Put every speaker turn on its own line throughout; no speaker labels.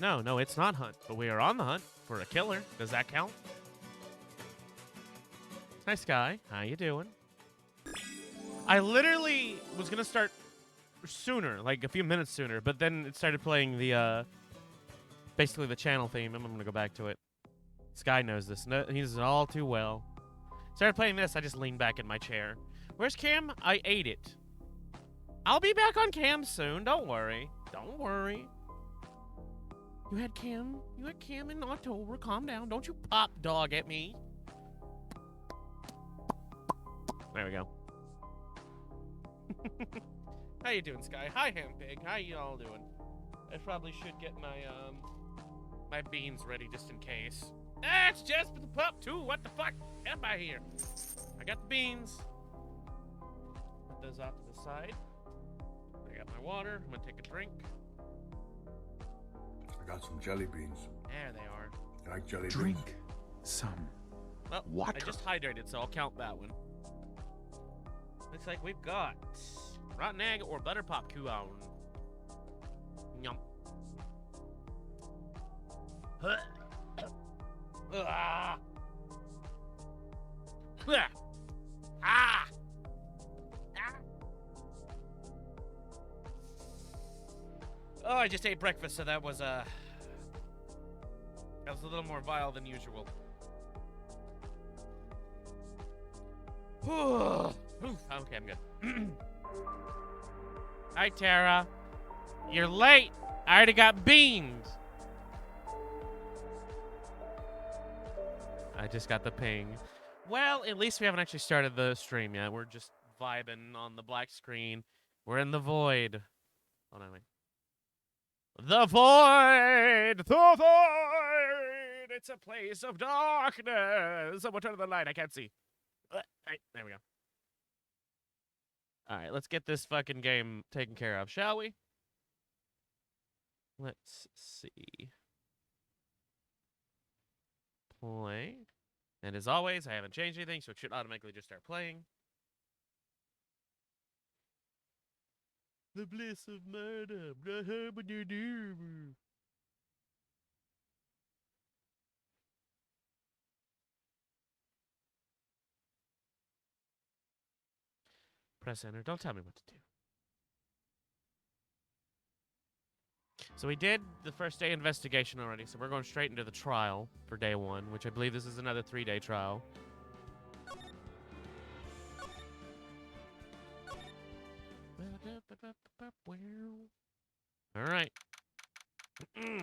No, it's not hunt, but we are on the hunt for a killer. Does that count? Hi, Sky. How you doing? I literally was gonna start sooner, like a few minutes sooner, but then it started playing the, basically the channel theme. I'm gonna go back to it. Sky knows this. No, he knows it all too well. Started playing this, I just leaned back in my chair. Where's Cam? I ate it. I'll be back on Cam soon. Don't worry. Don't worry. You had Cam in October. Calm down. Don't you pop dog at me. There we go. How you doing, Sky? Hi, Hampig. How you all doing? I probably should get my my beans ready just in case. Ah, it's Jasper the pup too. What the fuck? Get up out here. I got the beans. Put those off to the side. I got my water. I'm gonna take a drink.
I got some jelly beans.
There they are.
I like jelly
Drink
beans.
some
Well,
water.
I just hydrated, so I'll count that one. Looks like we've got rotten egg or butter popcorn. Yum. Ah. Ah. Oh, I just ate breakfast, so that was a little more vile than usual. Okay, I'm good. Hi, Tara. You're late. I already got beans. I just got the ping. Well, at least we haven't actually started the stream yet. We're just vibing on the black screen. We're in the void. Hold on, wait. The void! The void! It's a place of darkness. Someone turn on the light. I can't see. Right, there we go. All right, let's get this fucking game taken care of, shall we? Let's see. Play. And as always, I haven't changed anything, so it should automatically just start playing. The bliss of murder. Press enter. Don't tell me what to do. So we did the first day investigation already, so we're going straight into the trial for day one, which I believe this is another 3-day trial. All right. I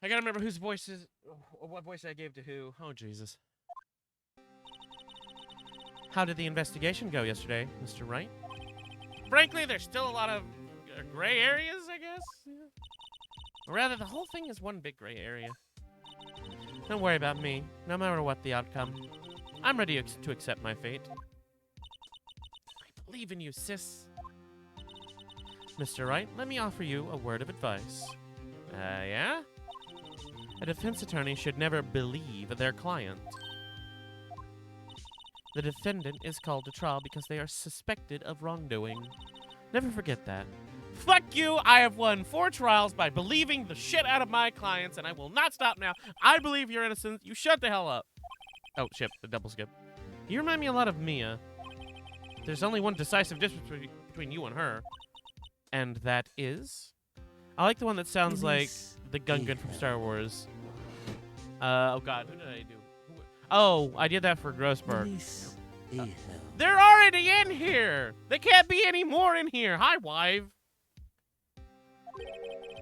gotta remember whose voice is, what voice I gave to who. Oh, Jesus. How did the investigation go yesterday, Mr. Wright? Frankly, there's still a lot of gray areas, I guess. Yeah. Or rather, the whole thing is one big gray area. Don't worry about me, no matter what the outcome. I'm ready to accept my fate. I believe in you, sis. Mr. Wright, let me offer you a word of advice. Yeah? A defense attorney should never believe their client. The defendant is called to trial because they are suspected of wrongdoing. Never forget that. Fuck you! I have won 4 trials by believing the shit out of my clients, and I will not stop now. I believe you're innocent. You shut the hell up. Oh, shit. The double skip. You remind me a lot of Mia. There's only one decisive difference between you and her. And that is? I like the one that sounds like the Gungan from Star Wars. Oh, God. Who did I do? Oh, I did that for Grossberg. They're already in here! They can't be any more in here! Hi, wife!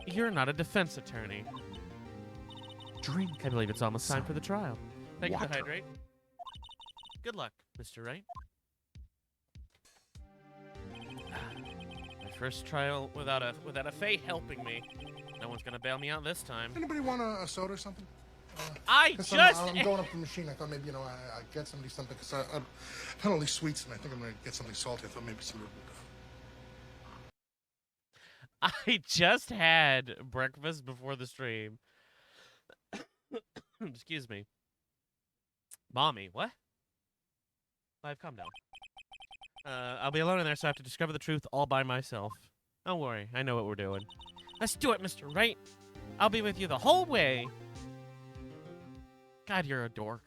You're not a defense attorney.
Drink.
I believe it's almost time for the trial. Thank you
water.
for hydrate. Good luck, Mr. Wright. My first trial without a Faye helping me. No one's gonna bail me out this time.
Anybody want a soda or something?
I
'Cause
just
I'm going up to the machine. I thought maybe, I'd get somebody something. Because I've had all these sweets, and I think I'm going to get something salty. I thought maybe some...
I just had breakfast before the stream. Excuse me. Mommy, what? Live, calm down. I'll be alone in there, so I have to discover the truth all by myself. Don't worry, I know what we're doing. Let's do it, Mr. Wright. I'll be with you the whole way. God, you're a dork.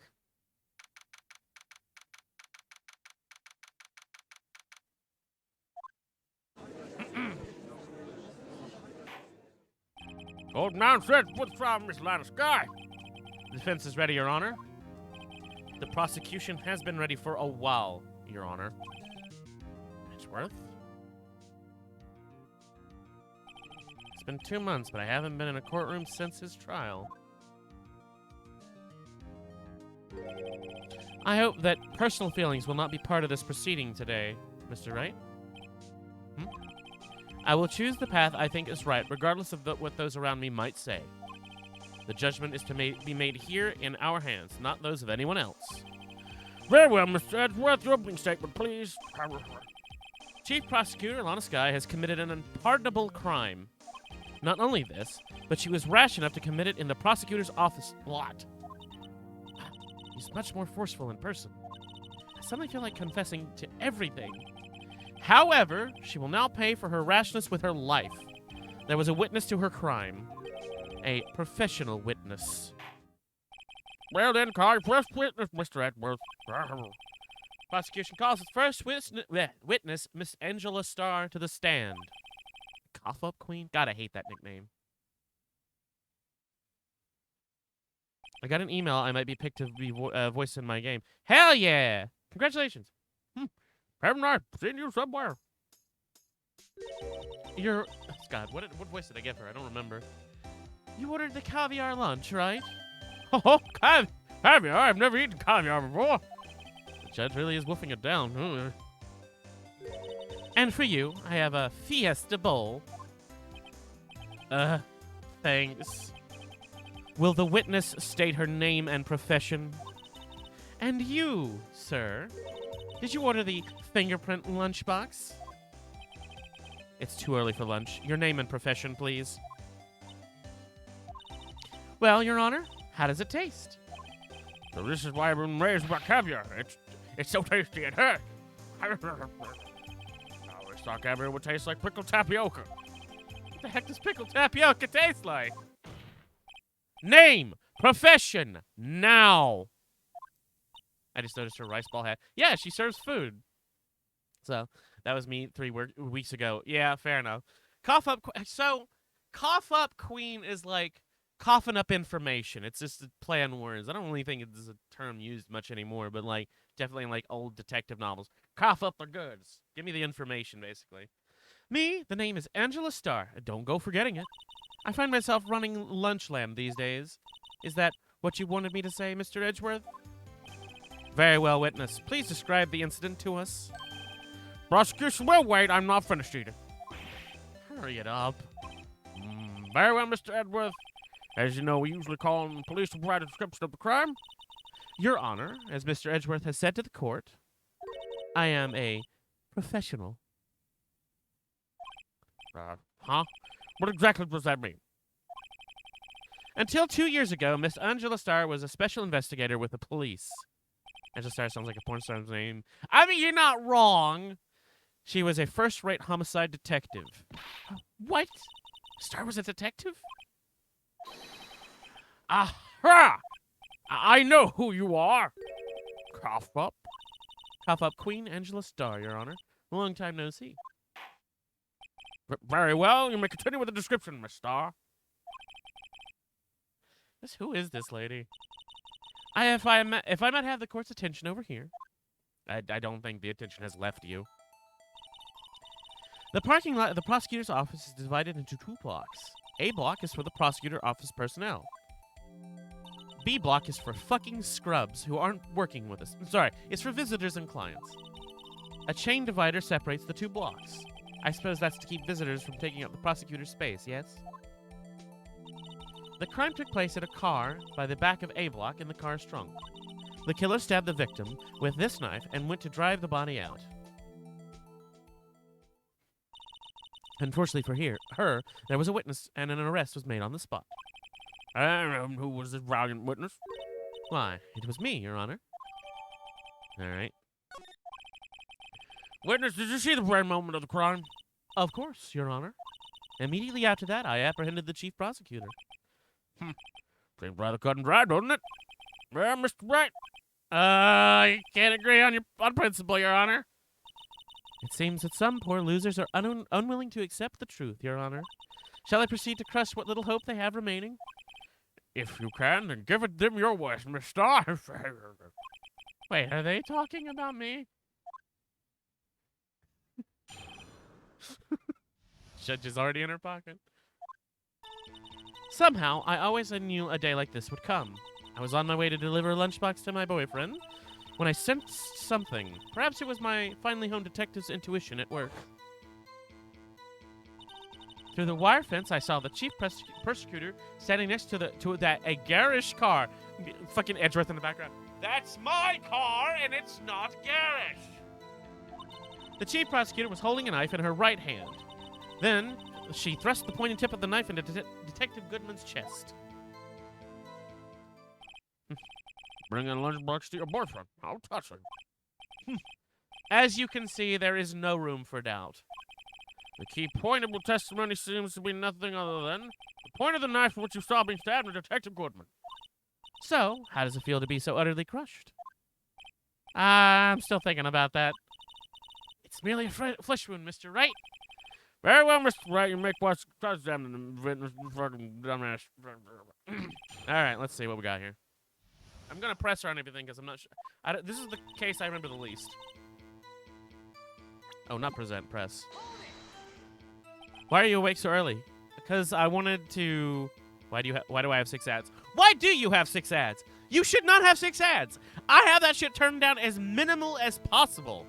Old man said, what's the problem, Miss Line of Sky? The defense is ready, Your Honor. The prosecution has been ready for a while, Your Honor. Edgeworth? It's been 2 months, but I haven't been in a courtroom since his trial. I hope that personal feelings will not be part of this proceeding today, Mr. Wright. I will choose the path I think is right, regardless of what those around me might say. The judgment is to be made here in our hands, not those of anyone else. Very well, Mr. Edgeworth, your opening statement, please. Chief Prosecutor Lana Skye has committed an unpardonable crime. Not only this, but she was rash enough to commit it in the prosecutor's office lot. He's much more forceful in person. I suddenly feel like confessing to everything. However, she will now pay for her rashness with her life. There was a witness to her crime. A professional witness. Well then, call your first witness, Mr. Edgeworth. Prosecution calls its first witness, Miss Angela Starr, to the stand. Cough up queen? God, I hate that nickname. I got an email I might be picked to be voiced in my game. Hell yeah! Congratulations. Haven't I seen you somewhere? You're... God, what voice did I get for her? I don't remember. You ordered the caviar lunch, right? Oh, caviar? I've never eaten caviar before. The judge really is wolfing it down. And for you, I have a Fiesta bowl. Thanks. Will the witness state her name and profession? And you, sir? Did you order the fingerprint lunchbox? It's too early for lunch. Your name and profession, please. Well, Your Honor, how does it taste? So this is why I've been raised by caviar. It's so tasty it hurts. I always thought caviar would taste like pickled tapioca. What the heck does pickled tapioca taste like? Name, profession, now. I just noticed her rice ball hat. Yeah, she serves food. So that was me 3 weeks ago. Yeah, fair enough. Cough up. So cough up queen is like coughing up information. It's just a play on words. I don't really think it's a term used much anymore, but like definitely in like old detective novels. Cough up the goods. Give me the information, basically. Me, the name is Angela Starr. Don't go forgetting it. I find myself running Lunchland these days. Is that what you wanted me to say, Mr. Edgeworth? Very well, witness. Please describe the incident to us. Prosecution will wait. I'm not finished eating. Hurry it up. Very well, Mr. Edgeworth. As you know, we usually call on the police to provide a description of the crime. Your Honor, as Mr. Edgeworth has said to the court, I am a professional. Huh? What exactly does that mean? Until 2 years ago, Miss Angela Starr was a special investigator with the police. Angela Starr sounds like a porn star's name. I mean, you're not wrong. She was a first-rate homicide detective. What? Starr was a detective? Aha! I know who you are. Cough up. Cough up, Queen Angela Starr, Your Honor. Long time no see. Very well. You may continue with the description, Miss Starr. Who is this lady? If I might have the court's attention over here. I don't think the attention has left you. The parking lot of the prosecutor's office is divided into 2 blocks. A block is for the prosecutor office personnel. B block is for fucking scrubs who aren't working with us. Sorry, it's for visitors and clients. A chain divider separates the 2 blocks. I suppose that's to keep visitors from taking up the prosecutor's space, yes? The crime took place at a car by the back of A block in the car's trunk. The killer stabbed the victim with this knife and went to drive the body out. Unfortunately for her, there was a witness and an arrest was made on the spot. Who was this valiant witness? Why, it was me, Your Honor. All right. Witness, did you see the very moment of the crime? Of course, Your Honor. Immediately after that, I apprehended the chief prosecutor. Seems rather cut and dry, doesn't it? Yeah, Mr. Wright. You can't agree on principle, Your Honor. It seems that some poor losers are unwilling to accept the truth, Your Honor. Shall I proceed to crush what little hope they have remaining? If you can, then give it them your worst, Mr. Wait, are they talking about me? Judge is already in her pocket. Somehow, I always knew a day like this would come. I was on my way to deliver a lunchbox to my boyfriend when I sensed something. Perhaps it was my finely honed detective's intuition at work. Through the wire fence, I saw the chief prosecutor standing next to a garish car. Fucking Edgeworth in the background. That's my car, and it's not garish. The chief prosecutor was holding a knife in her right hand. Then, she thrust the pointed tip of the knife into Detective Goodman's chest. Bring a lunchbox to your boyfriend. I'll touch him. As you can see, there is no room for doubt. The key point of the testimony seems to be nothing other than the point of the knife in which you saw being stabbed by Detective Goodman. So, how does it feel to be so utterly crushed? I'm still thinking about that. It's merely a flesh wound, Mr. Wright. Very well, Mr. Wright. You make what's damn fucking dumbass. All right, let's see what we got here. I'm gonna press her on everything because I'm not sure. This is the case I remember the least. Oh, not present, press. Why are you awake so early? Because I wanted to. Why do I have 6 ads? Why do you have 6 ads? You should not have 6 ads. I have that shit turned down as minimal as possible.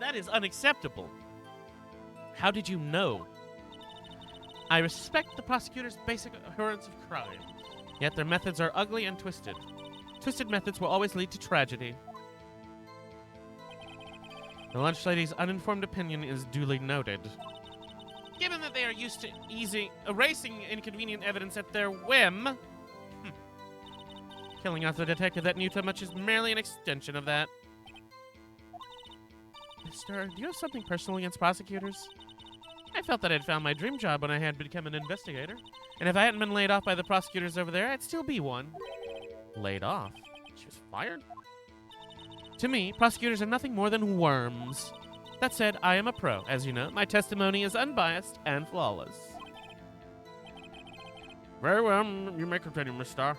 That is unacceptable. How did you know? I respect the prosecutor's basic abhorrence of crime, yet their methods are ugly and twisted. Twisted methods will always lead to tragedy. The lunch lady's uninformed opinion is duly noted. Given that they are used to erasing inconvenient evidence at their whim, killing off the detective that knew too much is merely an extension of that. Mister, do you have something personal against prosecutors? I felt that I'd found my dream job when I had become an investigator. And if I hadn't been laid off by the prosecutors over there, I'd still be one. Laid off? She was fired? To me, prosecutors are nothing more than worms. That said, I am a pro, as you know. My testimony is unbiased and flawless. Very well, you may continue, Miss Starr.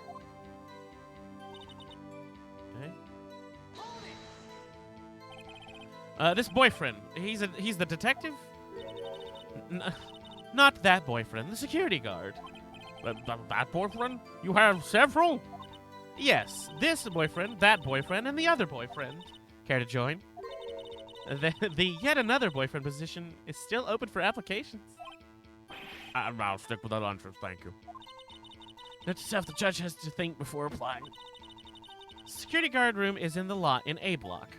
Okay. This boyfriend, he's the detective? Not that boyfriend, the security guard. That boyfriend? You have several? Yes, this boyfriend, that boyfriend, and the other boyfriend. Care to join? The yet another boyfriend position is still open for applications. I'll stick with that answer, thank you. Note to self, the judge has to think before applying. Security guard room is in the lot in A block.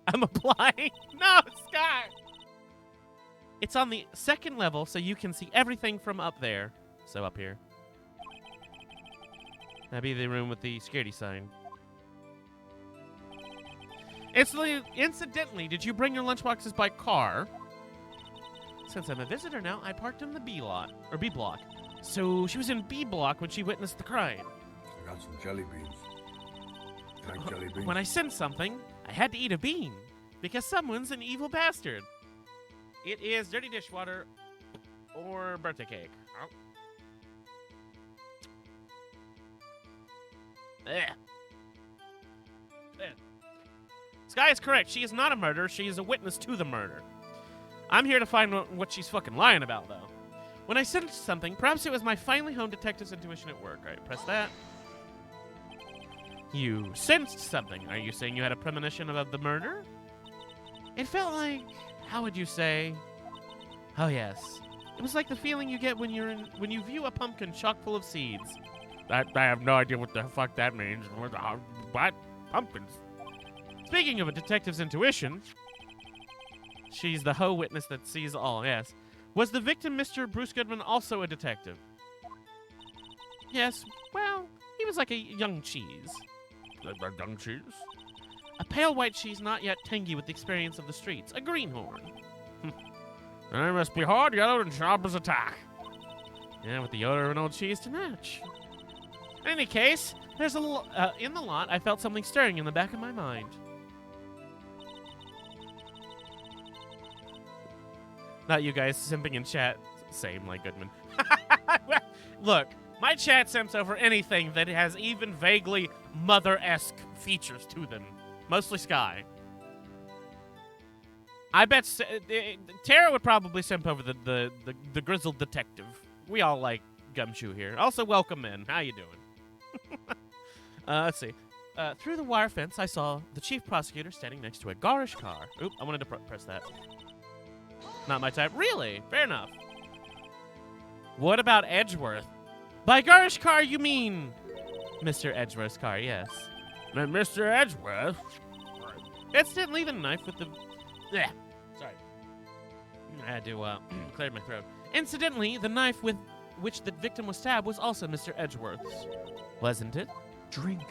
I'm applying? No, Scott! It's on the 2nd level, so you can see everything from up there. So up here. That'd be the room with the security sign. Incidentally, did you bring your lunchboxes by car? Since I'm a visitor now, I parked in the B lot, or B block. So she was in B block when she witnessed the crime.
I got some jelly beans. You like jelly beans?
When I sensed something, I had to eat a bean. Because someone's an evil bastard. It is dirty dishwater or birthday cake. Oh. Ugh. Sky is correct. She is not a murderer. She is a witness to the murder. I'm here to find what she's fucking lying about, though. When I sensed something, perhaps it was my finely honed detective's intuition at work. All right, press that. You sensed something. Are you saying you had a premonition about the murder? It felt like, how would you say? Oh yes, it was like the feeling you get when you view a pumpkin chock full of seeds. I have no idea what the fuck that means. What? Pumpkins? Speaking of a detective's intuition, she's the hoe witness that sees all, yes. Was the victim Mr. Bruce Goodman also a detective? Yes, well, he was like a young cheese. A young cheese? A pale white cheese not yet tangy with the experience of the streets. A greenhorn. And I must be hard, yellow, and sharp as a tack. Yeah, with the odor of an old cheese to match. In any case, there's a little, in the lot, I felt something stirring in the back of my mind. Not you guys simping in chat. Same, like Goodman. Look, my chat simps over anything that has even vaguely mother-esque features to them. Mostly Sky. I bet Tara would probably simp over the grizzled detective. We all like Gumshoe here. Also, welcome in. How you doing? Let's see. Through the wire fence, I saw the chief prosecutor standing next to a garish car. Oop, I wanted to press that. Not my type. Really? Fair enough. What about Edgeworth? By garish car, you mean Mr. Edgeworth's car, yes. Mr. Edgeworth? Instantly, the knife with the... Yeah, sorry. I had to clear my throat. Incidentally, the knife with which the victim was stabbed was also Mr. Edgeworth's. Wasn't it?
Drink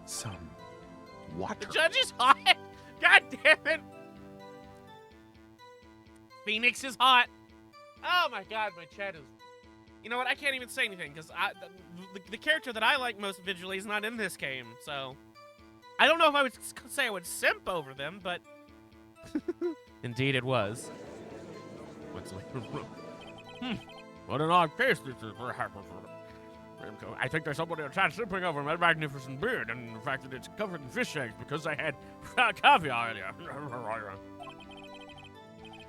some water.
The judge is hot! God damn it! Phoenix is hot! Oh my god, my chat is... You know what, I can't even say anything, because the character that I like most visually is not in this game, so... I don't know if I would say I would simp over them, but... Indeed it was. What's like... What an odd case this is. I think there's somebody in chat simping over my magnificent beard, and the fact that it's covered in fish eggs because I had caviar earlier.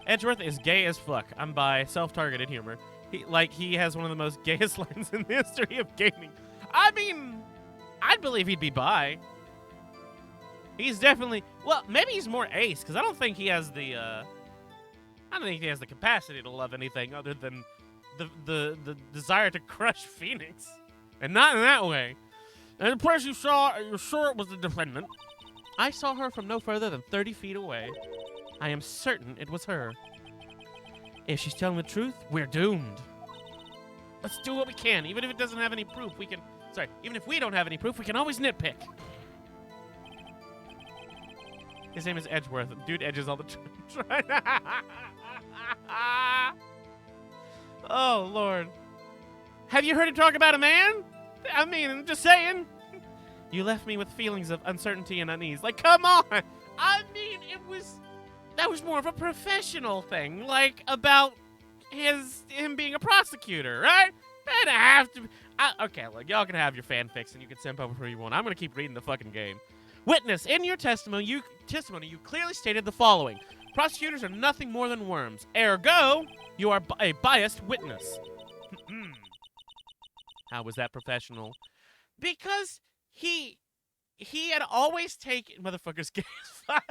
Edgeworth is gay as fuck. I'm bi, self-targeted humor. He has one of the most gayest lines in the history of gaming. I mean, I'd believe he'd be bi. He's definitely, well, maybe he's more ace, because I don't think he has the, I don't think he has the capacity to love anything other than the desire to crush Phoenix. And not in that way. And the person you saw, you're sure it was the defendant? I saw her from no further than 30 feet away. I am certain it was her. If she's telling the truth, we're doomed. Let's do what we can. Even if it doesn't have any proof, we can... Sorry, even if we don't have any proof, we can always nitpick. His name is Edgeworth. Dude edges all the time. Oh, Lord. Have you heard him talk about a man? I mean, I'm just saying. You left me with feelings of uncertainty and unease. Like, come on. I mean, that was more of a professional thing. Like, about him being a prosecutor, right? I'd have to... okay, look, y'all can have your fanfics and you can simp over who you want. I'm going to keep reading the fucking game. Witness, in your testimony, you clearly stated the following. Prosecutors are nothing more than worms. Ergo, you are a biased witness. How was that professional? Because he had always taken... Motherfucker's gay as fuck.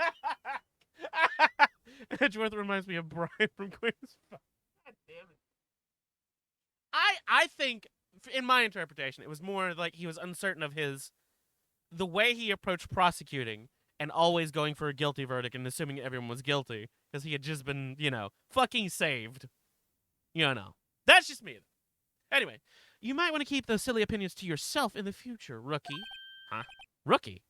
Edgeworth reminds me of Brian from Queen as fuck. God damn it. I think, in my interpretation, it was more like he was uncertain of the way he approached prosecuting and always going for a guilty verdict and assuming everyone was guilty because he had just been, fucking saved. That's just me. Anyway, you might want to keep those silly opinions to yourself in the future, rookie. Huh? Rookie?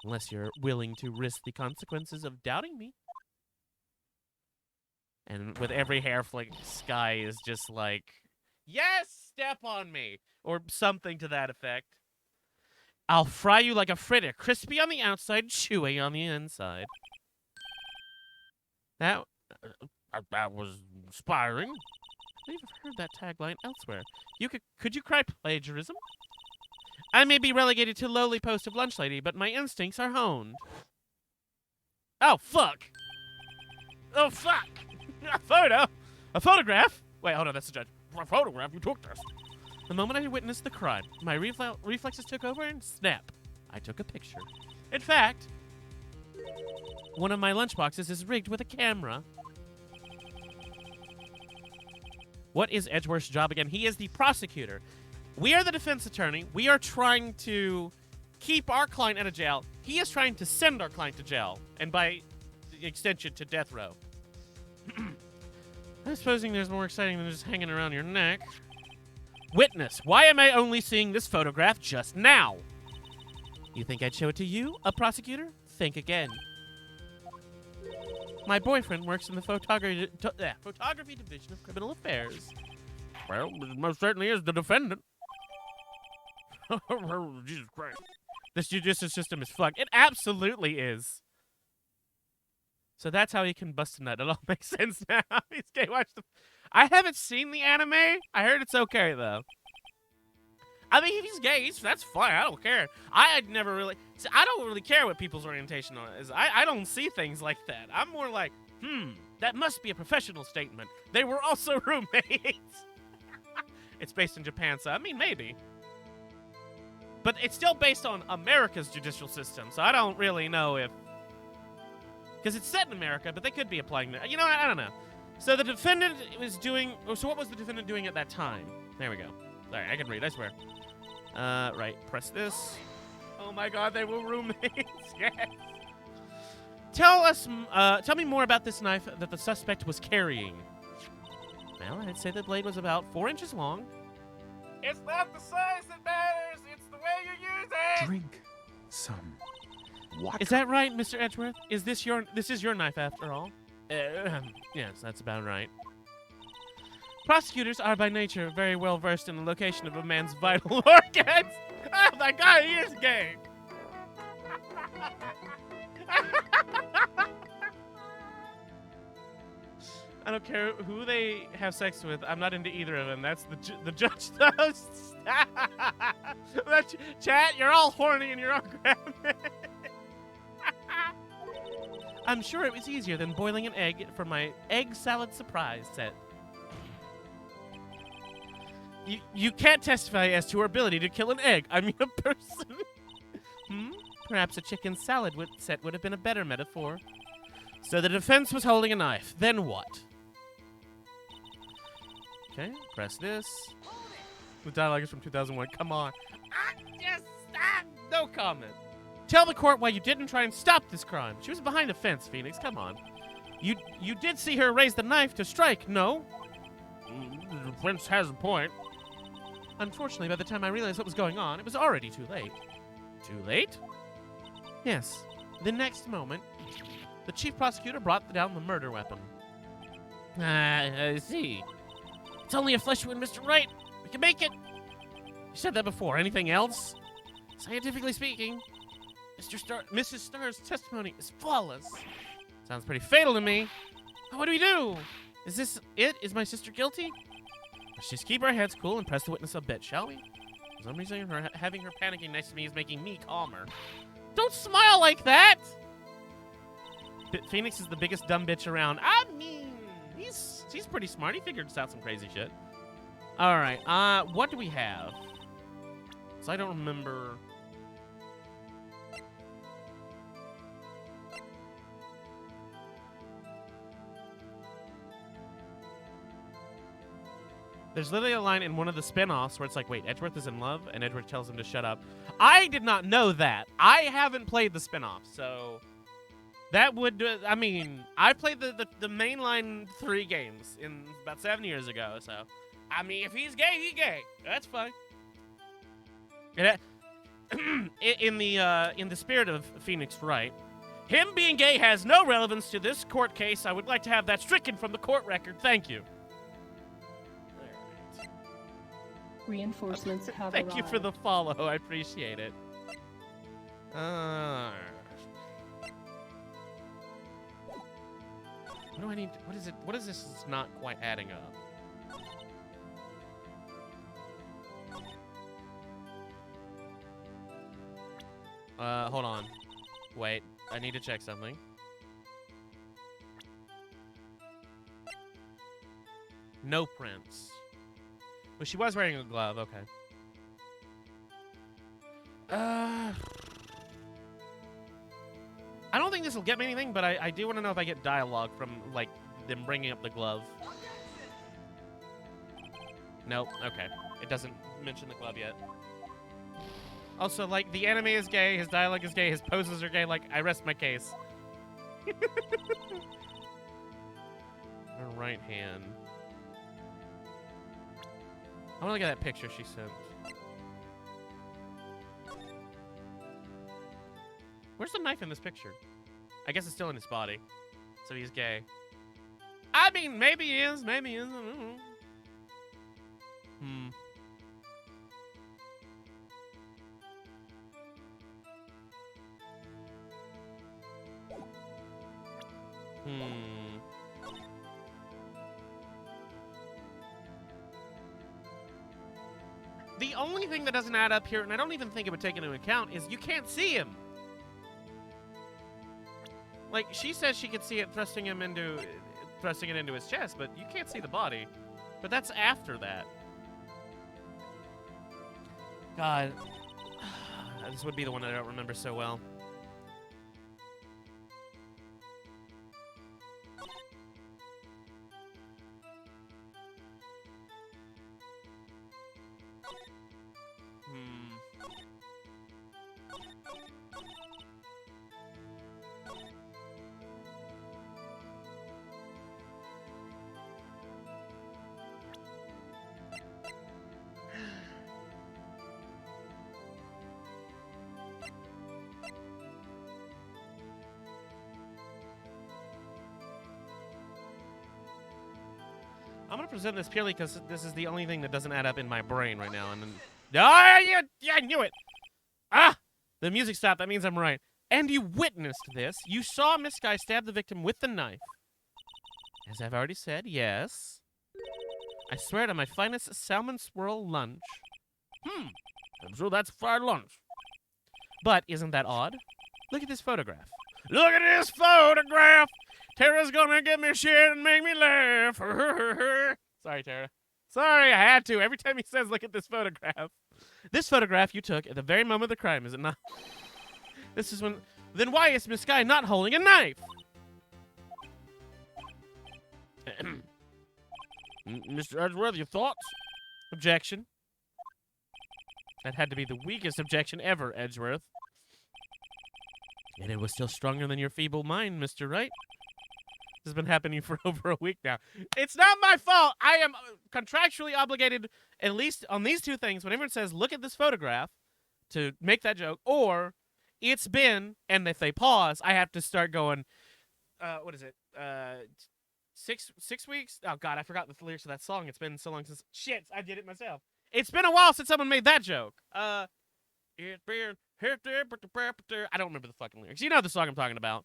Unless you're willing to risk the consequences of doubting me. And with every hair flick, Sky is just like, yes, step on me! Or something to that effect. I'll fry you like a fritter, crispy on the outside, chewy on the inside. That was inspiring. I believe I've heard that tagline elsewhere. Could you cry plagiarism? I may be relegated to lowly post of lunch lady, but my instincts are honed. Oh, fuck! Oh, fuck! A photograph? Wait, hold on, that's the judge. A photograph? You took this. The moment I witnessed the crime, my reflexes took over and snap. I took a picture. In fact, one of my lunchboxes is rigged with a camera. What is Edgeworth's job again? He is the prosecutor. We are the defense attorney. We are trying to keep our client out of jail. He is trying to send our client to jail, and by extension, to death row. I'm supposing there's more exciting than just hanging around your neck. Witness, why am I only seeing this photograph just now? You think I'd show it to you, a prosecutor? Think again. My boyfriend works in the photography division of criminal affairs. Well, it most certainly is the defendant. Jesus Christ. This judicial system is fucked. It absolutely is. So that's how he can bust a nut. It all makes sense now. He's gay. I haven't seen the anime. I heard it's okay, though. I mean, if he's gay, that's fine. I don't care. I don't really care what people's orientation is. I don't see things like that. I'm more like, that must be a professional statement. They were also roommates. It's based in Japan, so I mean, maybe. But it's still based on America's judicial system, so I don't really know if... Because it's set in America, but they could be applying there. You know, I don't know. So the defendant was doing... So what was the defendant doing at that time? There we go. Sorry, I can read, I swear. Right, press this. Oh my god, they were roommates. Yes. Tell me more about this knife that the suspect was carrying. Well, I'd say the blade was about 4 inches long. It's not the size that matters, it's the way you use it!
Drink some water.
Is that right, Mr. Edgeworth? This is your knife after all? Yes, that's about right. Prosecutors are by nature very well versed in the location of a man's vital organs. Oh my god, he is gay! I don't care who they have sex with. I'm not into either of them. That's the judge knows. Chat, you're all horny in your own ground. I'm sure it was easier than boiling an egg for my egg salad surprise set. You can't testify as to her ability to kill an egg. I mean a person. Perhaps a chicken salad set would have been a better metaphor. So the defense was holding a knife. Then what? Okay, press this. The dialogue is from 2001. Come on. No comment. Tell the court why you didn't try and stop this crime. She was behind a fence, Phoenix. Come on. You did see her raise the knife to strike, no? The defense has a point. Unfortunately, by the time I realized what was going on, it was already too late. Too late? Yes. The next moment, the chief prosecutor brought down the murder weapon. I see. It's only a flesh wound, Mr. Wright. We can make it. You said that before. Anything else? Scientifically speaking, Mrs. Starr's testimony is flawless. Sounds pretty fatal to me. What do we do? Is this it? Is my sister guilty? Let's just keep our heads cool and press the witness a bit, shall we? For some reason, having her panicking next to me is making me calmer. Don't smile like that! Phoenix is the biggest dumb bitch around. I mean, he's pretty smart. He figured out some crazy shit. All right, what do we have? So I don't remember. There's literally a line in one of the spin-offs where it's like, wait, Edgeworth is in love? And Edgeworth tells him to shut up. I did not know that. I haven't played the spin-off, so... That would... I mean, I played the mainline 3 games in about 7 years ago, so... I mean, if he's gay, he's gay. That's fine. In the spirit of Phoenix Wright, him being gay has no relevance to this court case. I would like to have that stricken from the court record. Thank you.
Reinforcements have
Thank
arrived.
you for the follow. I appreciate it. What do I need? What is it? What is this that's not quite adding up? Hold on. Wait, I need to check something. No prints. Well, she was wearing a glove, okay. I don't think this will get me anything, but I do want to know if I get dialogue from, like, them bringing up the glove. Nope, okay. It doesn't mention the glove yet. Also, like, the anime is gay, his dialogue is gay, his poses are gay, like, I rest my case. Her right hand. I want to look at that picture she sent. Where's the knife in this picture? I guess it's still in his body. So he's gay. I mean, maybe he is, maybe he isn't. I don't know. The only thing that doesn't add up here, and I don't even think it would take into account, is you can't see him. Like, she says she could see it thrusting it into his chest, but you can't see the body. But that's after that. God. This would be the one I don't remember so well. I'm gonna present this purely because this is the only thing that doesn't add up in my brain right now. And then, yeah, I knew it. Ah, the music stopped. That means I'm right. And you witnessed this. You saw Miss Guy stab the victim with the knife. As I've already said, yes. I swear to my finest salmon swirl lunch. I'm sure that's fried lunch. But isn't that odd? Look at this photograph. Look at this photograph. Tara's gonna give me shit and make me laugh. Sorry, Tara. Sorry, I had to. Every time he says, look at this photograph. This photograph you took at the very moment of the crime, is it not? This is when... Then why is Miss Guy not holding a knife? Mr. Edgeworth, your thoughts? Objection. That had to be the weakest objection ever, Edgeworth. And it was still stronger than your feeble mind, Mr. Wright. This has been happening for over a week now. It's not my fault. I am contractually obligated, at least on these two things, whenever it says, look at this photograph, to make that joke, or it's been, and if they pause, I have to start going, what is it? 6 weeks? Oh, God, I forgot the lyrics of that song. It's been so long since... Shit, I did it myself. It's been a while since someone made that joke. It's been... I don't remember the fucking lyrics. You know the song I'm talking about.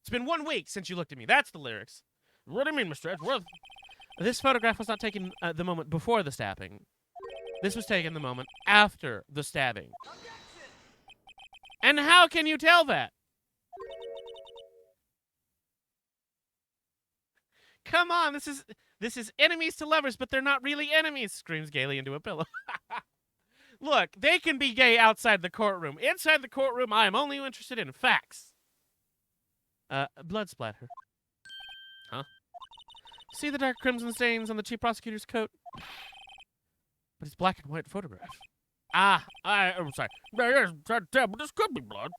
It's been 1 week since you looked at me. That's the lyrics. What do you mean, Mr. Edgeworth? This photograph was not taken the moment before the stabbing. This was taken the moment after the stabbing. And how can you tell that? Come on, this is enemies to lovers, but they're not really enemies, screams gaily into a pillow. Look, they can be gay outside the courtroom. Inside the courtroom, I am only interested in facts. Blood splatter. Huh? See the dark crimson stains on the chief prosecutor's coat? But it's black and white photograph. I'm sorry. But this could be blood.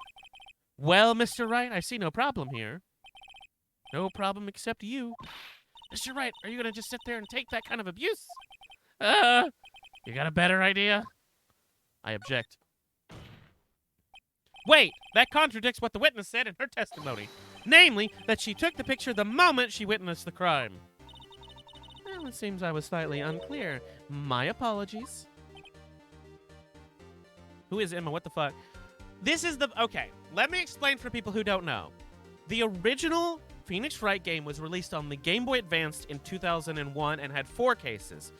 Well, Mr. Wright, I see no problem here. No problem except you. Mr. Wright, are you gonna just sit there and take that kind of abuse? You got a better idea? I object. Wait, that contradicts what the witness said in her testimony. Namely, that she took the picture the moment she witnessed the crime. Well, it seems I was slightly unclear. My apologies. Who is Emma? What the fuck? This is the... Okay, let me explain for people who don't know. The original Phoenix Wright game was released on the Game Boy Advance in 2001 and had 4 cases.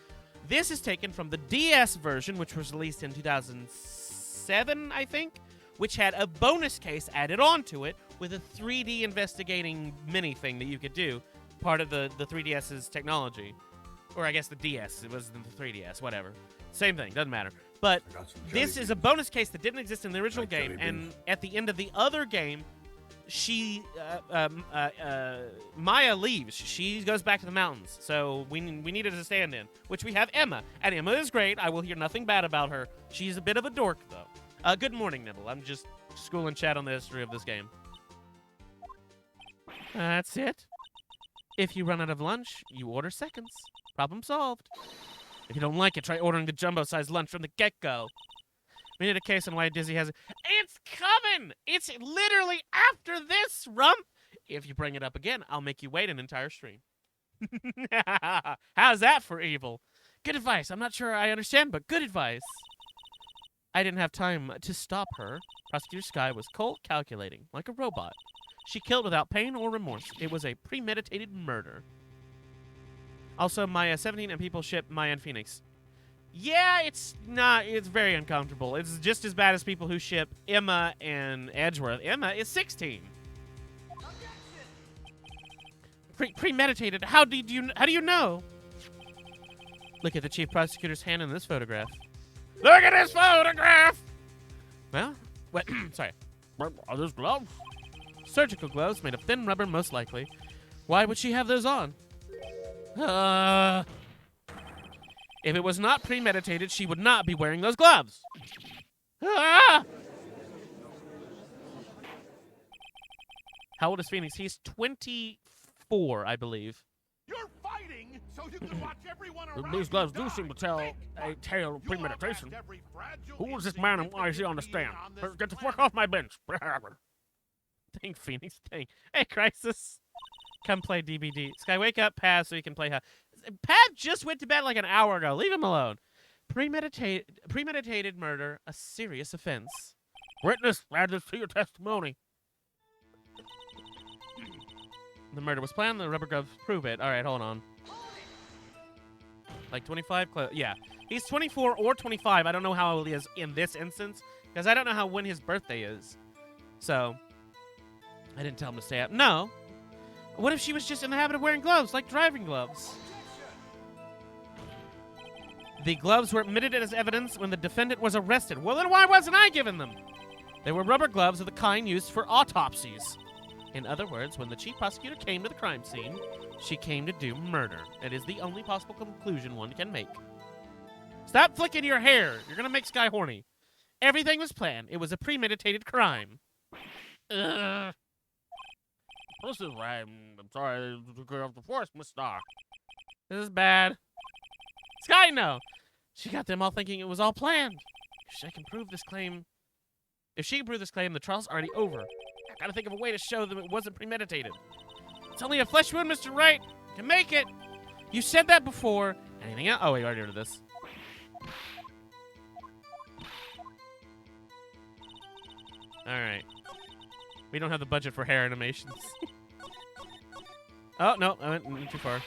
This is taken from the DS version, which was released in 2007, I think, which had a bonus case added onto it with a 3D investigating mini thing that you could do, part of the 3DS's technology. Or I guess the DS, it wasn't the 3DS, whatever. Same thing, doesn't matter. But this is a bonus case that didn't exist in the original game, and at the end of the other game, she, Maya leaves. She goes back to the mountains, so we needed a stand-in, which we have Emma, and Emma is great. I will hear nothing bad about her. She's a bit of a dork, though. Good morning, Nibble. I'm just schooling chat on the history of this game. That's it. If you run out of lunch, you order seconds. Problem solved. If you don't like it, try ordering the jumbo-sized lunch from the get-go. We need a case on why Dizzy has it. It's coming! It's literally after this, Rump! If you bring it up again, I'll make you wait an entire stream. How's that for evil? Good advice. I'm not sure I understand, but good advice. I didn't have time to stop her. Prosecutor Skye was cold, calculating, like a robot. She killed without pain or remorse. It was a premeditated murder. Also, Maya 17 and people ship Maya and Phoenix. Yeah, it's not. It's very uncomfortable. It's just as bad as people who ship Emma and Edgeworth. Emma is 16. Premeditated. How do you know? Look at the chief prosecutor's hand in this photograph. Look at this photograph. Well, what? Sorry. Are those gloves? Surgical gloves made of thin rubber, most likely. Why would she have those on? If it was not premeditated, she would not be wearing those gloves. How old is Phoenix? He's 24, I believe.
You're fighting so you can watch everyone around.
These gloves do seem to tell a tale of premeditation. Who is this man and why is he on the stand? Get the fuck off my bench. Dang, Phoenix. Dang. Hey, Crisis. Come play DBD. Skye, wake up, Paz, so you can play. Paz just went to bed like an hour ago. Leave him alone. Premeditated murder, a serious offense. Witness, add this to your testimony. The murder was planned. The rubber gloves prove it. All right, hold on. Like 25? Yeah. He's 24 or 25. I don't know how old he is in this instance, because I don't know when his birthday is. So, I didn't tell him to stay up. No. What if she was just in the habit of wearing gloves, like driving gloves? The gloves were admitted as evidence when the defendant was arrested. Well, then why wasn't I given them? They were rubber gloves of the kind used for autopsies. In other words, when the chief prosecutor came to the crime scene, she came to do murder. It is the only possible conclusion one can make. Stop flicking your hair. You're going to make Skye horny. Everything was planned. It was a premeditated crime. Ugh. This is right. I'm sorry to go off the force, Miss Starr. This is bad. Skye, no. She got them all thinking it was all planned. If she can prove this claim, the trial's already over. I gotta think of a way to show them it wasn't premeditated. It's only a flesh wound, Mr. Wright. Can make it. You said that before. Anything else? Oh, wait, I already heard of this. All right. We don't have the budget for hair animations. Oh, no, I went too far.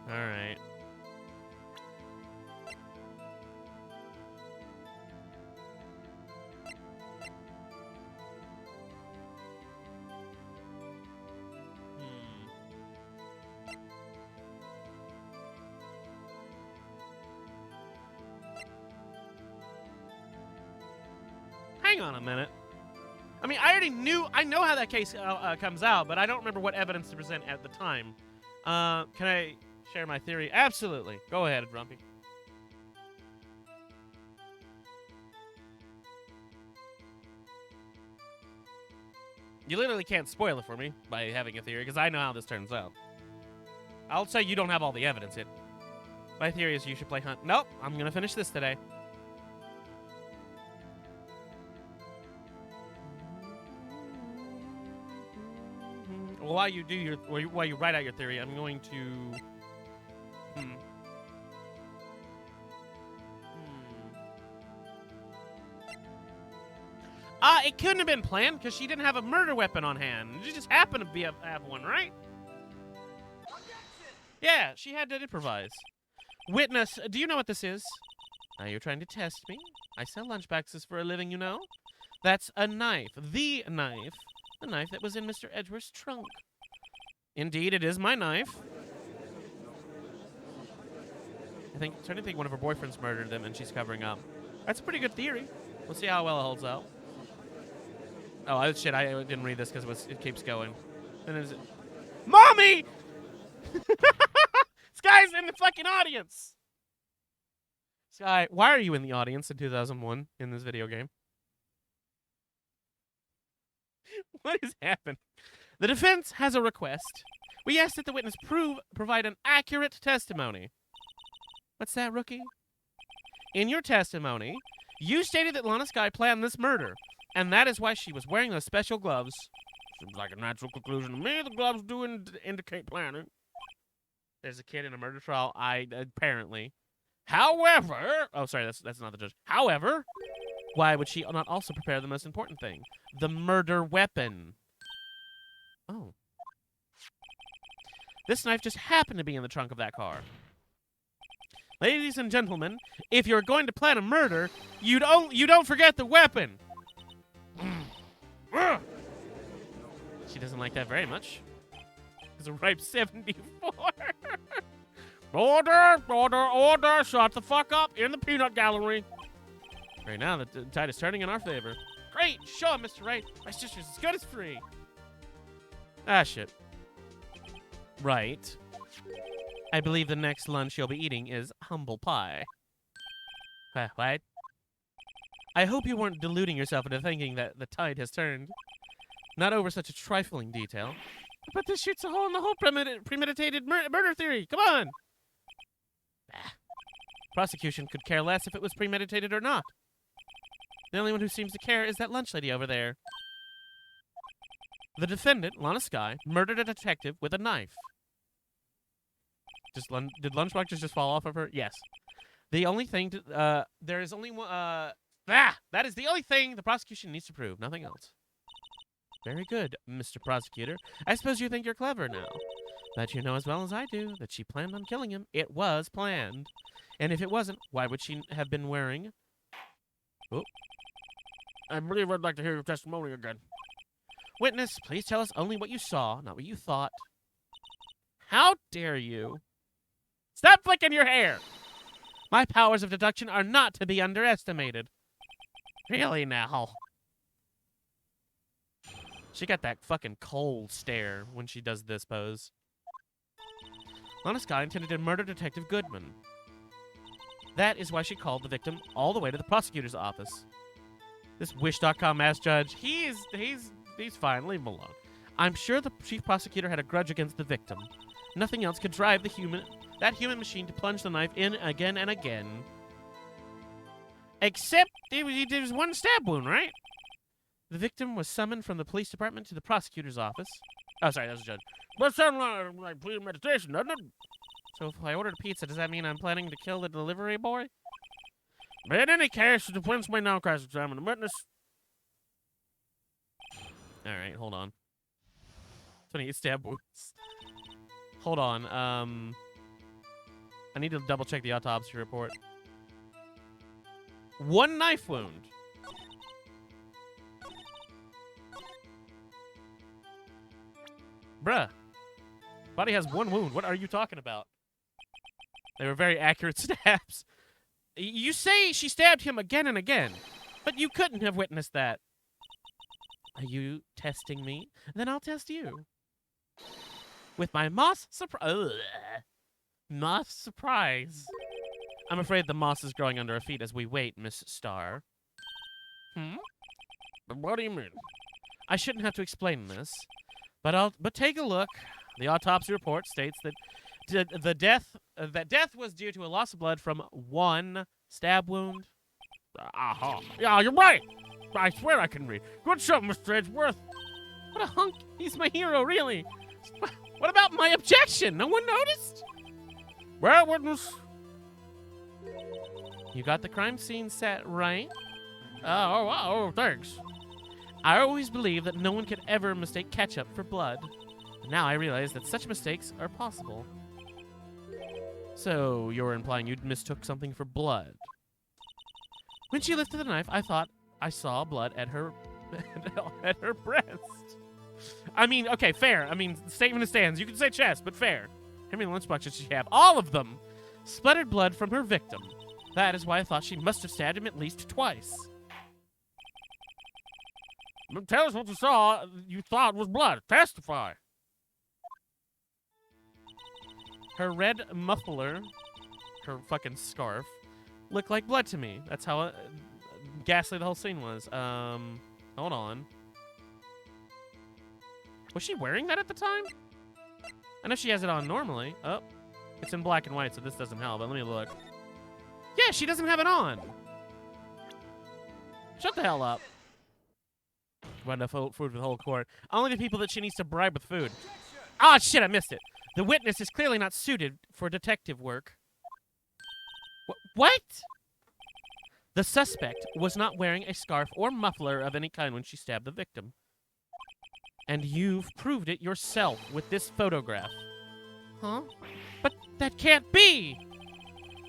All right. Hang on a minute. I mean, I know how that case comes out, but I don't remember what evidence to present at the time. Can I share my theory? Absolutely. Go ahead, Grumpy. You literally can't spoil it for me by having a theory, because I know how this turns out. I'll say you don't have all the evidence yet. My theory is you should play Hunt. Nope, I'm going to finish this today. While you write out your theory, I'm going to. It couldn't have been planned because she didn't have a murder weapon on hand. She just happened to have one, right? Yeah, she had to improvise. Witness, do you know what this is? Now you're trying to test me. I sell lunchboxes for a living, you know. That's a knife. The knife. The knife that was in Mr. Edgeworth's trunk. Indeed, it is my knife. I'm trying to think one of her boyfriends murdered them and she's covering up. That's a pretty good theory. We'll see how well it holds out. Oh, shit, I didn't read this because it keeps going. And is it... Mommy! Skye's in the fucking audience! Skye, why are you in the audience in 2001 in this video game? What has happened? The defense has a request. We ask that the witness provide an accurate testimony. What's that, rookie? In your testimony, You stated that Lana Skye planned this murder, and that is why she was wearing those special gloves. Seems like a natural conclusion to me. The gloves do indicate planning. There's a kid in a murder trial. Apparently. However, oh, sorry, that's not the judge. However, why would she not also prepare the most important thing? The murder weapon. Oh. This knife just happened to be in the trunk of that car. Ladies and gentlemen, if you're going to plan a murder, you don't forget the weapon. She doesn't like that very much. It's a ripe 74. Order, shut the fuck up in the peanut gallery. Right now, the tide is turning in our favor. Great, show him, Mr. Wright. My sister's as good as free. Ah, shit. Right. I believe the next lunch you'll be eating is humble pie. What? I hope you weren't deluding yourself into thinking that the tide has turned. Not over such a trifling detail. But this shoots a hole in the whole premeditated murder theory. Come on! Prosecution could care less if it was premeditated or not. The only one who seems to care is that lunch lady over there. The defendant, Lana Skye, murdered a detective with a knife. Did lunchboxes just fall off of her? Yes. The only thing there is only one. That is the only thing the prosecution needs to prove. Nothing else. Very good, Mr. Prosecutor. I suppose you think you're clever now. But you know as well as I do that she planned on killing him. It was planned. And if it wasn't, why would she have been wearing... Oh. I believe I'd like to hear your testimony again. Witness, please tell us only what you saw, not what you thought. How dare you? Stop flicking your hair! My powers of deduction are not to be underestimated. Really now? She got that fucking cold stare when she does this pose. Lana Skye intended to murder Detective Goodman. That is why she called the victim all the way to the prosecutor's office. This Wish.com ass judge, he's fine. Leave him alone. I'm sure the chief prosecutor had a grudge against the victim. Nothing else could drive that human machine to plunge the knife in again and again. Except there was one stab wound, right? The victim was summoned from the police department to the prosecutor's office. Oh, sorry, that was the judge. That sounds like premeditation, doesn't it? So if I ordered a pizza, does that mean I'm planning to kill the delivery boy? But in any case, the defense may now cross-examine the witness. All right, hold on. 28 stab wounds. Hold on. I need to double-check the autopsy report. 1 knife wound. Bruh. Body has 1 wound. What are you talking about? They were very accurate stabs. You say she stabbed him again and again, but you couldn't have witnessed that. Are you testing me? Then I'll test you. With my moss surprise. Moss surprise. I'm afraid the moss is growing under our feet as we wait, Miss Starr. What do you mean? I shouldn't have to explain this, but take a look. The autopsy report states that death was due to a loss of blood from 1 stab wound. Aha! Yeah, you're right. I swear I can read. Good shot, Mr. Edgeworth. What a hunk! He's my hero, really. What about my objection? No one noticed? Well, witness. You got the crime scene set right. Oh, thanks. I always believed that no one could ever mistake ketchup for blood. Now I realize that such mistakes are possible. So, you're implying you mistook something for blood. When she lifted the knife, I thought I saw blood at her at her breast. I mean, okay, fair. I mean, statement stands. You can say chest, but fair. How many lunchboxes did she have? All of them splattered blood from her victim. That is why I thought she must have stabbed him at least twice. Tell us what you thought was blood. Testify. Her red muffler, her fucking scarf, looked like blood to me. That's how ghastly the whole scene was. Hold on. Was she wearing that at the time? I know she has it on normally. Oh, it's in black and white, so this doesn't help, but let me look. Yeah, she doesn't have it on. Shut the hell up. Run enough food for the whole court. Only the people that she needs to bribe with food. Ah, shit, I missed it. The witness is clearly not suited for detective work. What? The suspect was not wearing a scarf or muffler of any kind when she stabbed the victim. And you've proved it yourself with this photograph. Huh? But that can't be!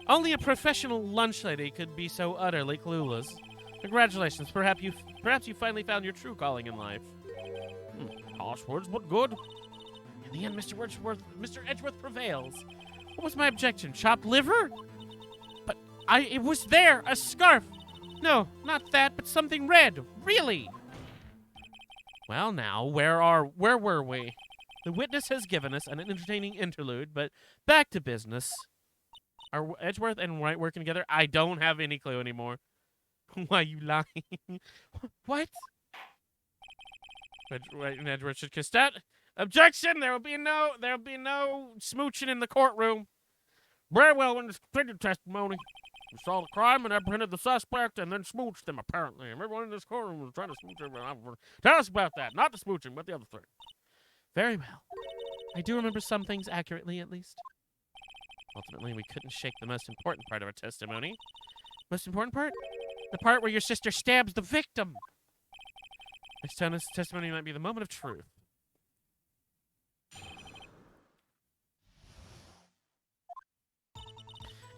Only a professional lunch lady could be so utterly clueless. Congratulations, perhaps you finally found your true calling in life. Harsh words, but good. In the end, Mr. Edgeworth prevails. What was my objection? Chopped liver? But it was there, a scarf. No, not that, but something red. Really? Well, now, where were we? The witness has given us an entertaining interlude, but back to business. Are Edgeworth and Wright working together? I don't have any clue anymore. Why are you lying? What? Wright and Edgeworth should kiss that. Objection! There will be no smooching in the courtroom. Very well, in this completed testimony, we saw the crime and apprehended the suspect and then smooched them, apparently. And everyone in this courtroom was trying to smooch everyone. Tell us about that. Not the smooching, but the other thing. Very well. I do remember some things accurately, at least. Ultimately, we couldn't shake the most important part of our testimony. Most important part? The part where your sister stabs the victim. This testimony might be the moment of truth.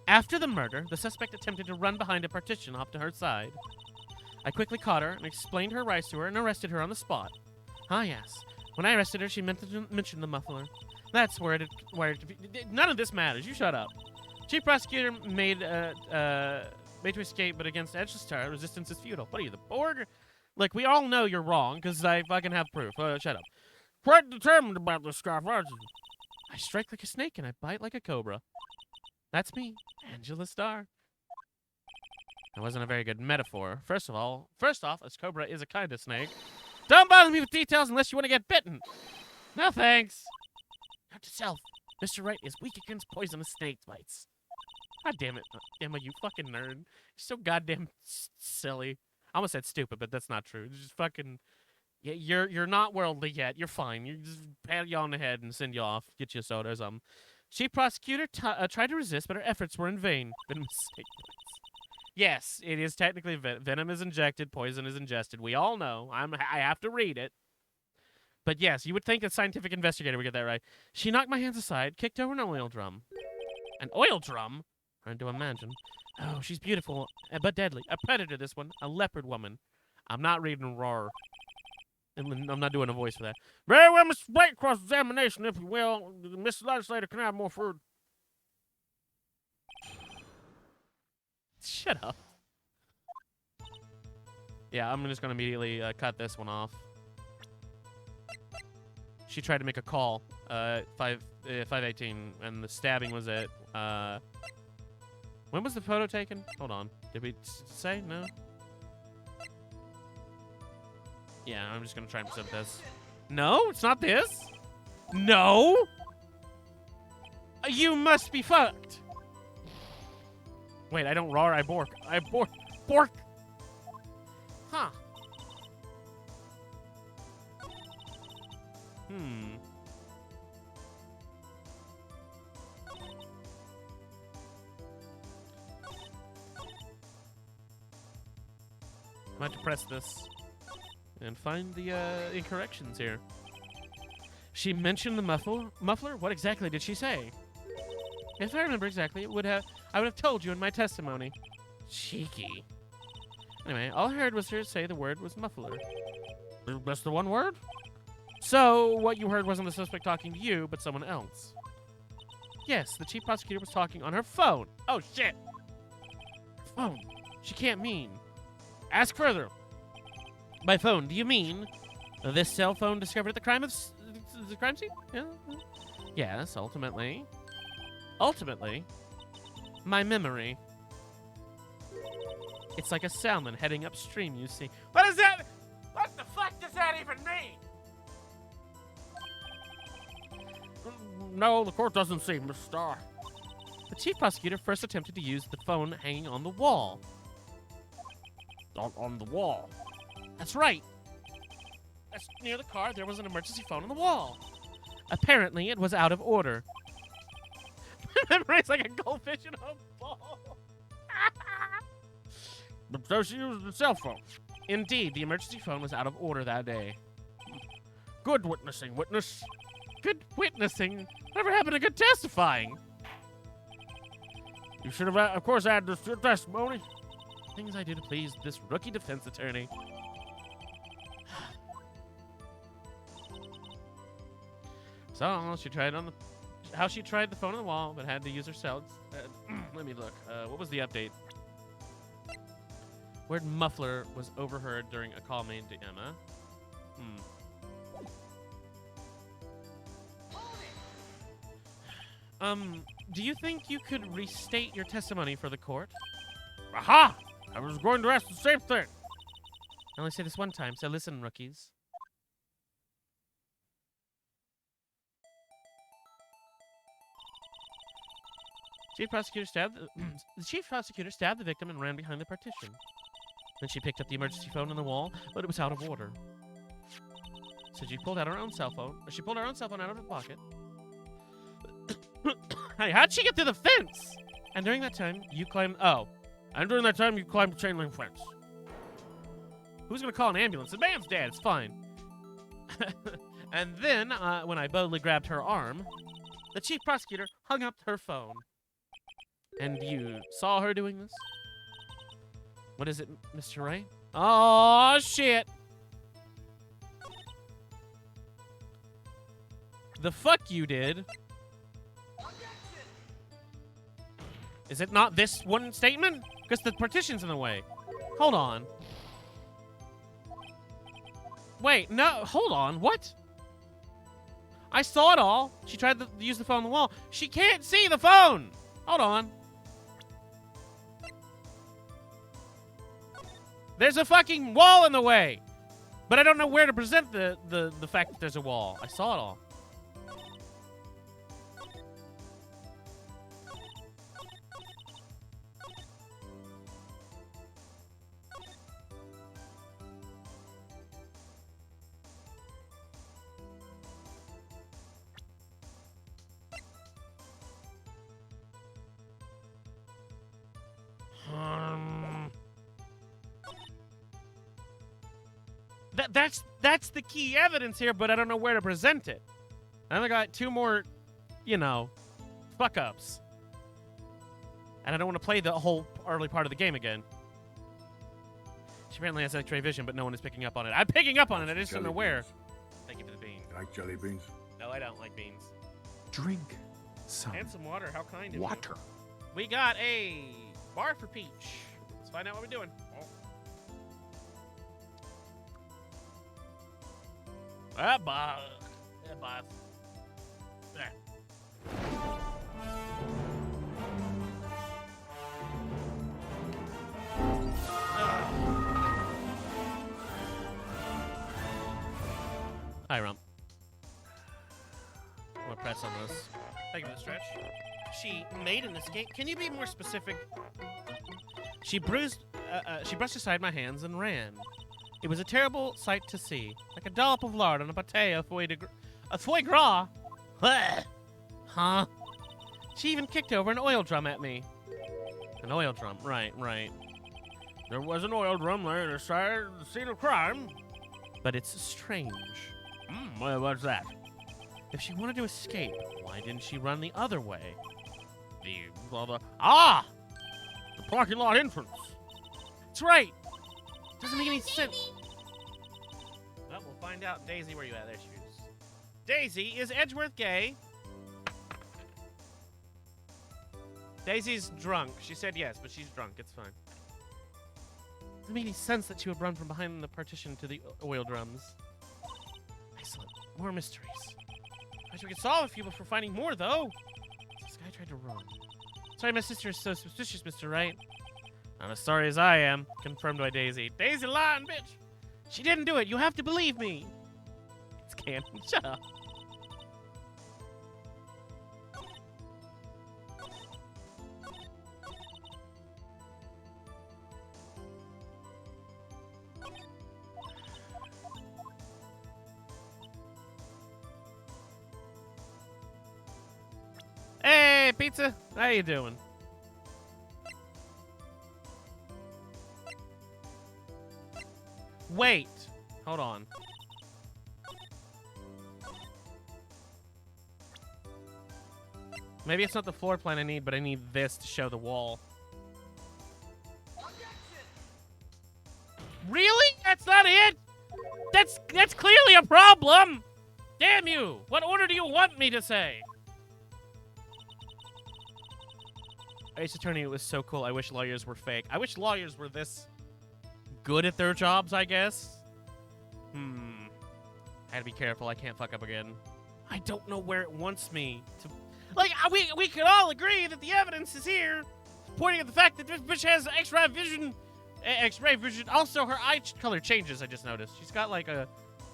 After the murder, the suspect attempted to run behind a partition off to her side. I quickly caught her and explained her rights to her and arrested her on the spot. Ah, yes. When I arrested her, she mentioned the muffler. That's where it wired to be. None of this matters. You shut up. Chief prosecutor made to escape, but against Edgestar, resistance is futile. What are you, the Borg? Look, we all know you're wrong, because I fucking have proof. Shut up. Quite determined about this scarf, aren't you? I strike like a snake and I bite like a cobra. That's me, Angela Starr. That wasn't a very good metaphor. First off, a cobra is a kind of snake. Don't bother me with details unless you want to get bitten. No thanks. Note to self, Mr. Wright is weak against poisonous snake bites. God damn it, Emma, you fucking nerd. You're so goddamn silly. I almost said stupid, but that's not true. Just fucking, yeah, you're not worldly yet. You're fine. You just pat you on the head and send you off. Get you a soda or something. Chief prosecutor tried to resist, but her efforts were in vain. Venomous snake bites. Yes, it is technically venom is injected, poison is ingested. We all know. I have to read it. But yes, you would think a scientific investigator would get that right. She knocked my hands aside, kicked over an oil drum. An oil drum? Hard to imagine. Oh, she's beautiful, but deadly. A predator, this one. A leopard woman. I'm not reading roar. I'm not doing a voice for that. Very well, Mr. Blake, cross-examination, if you will. Mr. Legislator, can I have more food? Shut up. Yeah, I'm just going to immediately cut this one off. She tried to make a call, 5:18, and the stabbing was at, when was the photo taken? Hold on. Did we say? No? Yeah, I'm just going to try and present this. No, it's not this. No? You must be fucked. Wait, I don't roar, I bork. I bork. Bork! Huh. I might have to press this and find the incorrections here. She mentioned the muffler? What exactly did she say? If I remember exactly, I would have told you in my testimony. Cheeky. Anyway, all I heard was her say the word was muffler. That's the one word? So, what you heard wasn't the suspect talking to you, but someone else. Yes, the chief prosecutor was talking on her phone. Oh, shit. Phone. She can't mean. Ask further. By phone, do you mean this cell phone discovered at the crime scene? Yeah. Yes, ultimately. Ultimately, my memory. It's like a salmon heading upstream, you see. What is that? What the fuck does that even mean? No, the court doesn't see, Miss Starr. The chief prosecutor first attempted to use the phone hanging on the wall. On the wall. That's right. That's near the car, there was an emergency phone on the wall. Apparently, it was out of order. Remember, it's like a goldfish in a ball. But so she used the cell phone. Indeed, the emergency phone was out of order that day. Good witnessing, witness. Good witnessing? Whatever happened to good testifying? You should have, of course, added this to your testimony. Things I do to please this rookie defense attorney. So she tried on the, how she tried the phone on the wall, but had to use her cells. Let me look. What was the update? Word muffler was overheard during a call made to Emma. Do you think you could restate your testimony for the court? Aha! I was going to ask the same thing. I only say this one time, so listen, rookies. The chief prosecutor stabbed the victim and ran behind the partition. Then she picked up the emergency phone on the wall, but it was out of order. So she pulled out her own cell phone. She pulled her own cell phone out of her pocket. Hey, how'd she get through the fence? And during that time, you climbed. Oh, and during that time, you climbed the chain link fence. Who's gonna call an ambulance? The man's dead. It's fine. And then, when I boldly grabbed her arm, the chief prosecutor hung up her phone. And you saw her doing this? What is it, Mr. Ray? Oh, shit! The fuck you did? Is it not this one statement? Because the partition's in the way. Hold on. Wait, no, hold on, what? I saw it all. She tried to use the phone on the wall. She can't see the phone! Hold on. There's a fucking wall in the way! But I don't know where to present the fact that there's a wall. I saw it all. That's the key evidence here, but I don't know where to present it. I only got 2 more, you know, fuck-ups. And I don't want to play the whole early part of the game again. She apparently has X-ray vision, but no one is picking up on it. I'm picking up on it, I just don't know where. Thank you for the beans.
You like jelly beans?
No, I don't like beans.
Drink some
And some water, how kind of you.
water.
We got a bar for Peach. Let's find out what we're doing. Oh. Bye. Bye. There. Hi, Rump. I'm gonna press on this. Thank you for the stretch. She made an escape. Can you be more specific? She brushed aside my hands and ran. It was a terrible sight to see, like a dollop of lard on a pâté of foie gras. Huh? She even kicked over an oil drum at me. An oil drum, right. There was an oil drum laying aside the scene of crime. But it's strange. Well, what's that? If she wanted to escape, why didn't she run the other way? The parking lot entrance. That's right. Doesn't make any sense. Well, we'll find out. Daisy, where you at? There she is. Daisy, is Edgeworth gay? Daisy's drunk. She said yes, but she's drunk. It's fine. Doesn't make any sense that she would run from behind the partition to the oil drums. Excellent. More mysteries. I wish we could solve a few before finding more, though. This guy tried to run. Sorry, my sister is so suspicious, Mr. Wright. Not as sorry as I am, confirmed by Daisy. Daisy lying, bitch! She didn't do it. You have to believe me. It's canon. Shut up. Pizza? How you doing? Wait. Hold on. Maybe it's not the floor plan I need, but I need this to show the wall. Really? That's not it? That's clearly a problem! Damn you! What order do you want me to say? Ace Attorney, it was so cool. I wish lawyers were fake. I wish lawyers were this good at their jobs, I guess. I had to be careful. I can't fuck up again. I don't know where it wants me to... Like, we could all agree that the evidence is here, pointing at the fact that this bitch has X-ray vision. X-ray vision. Also, her eye color changes, I just noticed. She's got, like, a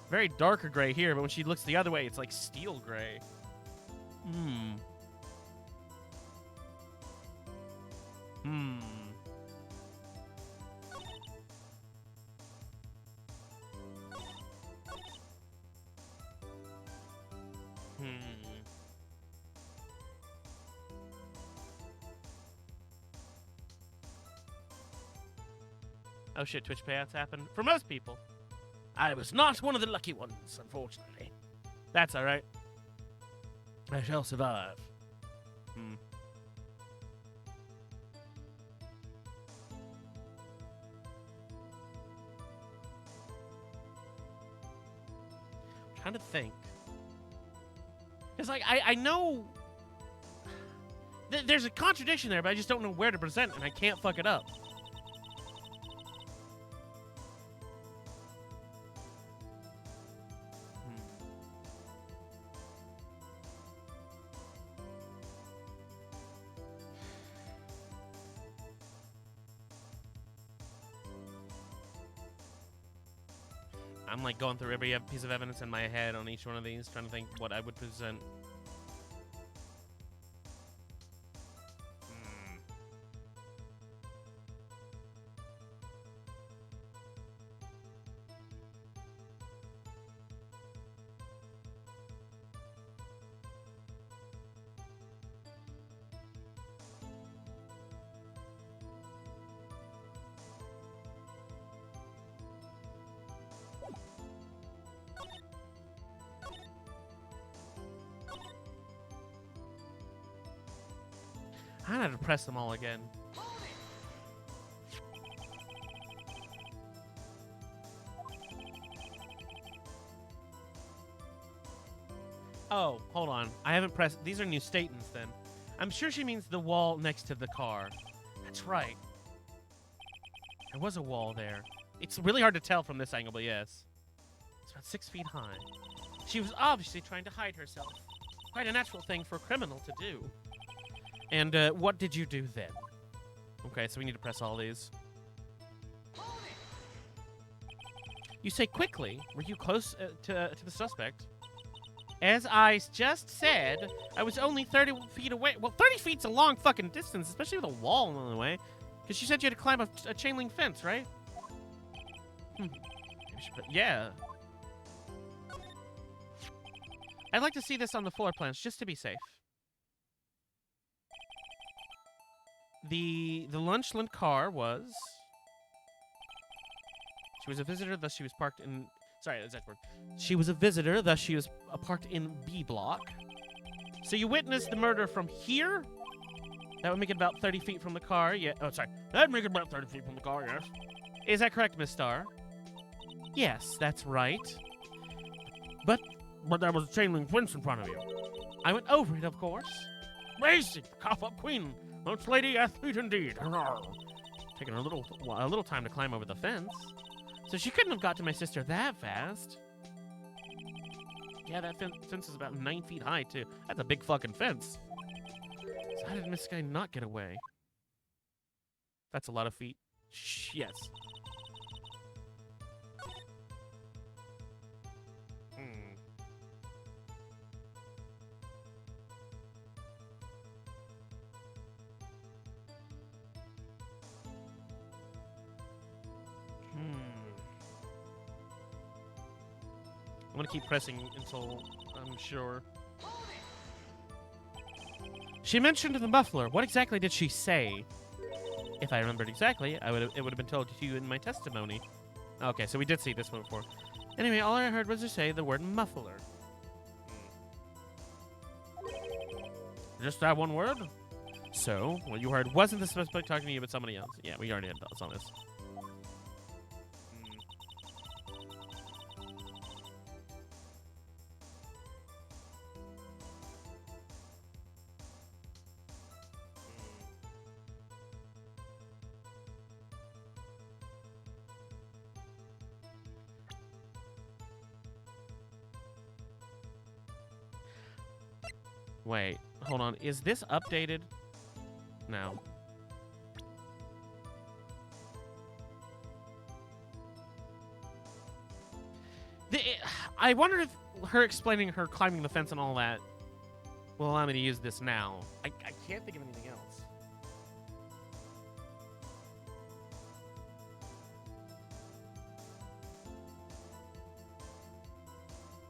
very darker gray here, but when she looks the other way, it's, like, steel gray. Oh shit, Twitch payouts happen for most people. I was not one of the lucky ones, unfortunately. That's alright. I shall survive. I'm trying to think. It's like, I know... There's a contradiction there, but I just don't know where to present, and I can't fuck it up. I'm like going through every piece of evidence in my head on each one of these, trying to think what I would present. I had to press them all again. Oh, hold on. I haven't pressed... These are New Statins, then. I'm sure she means the wall next to the car. That's right. There was a wall there. It's really hard to tell from this angle, but yes. It's about 6 feet high. She was obviously trying to hide herself. Quite a natural thing for a criminal to do. And what did you do then? Okay, so we need to press all these. You say quickly. Were you close to the suspect? As I just said, I was only 30 feet away. Well, 30 feet's a long fucking distance, especially with a wall in the way. Because you said you had to climb a chain link fence, right? Yeah. I'd like to see this on the floor plans, just to be safe. The Lunchland car was... She was a visitor, thus she was parked in... Sorry, that's that word. She was a visitor, thus she was parked in B block. So you witnessed the murder from here? That would make it about 30 feet from the car. Yeah. Oh, sorry. That'd make it about 30 feet from the car, yes. Is that correct, Miss Starr? Yes, that's right. But there was a chain link fence in front of you. I went over it, of course. Basic, cough-up queen. Lunch lady athlete indeed. Taking a little time to climb over the fence. So she couldn't have got to my sister that fast. Yeah, that fence is about 9 feet high, too. That's a big fucking fence. So how did Miss Sky not get away? That's a lot of feet. Yes. I'm gonna keep pressing until I'm sure. She mentioned the muffler. What exactly did she say? If I remembered exactly, it would have been told to you in my testimony. Okay, so we did see this one before. Anyway, all I heard was her say the word muffler. Just that one word? So, what you heard wasn't the suspect talking to you, but somebody else. Yeah, we already had thoughts on this. Wait, hold on. Is this updated? No. I wonder if her explaining her climbing the fence and all that will allow me to use this now. I can't think of anything else.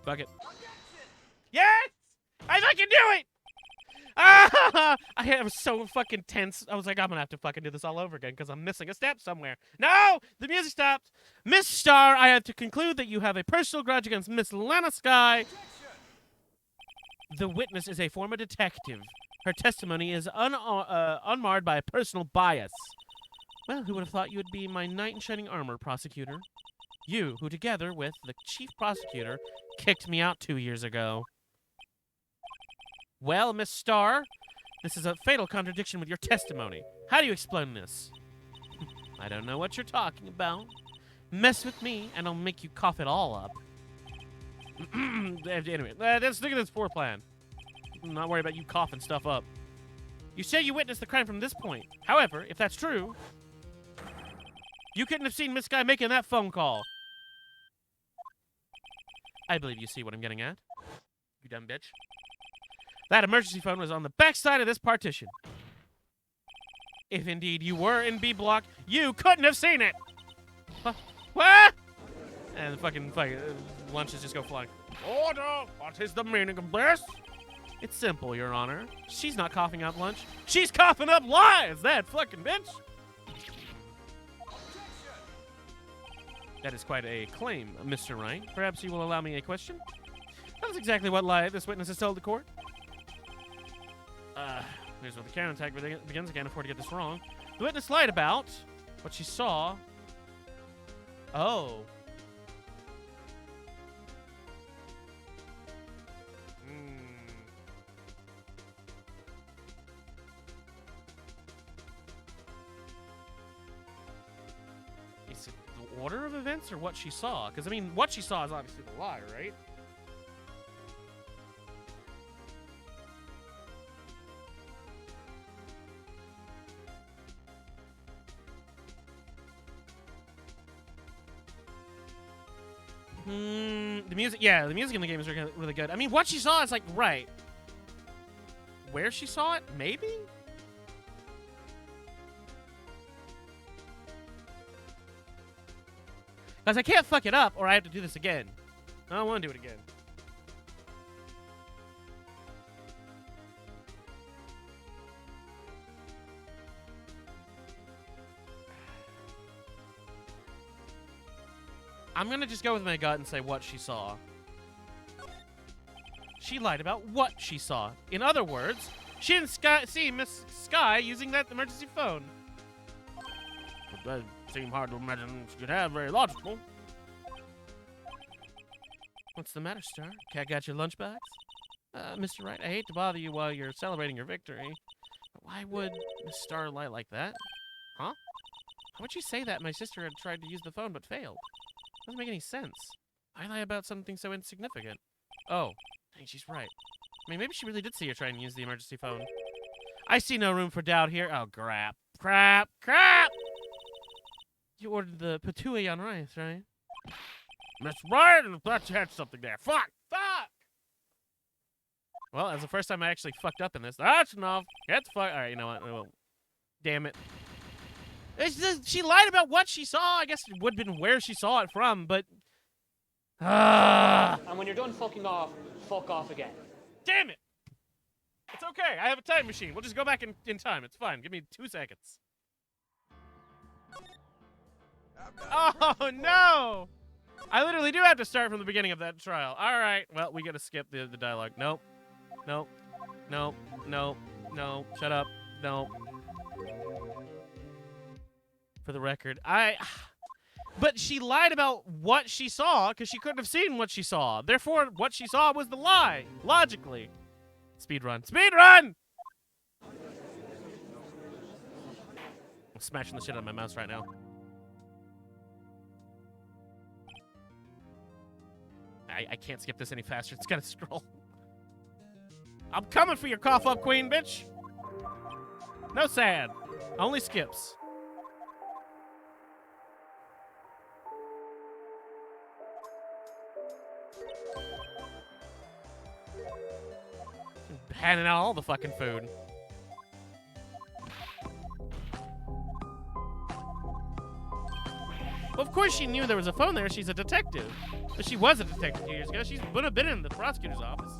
Fuck it. Yes! I fucking do it! Ah! I was so fucking tense. I was like, I'm gonna have to fucking do this all over again because I'm missing a step somewhere. No! The music stopped. Miss Star, I have to conclude that you have a personal grudge against Miss Lana Skye. The witness is a former detective. Her testimony is unmarred by a personal bias. Well, who would have thought you would be my knight in shining armor, prosecutor? You, who together with the chief prosecutor, kicked me out 2 years ago. Well, Miss Starr, this is a fatal contradiction with your testimony. How do you explain this? I don't know what you're talking about. Mess with me, and I'll make you cough it all up. Anyway, let's look at this foreplan. I'm not worried about you coughing stuff up. You say you witnessed the crime from this point. However, if that's true, you couldn't have seen Miss Skye making that phone call. I believe you see what I'm getting at. You dumb bitch. That emergency phone was on the back side of this partition. If indeed you were in B block, you couldn't have seen it. What? And the fucking lunches just go flying. Order! What is the meaning of this? It's simple, Your Honor. She's not coughing up lunch. She's coughing up lies, that fucking bitch. That is quite a claim, Mr. Wright. Perhaps you will allow me a question? That is exactly what lie this witness has told the court. Here's where the counterattack begins. I can't afford to get this wrong. The witness lied about what she saw. Oh. Is it the order of events or what she saw? Because, I mean, what she saw is obviously the lie, right? The music, yeah, the music in the game is really good. I mean, what she saw is like, right. Where she saw it, maybe? Because I can't fuck it up or I have to do this again. I don't want to do it again. I'm going to just go with my gut and say what she saw. She lied about what she saw. In other words, she didn't see Miss Skye using that emergency phone. It does seem hard to imagine she could have. Very logical. What's the matter, Star? Cat got your lunchbox? Mr. Wright, I hate to bother you while you're celebrating your victory. But why would Miss Star lie like that? Huh? How would you say that my sister had tried to use the phone but failed? Doesn't make any sense. I lie about something so insignificant. Oh, I think she's right. I mean, maybe she really did see her trying to use the emergency phone. I see no room for doubt here. Oh, crap. Crap. Crap! You ordered the patouille on rice, right? That's right, and I thought you had something there. Fuck! Fuck! Well, that's the first time I actually fucked up in this. That's enough. Get the fuck. Alright, you know what? Well, damn it. She lied about what she saw. I guess it would have been where she saw it from, but...
And when you're done fucking off, fuck off again.
Damn it! It's okay. I have a time machine. We'll just go back in time. It's fine. Give me 2 seconds. Oh, no! I literally do have to start from the beginning of that trial. All right. Well, we got to skip the dialogue. Nope. Nope. Nope. Nope. No. Shut up. No. For the record, But she lied about what she saw because she couldn't have seen what she saw. Therefore, what she saw was the lie. Logically. Speed run. Speed run! I'm smashing the shit out of my mouse right now. I can't skip this any faster. It's gotta scroll. I'm coming for your cough up queen, bitch. No sad. Only skips. Handing out all the fucking food. Well, of course she knew there was a phone there. She's a detective. But she was a detective 2 years ago. She's been in the prosecutor's office.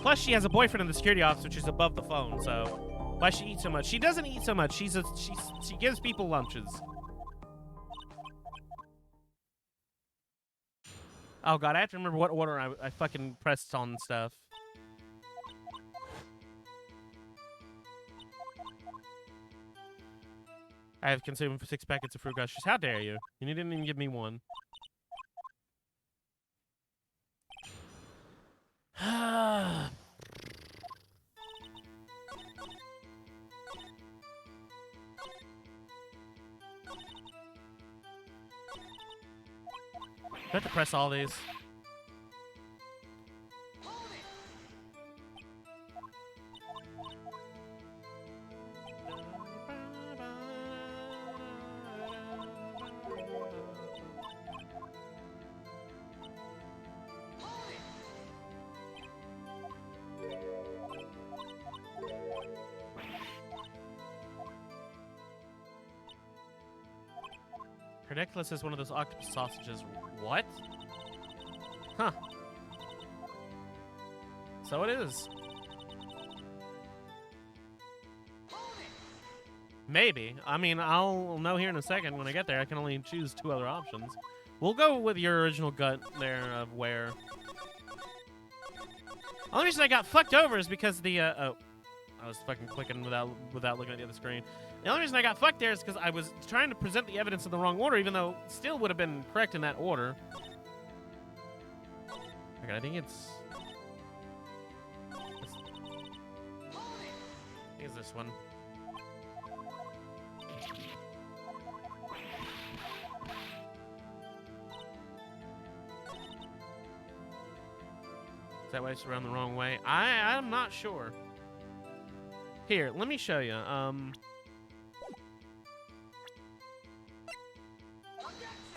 Plus, she has a boyfriend in the security office, which is above the phone, so... Why she eats so much? She doesn't eat so much. She gives people lunches. Oh god, I have to remember what order I fucking pressed on stuff. I have consumed 6 packets of fruit gushers. How dare you? You didn't even give me one. I have to press all these. Her necklace is one of those octopus sausages. What? Huh. So it is. Maybe. I mean, I'll know here in a second when I get there. I can only choose 2 other options. We'll go with your original gut there of where. The only reason I got fucked over is because the, oh. I was fucking clicking without looking at the other screen. The only reason I got fucked there is because I was trying to present the evidence in the wrong order, even though it still would have been correct in that order. Okay, I think it's this one. Is that why it's around the wrong way? I'm not sure. Here, let me show you.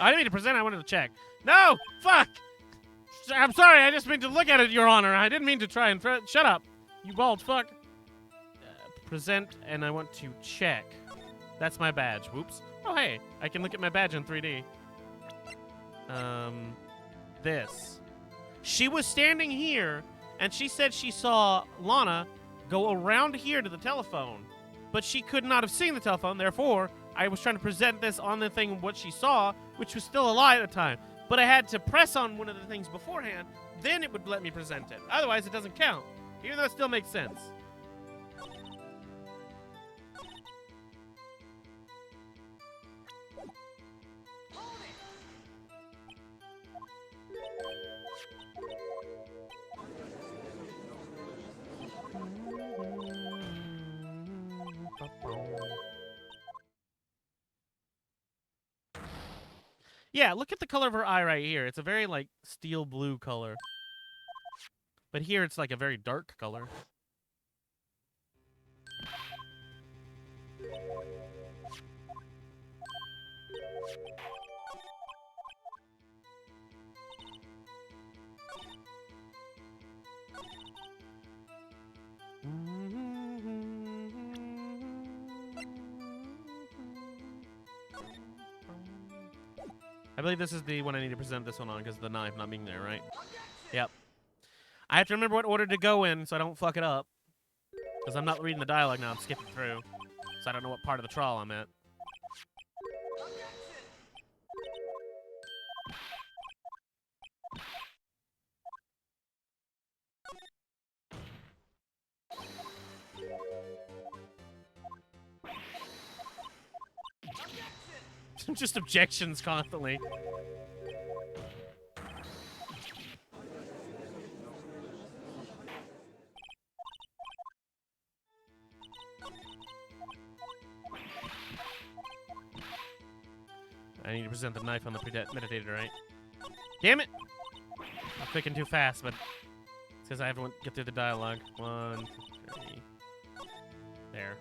I didn't mean to present. I wanted to check. No! Fuck! I'm sorry. I just meant to look at it, Your Honor. I didn't mean to try and... Shut up, you bald fuck. Present, and I want to check. That's my badge. Whoops. Oh, hey. I can look at my badge in 3D. This. She was standing here, and she said she saw Lana go around here to the telephone, but she could not have seen the telephone. Therefore, I was trying to present this on the thing what she saw, which was still a lie at the time. But I had to press on one of the things beforehand, then it would let me present it. Otherwise, it doesn't count, even though it still makes sense. Yeah, look at the color of her eye right here. It's a very, like, steel blue color. But here it's, like, a very dark color. I believe this is the one I need to present this one on because of the knife not being there, right? Yep. I have to remember what order to go in so I don't fuck it up. Because I'm not reading the dialogue now, I'm skipping through. So I don't know what part of the trial I'm at. Just objections constantly. I need to present the knife on the meditator, right? Damn it! I'm clicking too fast, but it's because I have to get through the dialogue. 1, 2, 3. There.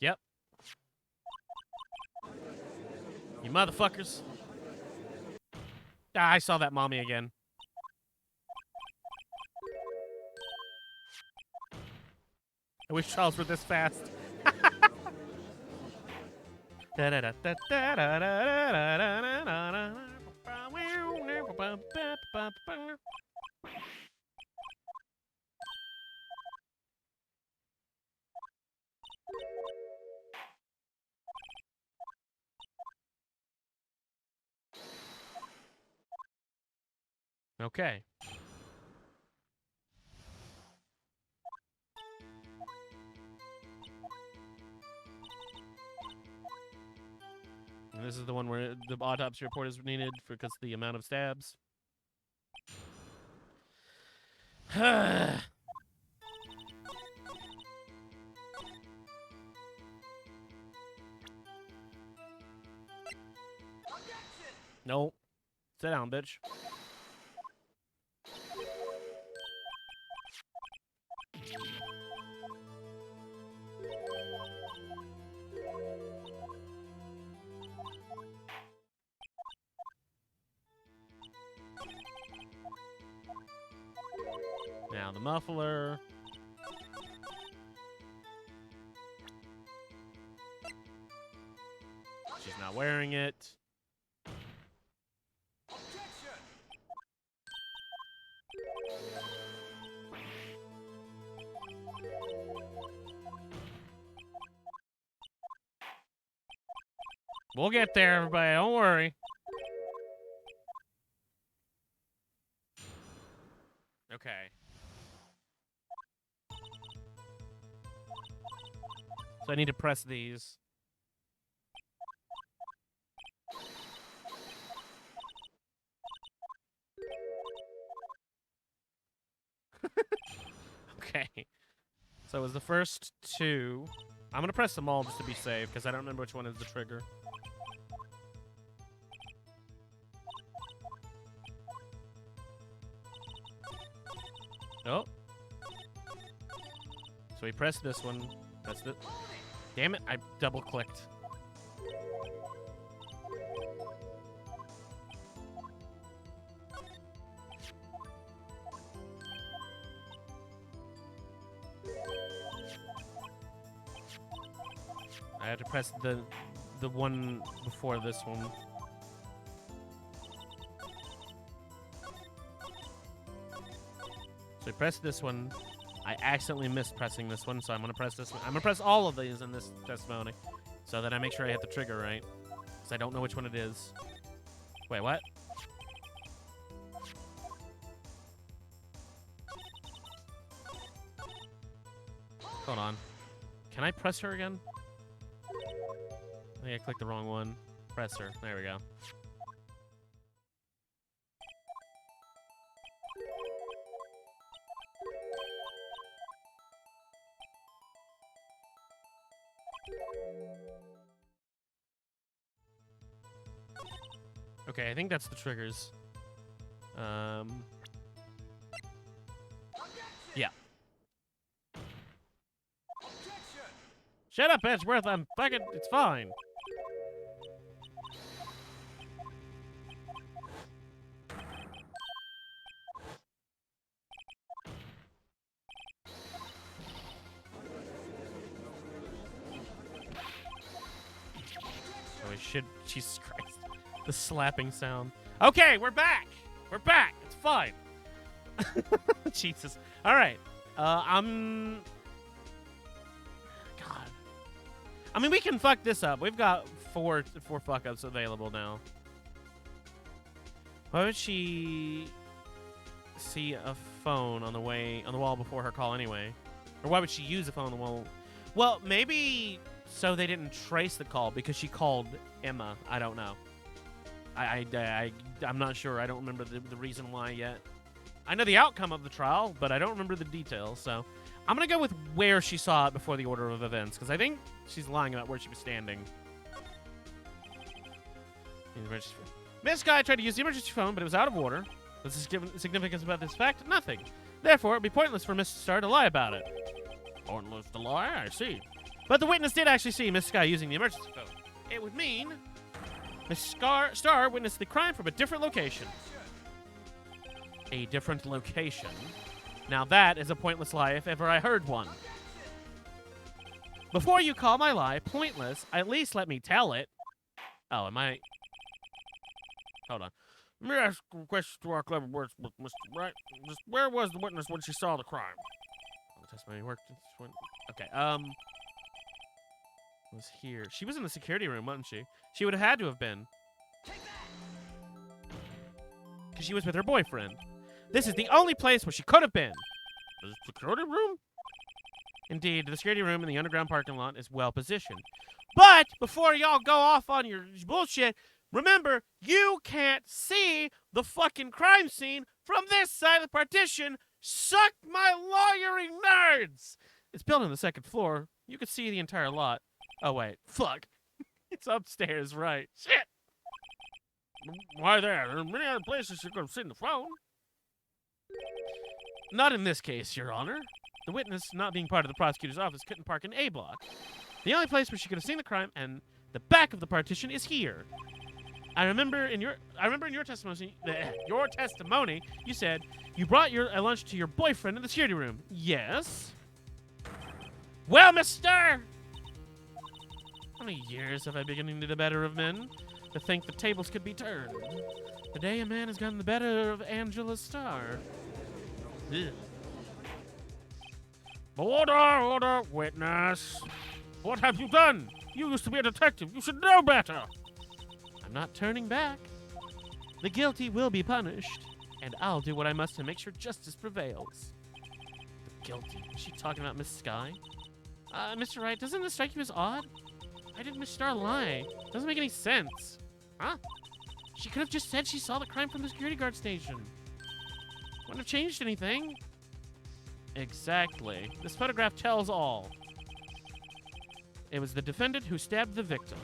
Yep. You motherfuckers. Ah, I saw that mommy again. I wish trials were this fast. Okay. And this is the one where the autopsy report is needed because of the amount of stabs. No. Sit down, bitch. Now the muffler. She's not wearing it. We'll get there, everybody. Don't worry. Okay. So I need to press these. Okay. So it was the first two. I'm going to press them all just to be safe, because I don't remember which one is the trigger. Oh. So we press this one. That's it. Damn it, I double-clicked. I had to press the one before this one. So I pressed this one. I accidentally missed pressing this one, so I'm gonna press this one. I'm gonna press all of these in this testimony, so that I make sure I hit the trigger right, because I don't know which one it is. Wait, what? Hold on. Can I press her again? I think I clicked the wrong one. Press her. There we go. Okay, I think that's the triggers. Yeah. Shut up, Edgeworth. I'm fucking. It's fine. shit. Jesus Christ. The slapping sound. Okay, we're back. We're back. It's fine. Jesus. All right. God. I mean, we can fuck this up. We've got four fuck-ups available now. Why would she see a phone on the wall before her call anyway? Or why would she use a phone on the wall? Well, maybe so they didn't trace the call because she called Emma. I don't know. I'm not sure. I don't remember the reason why yet. I know the outcome of the trial, but I don't remember the details. So I'm going to go with where she saw it before the order of events, because I think she's lying about where she was standing. Miss Guy tried to use the emergency phone, but it was out of order. What's the significance about this fact? Nothing. Therefore, it would be pointless for Miss Starr to lie about it. Pointless to lie? I see. But the witness did actually see Miss Guy using the emergency phone. It would mean Miss Starr witnessed the crime from a different location. A different location. Now that is a pointless lie if ever I heard one. Before you call my lie pointless, at least let me tell it. Oh, am I... Hold on. Let me ask a question to our clever wordsmith, Mr. Wright. Just where was the witness when she saw the crime? The testimony worked. Okay, was here. She was in the security room, wasn't she? She would have had to have been. Because she was with her boyfriend. This is the only place where she could have been. The security room? Indeed, the security room in the underground parking lot is well positioned. But before y'all go off on your bullshit, remember, you can't see the fucking crime scene from this side of the partition. Suck my lawyering nerds! It's built on the second floor. You could see the entire lot. Oh, wait. Fuck. It's upstairs, right. Shit! Why there? There are many other places you could have seen the phone. Not in this case, Your Honor. The witness, not being part of the prosecutor's office, couldn't park in A block. The only place where she could have seen the crime and the back of the partition is here. I remember in your testimony, you said you brought a lunch to your boyfriend in the security room. Yes. Well, mister, how many years have I been getting to the better of men to think the tables could be turned? The day a man has gotten the better of Angela Starr. Ugh. Order, witness. What have you done? You used to be a detective. You should know better. I'm not turning back. The guilty will be punished, and I'll do what I must to make sure justice prevails. The guilty? Is she talking about Miss Skye? Mr. Wright, doesn't this strike you as odd? Why did Miss Starr lie? Doesn't make any sense. Huh? She could have just said she saw the crime from the security guard station. Wouldn't have changed anything. Exactly. This photograph tells all. It was the defendant who stabbed the victim.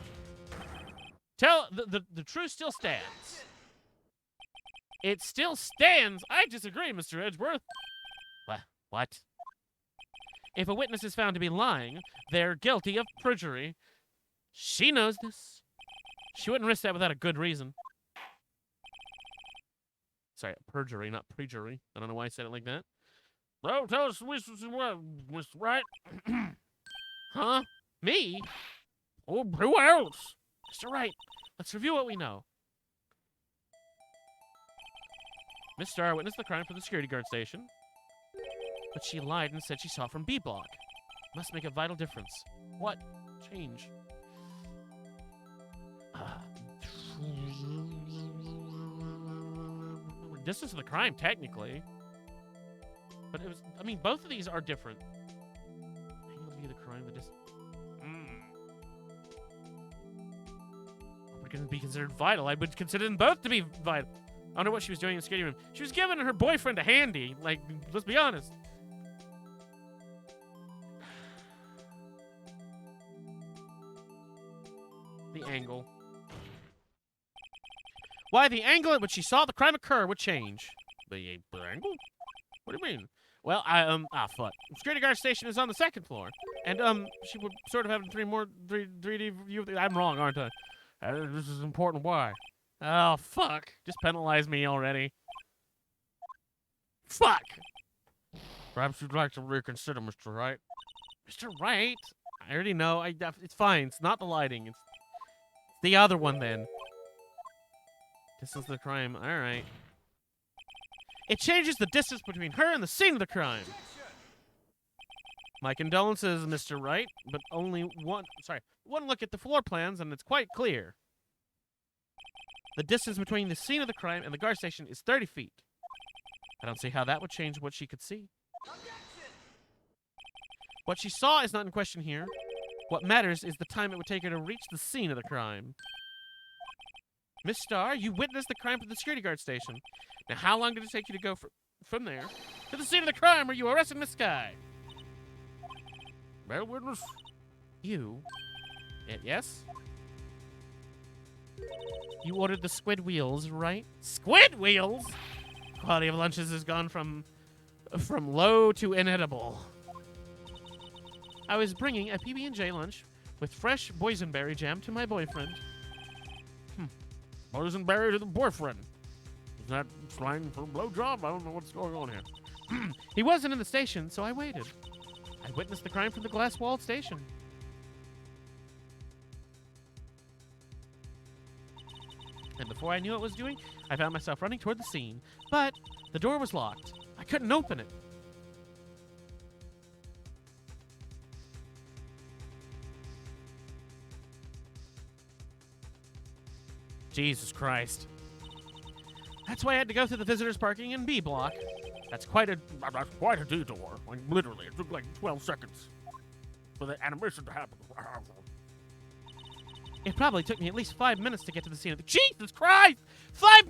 The truth still stands. It still stands. I disagree, Mr. Edgeworth. What? If a witness is found to be lying, they're guilty of perjury. She knows this. She wouldn't risk that without a good reason. Sorry, perjury, not prejury. I don't know why I said it like that. Well, tell us, Mr. Wright. Huh? Me? Oh, who else? Mr. Wright, let's review what we know. Miss Starr witnessed the crime from the security guard station, but she lied and said she saw it from B block. Must make a vital difference. What? Change. Distance of the crime, technically. But it was, I mean, both of these are different. Angle of view of the crime, the distance. Would be considered vital. I would consider them both to be vital. I don't know what she was doing in the skating room. She was giving her boyfriend a handy. Like, let's be honest. The angle. Why the angle at which she saw the crime occur would change. The angle? What do you mean? Well, fuck. The security guard station is on the second floor. And, she would sort of have 3D view. I'm wrong, aren't I? This is important. Why? Oh, fuck. Just penalize me already. Fuck! Perhaps you'd like to reconsider, Mr. Wright. Mr. Wright? I already know. It's fine. It's not the lighting. It's The other one, then. Distance of the crime. All right. It changes the distance between her and the scene of the crime. My condolences, Mr. Wright, but only one look at the floor plans and it's quite clear. The distance between the scene of the crime and the guard station is 30 feet. I don't see how that would change what she could see. What she saw is not in question here. What matters is the time it would take her to reach the scene of the crime. Miss Starr, you witnessed the crime from the security guard station. Now, how long did it take you to go from there to the scene of the crime where you arrested Miss Skye? Well, witness. You? Yes? You ordered the squid wheels, right? Squid wheels? Quality of lunches has gone from low to inedible. I was bringing a PB&J lunch with fresh boysenberry jam to my boyfriend. Boysenberry to the boyfriend. Is that slang for blowjob? I don't know what's going on here. He wasn't in the station, so I waited. I witnessed the crime from the glass-walled station. And before I knew what I was doing, I found myself running toward the scene. But the door was locked. I couldn't open it. Jesus Christ. That's why I had to go through the visitors parking in B block. That's quite a detour. Like, literally, it took like 12 seconds for the animation to happen. It probably took me at least 5 minutes to get to the scene of the... Jesus Christ! 5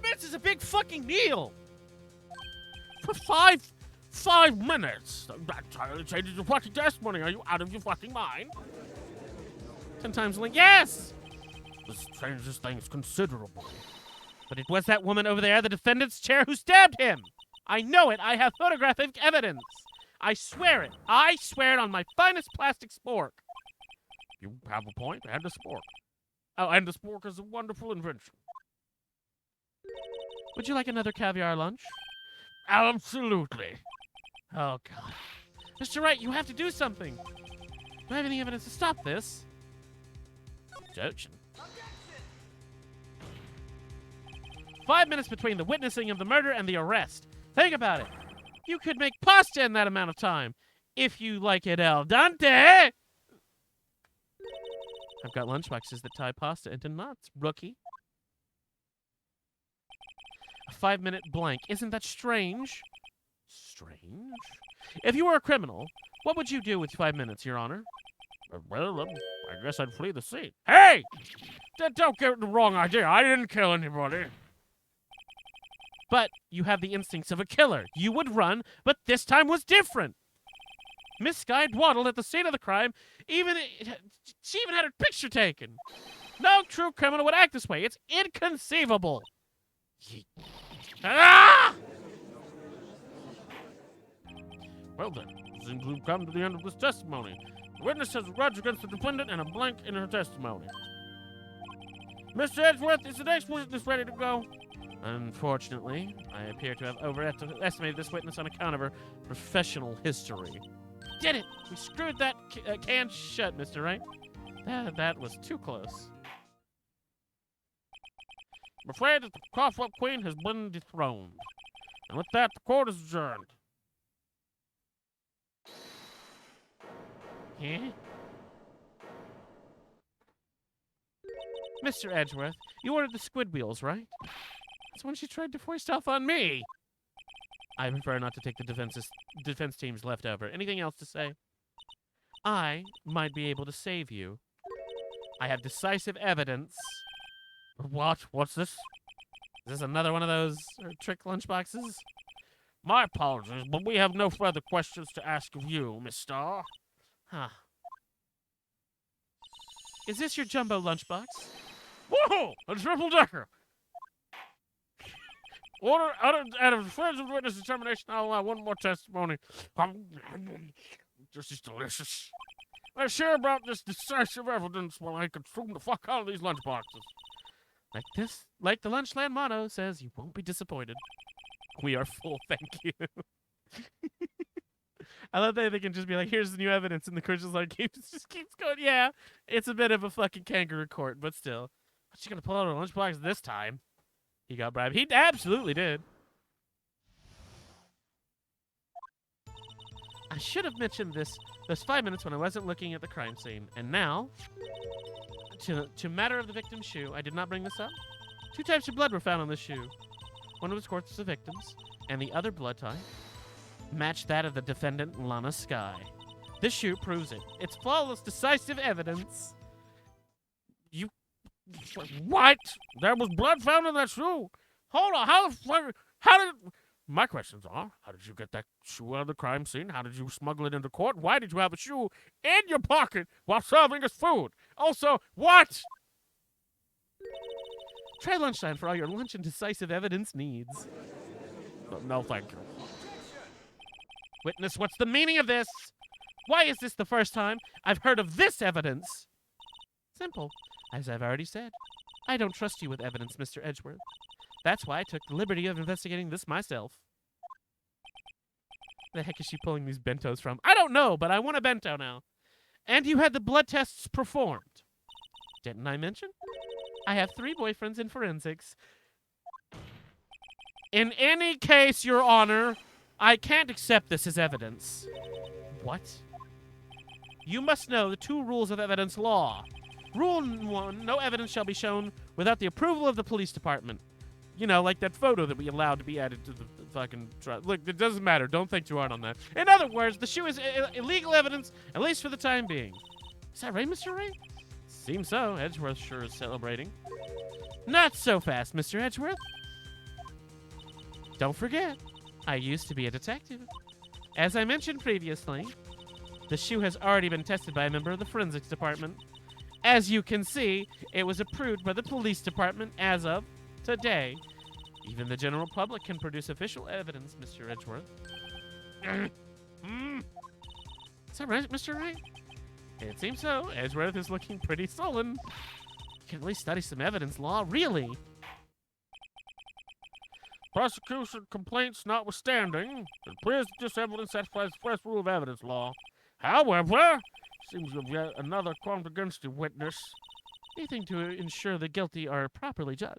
minutes is a big fucking deal! For five minutes? That entirely changes your fucking testimony. Are you out of your fucking mind? 10 times link. Yes! This changes things considerably. But it was that woman over there, the defendant's chair, who stabbed him! I know it. I have photographic evidence. I swear it. I swear it on my finest plastic spork. You have a point, and a spork. Oh, and the spork is a wonderful invention. Would you like another caviar lunch? Absolutely. Oh, God. Mr. Wright, you have to do something. Do I have any evidence to stop this? Objection. 5 minutes between the witnessing of the murder and the arrest. Think about it. You could make pasta in that amount of time. If you like it al dente. I've got lunchboxes that tie pasta into knots, rookie. A 5-minute blank. Isn't that strange? Strange? If you were a criminal, what would you do with 5 minutes, Your Honor? Well, I guess I'd flee the scene. Hey! Don't get the wrong idea. I didn't kill anybody. But you have the instincts of a killer. You would run, but this time was different. Miss Skye dwaddled at the scene of the crime. She even had her picture taken. No true criminal would act this way. It's inconceivable. Ah! Well then, seems we've come to the end of this testimony. The witness has a grudge against the defendant and a blank in her testimony. Mr. Edgeworth, is the next witness ready to go? Unfortunately, I appear to have overestimated this witness on account of her professional history. Did it! We screwed that can shut, Mr. Wright. That was too close. I'm afraid that the cough-up queen has been dethroned. And with that, the court is adjourned. Yeah? Mr. Edgeworth, you ordered the squid wheels, right? That's when she tried to foist off on me. I prefer not to take the defense team's leftover. Anything else to say? I might be able to save you. I have decisive evidence. What? What's this? Is this another one of those trick lunchboxes? My apologies, but we have no further questions to ask of you, Miss Starr. Huh. Is this your jumbo lunchbox? Whoa! A triple-decker! Order out of friends of witness determination, I'll allow one more testimony. This is delicious. I share about this decisive evidence while I consume the fuck out of these lunchboxes. Like the Lunchland motto says, you won't be disappointed. We are full, thank you. I love that they can just be like, here's the new evidence, and the court just like just keeps going. Yeah, it's a bit of a fucking kangaroo court, but still. What's she gonna pull out her lunchbox this time? He got bribed. He absolutely did. I should have mentioned this those 5 minutes when I wasn't looking at the crime scene. And now, to matter of the victim's shoe, I did not bring this up. 2 types of blood were found on this shoe. One was, of course, the victim's, and the other blood type matched that of the defendant, Lana Skye. This shoe proves it. It's flawless, decisive evidence. You... What? There was blood found in that shoe? Hold on, how did... My questions are, how did you get that shoe out of the crime scene? How did you smuggle it into court? Why did you have a shoe in your pocket while serving us food? Also, what? Try lunchtime for all your lunch and decisive evidence needs. No, thank you. Witness, what's the meaning of this? Why is this the first time I've heard of this evidence? Simple. As I've already said, I don't trust you with evidence, Mr. Edgeworth. That's why I took the liberty of investigating this myself. The heck is she pulling these bentos from? I don't know, but I want a bento now. And you had the blood tests performed. Didn't I mention? I have 3 boyfriends in forensics. In any case, Your Honor, I can't accept this as evidence. What? You must know the 2 rules of evidence law. Rule 1, no evidence shall be shown without the approval of the police department. You know, like that photo that we allowed to be added to the fucking trial. Look, it doesn't matter. Don't think too hard on that. In other words, the shoe is illegal evidence, at least for the time being. Is that right, Mr. Ray? Seems so. Edgeworth sure is celebrating. Not so fast, Mr. Edgeworth. Don't forget, I used to be a detective. As I mentioned previously, the shoe has already been tested by a member of the forensics department. As you can see, it was approved by the police department as of today. Even the general public can produce official evidence, Mr. Edgeworth. Is that right, Mr. Wright? It seems so. Edgeworth is looking pretty sullen. You can at least study some evidence law, really. Prosecution complaints notwithstanding, it appears that this evidence satisfies the first rule of evidence law. However, seems you have yet another crime against the witness. Anything to ensure the guilty are properly judged.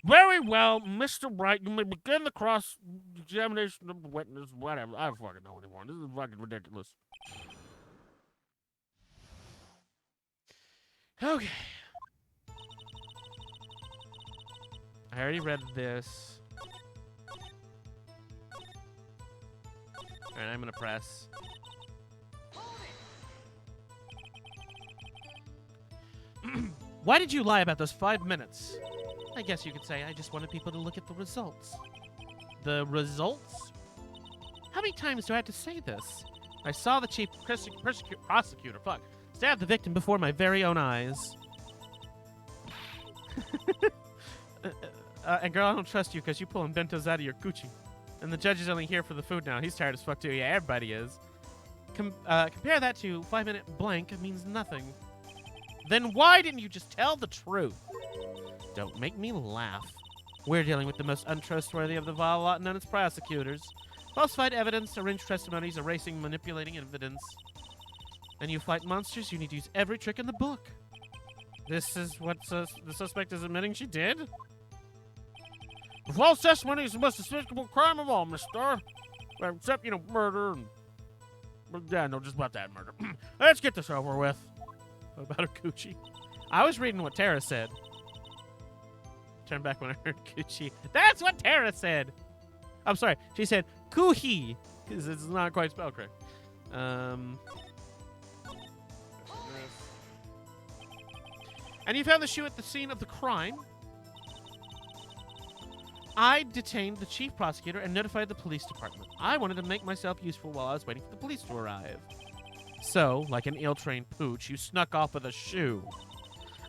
Very well, Mr. Wright, you may begin the cross-examination of the witness, whatever. I don't fucking know anymore. This is fucking ridiculous. Okay. I already read this. Alright, I'm gonna press. Why did you lie about those 5 minutes? I guess you could say I just wanted people to look at the results. The results? How many times do I have to say this? I saw the chief prosecutor, stab the victim before my very own eyes. And girl, I don't trust you because you pulling bentos out of your coochie. And the judge is only here for the food now. He's tired as fuck too. Yeah, everybody is. Compare that to 5-minute blank means nothing. Then why didn't you just tell the truth? Don't make me laugh. We're dealing with the most untrustworthy of the vile lot known as prosecutors. Falsified evidence, arranged testimonies, erasing, manipulating evidence. And you fight monsters, you need to use every trick in the book. This is what the suspect is admitting she did? False testimony is the most despicable crime of all, mister. Except, murder and... Yeah, no, just about that murder. Let's get this over with. What about a coochie? I was reading what Tara said. Turn back when I heard coochie. That's what Tara said! I'm sorry, she said coochie, because it's not quite spelled correct. And you found the shoe at the scene of the crime. I detained the chief prosecutor and notified the police department. I wanted to make myself useful while I was waiting for the police to arrive. So, like an ill-trained pooch, you snuck off with a shoe.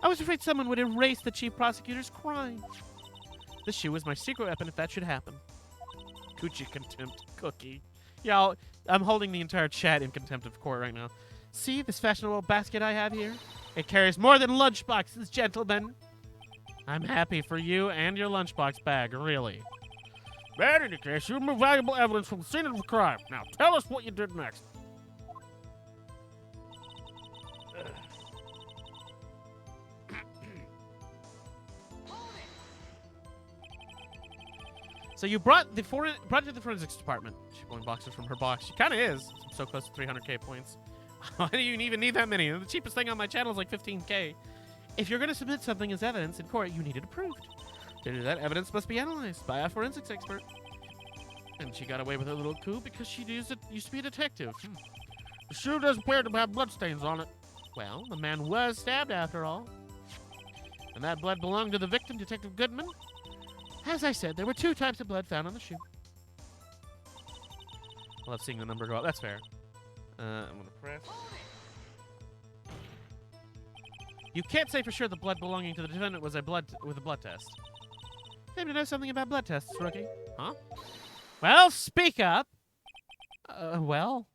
I was afraid someone would erase the chief prosecutor's crime. The shoe was my secret weapon if that should happen. Coochie contempt cookie. Yeah, I'm holding the entire chat in contempt of court right now. See this fashionable basket I have here? It carries more than lunchboxes, gentlemen. I'm happy for you and your lunchbox bag, really. In any case, you removed valuable evidence from the scene of the crime. Now, tell us what you did next. So you brought it to the forensics department. She's pulling boxes from her box. She kind of is. I'm so close to 300k points. Why do you even need that many? The cheapest thing on my channel is like 15k. If you're going to submit something as evidence in court, you need it approved. To do that, evidence must be analyzed by a forensics expert. And she got away with her little coup because she used to be a detective. The shoe doesn't appear to have bloodstains on it. Well, the man was stabbed after all. And that blood belonged to the victim, Detective Goodman. As I said, there were 2 types of blood found on the shoe. I love seeing the number go up. That's fair. I'm going to press. You can't say for sure the blood belonging to the defendant was with a blood test. Maybe to know something about blood tests, rookie. Huh? Well, speak up. Well,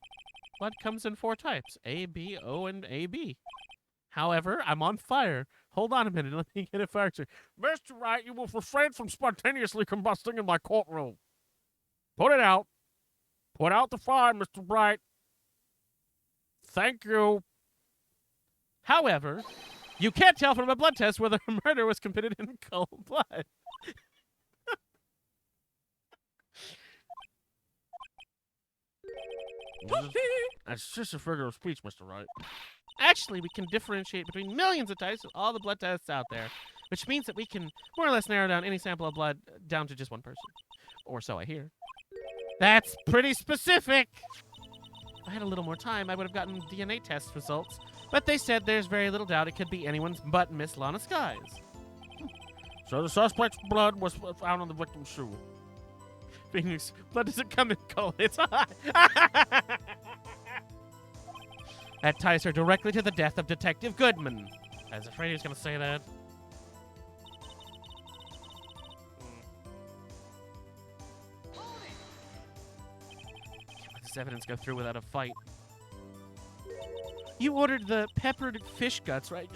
blood comes in 4 types. A, B, O, and AB. However, I'm on fire. Hold on a minute. Let me get a fire extinguisher. Mr. Wright, you will refrain from spontaneously combusting in my courtroom. Put it out. Put out the fire, Mr. Bright. Thank you. However, you can't tell from a blood test whether a murder was committed in cold blood. That's just a figure of speech, Mr. Wright. Actually, we can differentiate between millions of types of all the blood tests out there, which means that we can more or less narrow down any sample of blood down to just one person. Or so I hear. That's pretty specific! If I had a little more time, I would have gotten DNA test results, but they said there's very little doubt it could be anyone's but Miss Lana Skies. So the suspect's blood was found on the victim's shoe. Phoenix, blood doesn't come in cold, it's hot! That ties her directly to the death of Detective Goodman. I was afraid he was going to say that. Can't let this evidence go through without a fight. You ordered the peppered fish guts, right?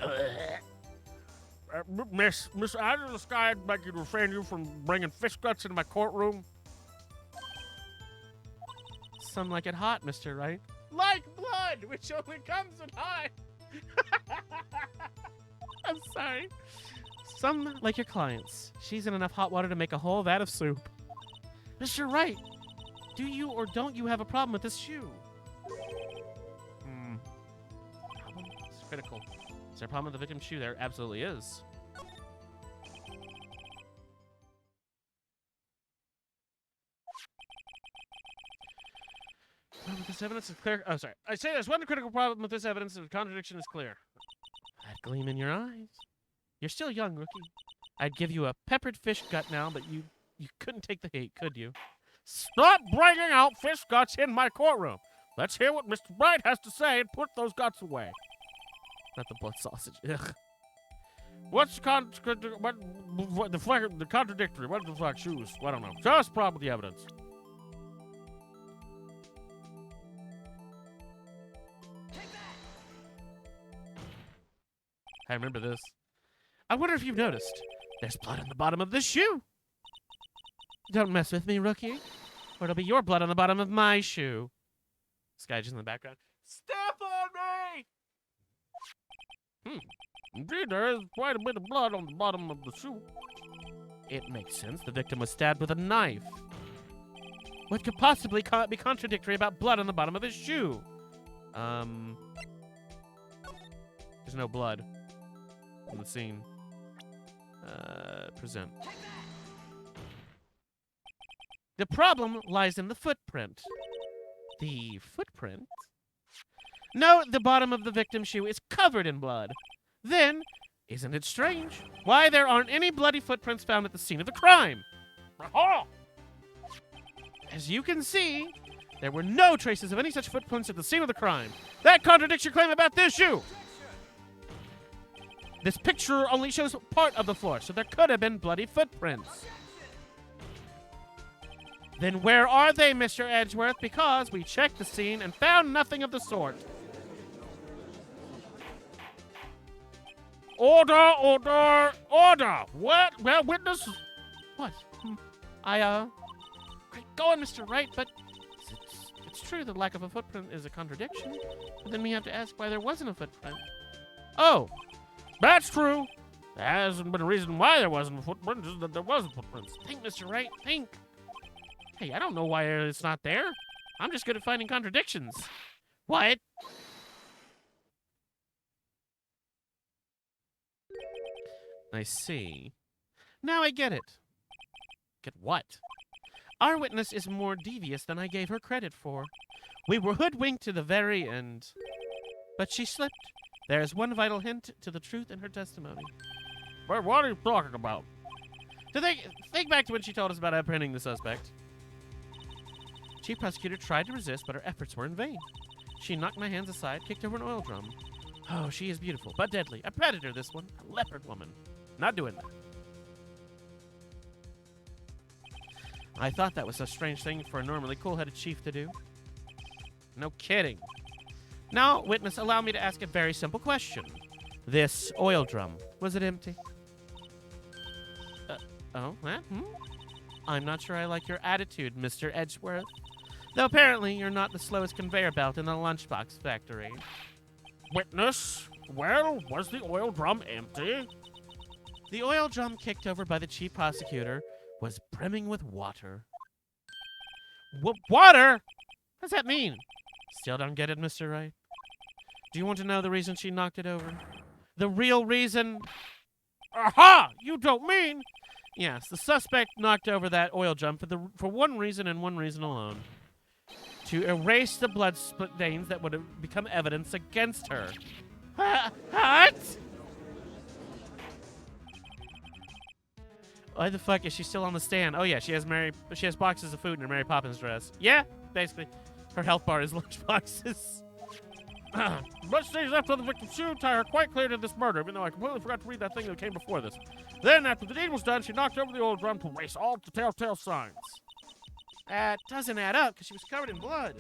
Miss Angela Sky, I'd like you to refrain you from bringing fish guts into my courtroom. Some like it hot, Mr. Wright. Like blood, which only comes in hot. I'm sorry. Some like your clients. She's in enough hot water to make a whole vat of soup. Mr. Wright, do you or don't you have a problem with this shoe? Problem? It's critical. Is there a problem with the victim's shoe? There absolutely is. This evidence is clear. Oh, sorry. I say there's one critical problem with this evidence. The contradiction is clear. That gleam in your eyes. You're still young, rookie. I'd give you a peppered fish gut now, but you couldn't take the hate, could you? Stop bringing out fish guts in my courtroom. Let's hear what Mr. Bright has to say and put those guts away. Not the blood sausage. Ugh. What's the contradictory? What the fuck shoes? I don't know. Just problem with the evidence. I remember this. I wonder if you've noticed. There's blood on the bottom of this shoe. Don't mess with me, rookie. Or it'll be your blood on the bottom of my shoe. This guy just in the background. Step on me! Indeed, there is quite a bit of blood on the bottom of the shoe. It makes sense. The victim was stabbed with a knife. What could possibly be contradictory about blood on the bottom of his shoe? There's no blood on the scene. Present. The problem lies in the footprint. The footprint? No, the bottom of the victim's shoe is covered in blood. Then, isn't it strange why there aren't any bloody footprints found at the scene of the crime? As you can see, there were no traces of any such footprints at the scene of the crime. That contradicts your claim about this shoe. This picture only shows part of the floor, so there could have been bloody footprints. Then where are they, Mr. Edgeworth? Because we checked the scene and found nothing of the sort. Order, order, order! What? Well, witness... What? Great going, Mr. Wright, but it's true the lack of a footprint is a contradiction. But then we have to ask why there wasn't a footprint. Oh, that's true. There hasn't been a reason why there wasn't a footprint, just that there was a footprint. Think, Mr. Wright, think. Hey, I don't know why it's not there. I'm just good at finding contradictions. What? I see. Now I get it. Get what? Our witness is more devious than I gave her credit for. We were hoodwinked to the very end. But she slipped. There is one vital hint to the truth in her testimony. But what are you talking about? Think back to when she told us about apprehending the suspect. Chief prosecutor tried to resist, but her efforts were in vain. She knocked my hands aside, kicked over an oil drum. Oh, she is beautiful, but deadly. A predator, this one. A leopard woman. Not doing that. I thought that was a strange thing for a normally cool-headed chief to do. No kidding. Now, witness, allow me to ask a very simple question. This oil drum, was it empty? I'm not sure I like your attitude, Mr. Edgeworth. Though apparently you're not the slowest conveyor belt in the lunchbox factory. Witness, well, was the oil drum empty? The oil drum kicked over by the chief prosecutor was brimming with water. Water? What does that mean? Still don't get it, Mr. Wright. Do you want to know the reason she knocked it over? The real reason? Aha! You don't mean? Yes, the suspect knocked over that oil drum for one reason and one reason alone. To erase the blood stains that would have become evidence against her. What? Why the fuck is she still on the stand? Oh yeah, she has boxes of food in her Mary Poppins dress. Yeah, basically. Her health bar is lunch boxes. Blood stains left on the victim's shoe tie are quite clear to this murder, even though I completely forgot to read that thing that came before this. Then, after the deed was done, she knocked over the oil drum to erase all the telltale signs. That doesn't add up, because she was covered in blood.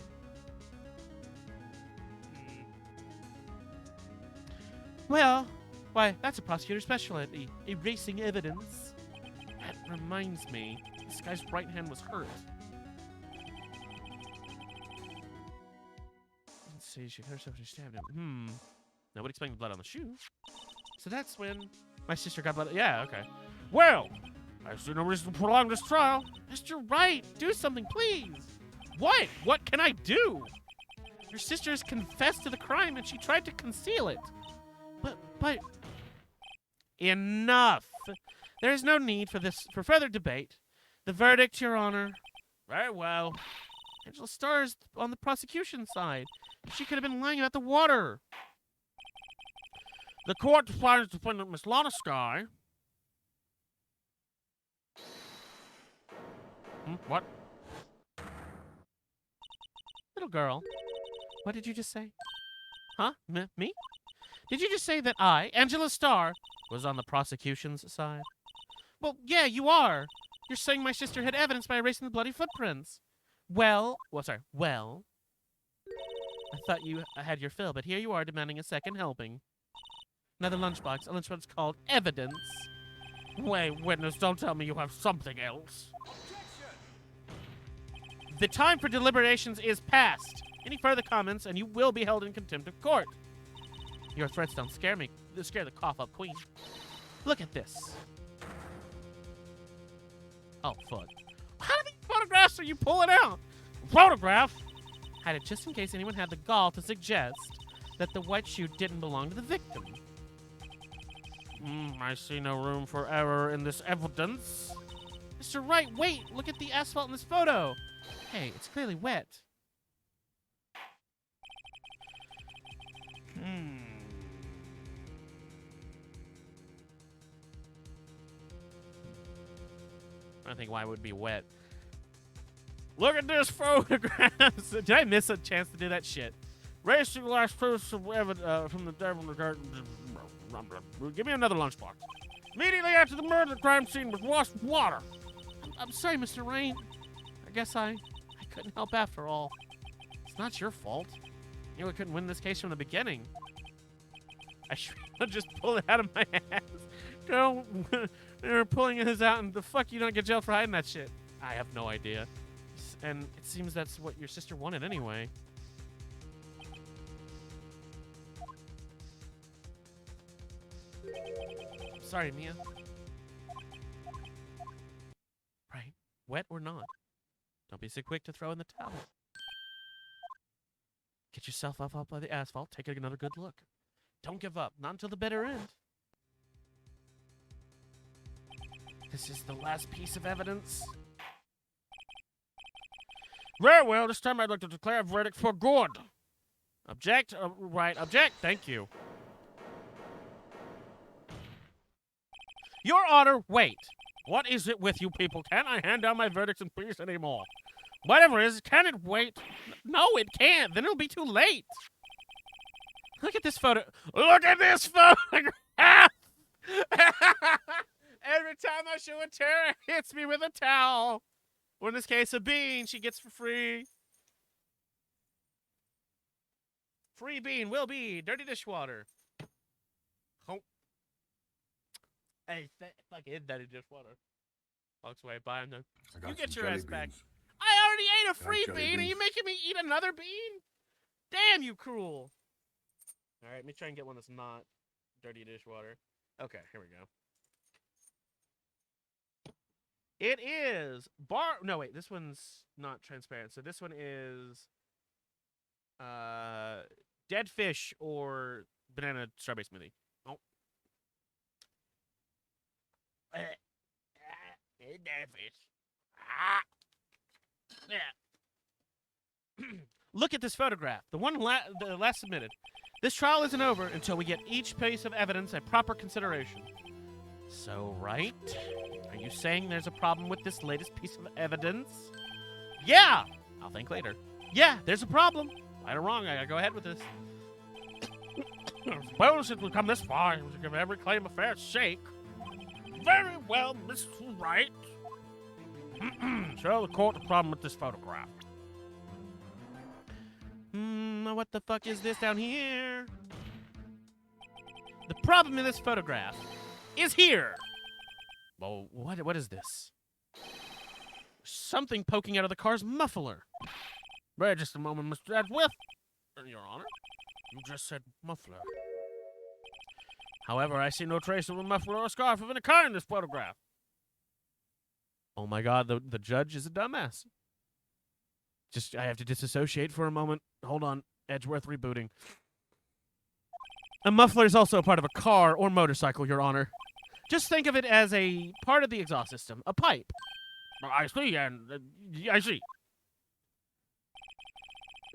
Well, why, that's a prosecutor's specialty, erasing evidence. That reminds me, this guy's right hand was hurt. Let's see, she hurt herself when she stabbed him. Nobody explained the blood on the shoe. So that's when my sister got blood. Yeah, okay. Well, I see no reason to prolong this trial. Mr. Wright, do something, please. What? What can I do? Your sister has confessed to the crime and she tried to conceal it. But... Enough. There is no need for further debate. The verdict, Your Honor. Very well. Angela Starr is on the prosecution side. She could have been lying about the water. The court finds defendant Miss Lana Skye. What? Little girl, what did you just say? Huh? Me? Did you just say that I, Angela Starr, was on the prosecution's side? Well, yeah, you are. You're saying my sister had evidence by erasing the bloody footprints. Well, I thought you had your fill, but here you are demanding a second helping. Another lunchbox, a lunchbox called evidence. Wait, witness, don't tell me you have something else. The time for deliberations is past. Any further comments, and you will be held in contempt of court. Your threats don't scare me. They scare the cough-up queen. Look at this. Oh, fuck. How many photographs are you pulling out? Photograph? Hide it just in case anyone had the gall to suggest that the white shoe didn't belong to the victim. I see no room for error in this evidence. Mr. Wright, wait! Look at the asphalt in this photo! Hey, it's clearly wet. I think why it would be wet. Look at this photograph! Did I miss a chance to do that shit? Racing last proofs of evidence from the devil in the garden. Give me another lunchbox. Immediately after the murder, the crime scene was washed with water. I'm sorry, Mr. Rain. I guess I couldn't help after all. It's not your fault. You know we couldn't win this case from the beginning. I should have just pulled it out of my ass. Girl, they were pulling his out, and the fuck you don't get jailed for hiding that shit. I have no idea. and it seems that's what your sister wanted anyway. Sorry, Mia. Right. Wet or not. Don't be so quick to throw in the towel. Get yourself up by the asphalt. Take another good look. Don't give up. Not until the bitter end. This is the last piece of evidence. Very well. This time I'd like to declare a verdict for good. Object. Right. Object. Thank you. Your Honor, wait. What is it with you people? Can't I hand down my verdicts in peace anymore? Whatever it is, can it wait? No, it can't. Then it'll be too late. Look at this photo. Look at this photograph! Every time I show a Tara, it hits me with a towel. Or in this case, a bean she gets for free. Free bean will be dirty dishwater. Oh. Hey, fucking dirty dishwater. Walks away, bye. You get your ass back. I already ate a free bean. Are you making me eat another bean? Damn, you cruel. All right, let me try and get one that's not dirty dishwater. Okay, here we go. It is no, wait, this one's not transparent. So this one is dead fish or banana strawberry smoothie. Oh. Dead fish. Ah. Yeah. Look at this photograph. The one the last submitted. This trial isn't over until we get each piece of evidence a proper consideration. So, right? Are you saying there's a problem with this latest piece of evidence? Yeah! I'll think later. Yeah, there's a problem. Right or wrong, I gotta go ahead with this. Suppose since we've come this far, we should give every claim a fair shake. Very well, Mr. Wright. Show the court the problem with this photograph. What the fuck is this down here? The problem in this photograph is here. Well, what is this? Something poking out of the car's muffler. Wait just a moment, Mr. Edgeworth. Your Honor, you just said muffler. However, I see no trace of a muffler or a scarf of any kind in this photograph. Oh my god, the judge is a dumbass. I have to disassociate for a moment. Hold on, Edgeworth rebooting. A muffler is also a part of a car or motorcycle, Your Honor. Just think of it as a part of the exhaust system, a pipe. I see, and I see.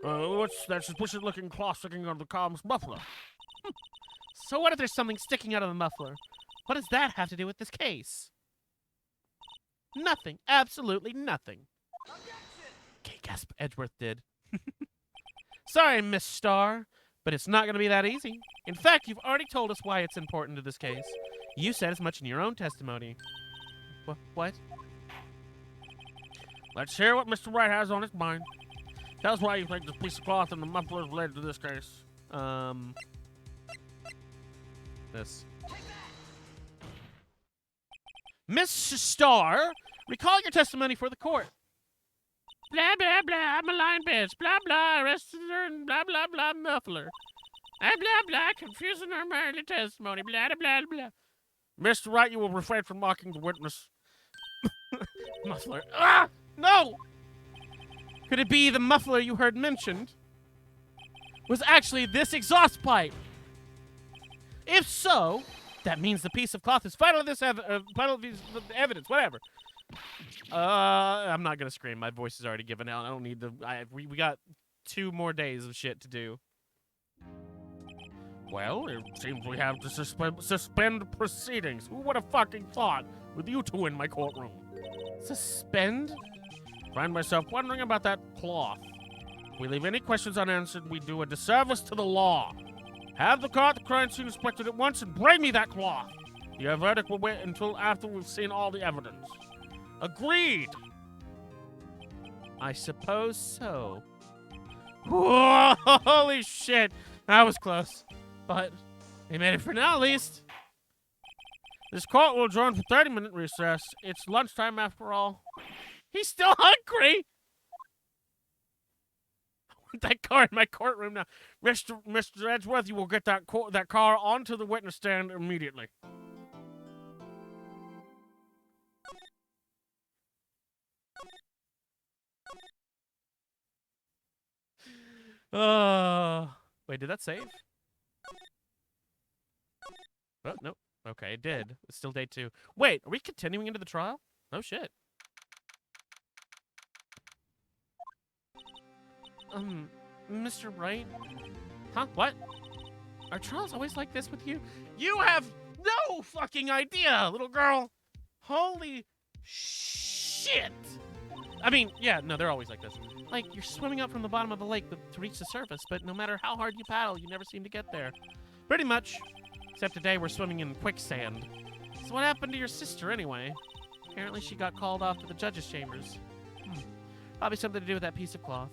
What's that suspicious-looking cloth sticking out of the car's muffler? So what if there's something sticking out of the muffler? What does that have to do with this case? Nothing. Absolutely nothing. Okay, gasp. Edgeworth did. Sorry, Miss Starr, but it's not going to be that easy. In fact, you've already told us why it's important to this case. You said as much in your own testimony. What? Let's hear what Mr. Wright has on his mind. Tell us why you think this piece of cloth and the muffler is related to this case. This. Miss Starr, recall your testimony for the court. Blah, blah, blah, I'm a lying bitch. Blah, blah, arrested her and blah, blah, blah, muffler. Blah, blah, blah, confusing her early testimony. Blah, blah, blah. Mr. Wright, you will refrain from mocking the witness. Muffler. Ah! No! Could it be the muffler you heard mentioned was actually this exhaust pipe? If so, that means the piece of cloth is vital to this evidence, whatever. I'm not gonna scream. My voice is already given out. I don't need to. We got 2 more days of shit to do. Well, it seems we have to suspend proceedings. Who would have fucking thought with you two in my courtroom? Suspend? Find myself wondering about that cloth. If we leave any questions unanswered, we do a disservice to the law. Have the car at the crime scene inspected at once and bring me that cloth. Your verdict will wait until after we've seen all the evidence. Agreed. I suppose so. Whoa, holy shit. That was close. But we made it for now, at least. This court will adjourn for 30-minute recess. It's lunchtime after all. He's still hungry. want that car in my courtroom now. Mr. Edgeworth, you will get that car onto the witness stand immediately. Wait, did that save? Oh, nope. Okay, it did. It's still day 2. Wait, are we continuing into the trial? Oh, shit. Mr. Wright? Huh? What? Are trials always like this with you? You have no fucking idea, little girl! Holy shit! I mean, yeah, no, they're always like this. Like, you're swimming up from the bottom of the lake to reach the surface, but no matter how hard you paddle, you never seem to get there. Pretty much. Except today we're swimming in quicksand. So what happened to your sister, anyway? Apparently she got called off to the judge's chambers. Probably something to do with that piece of cloth.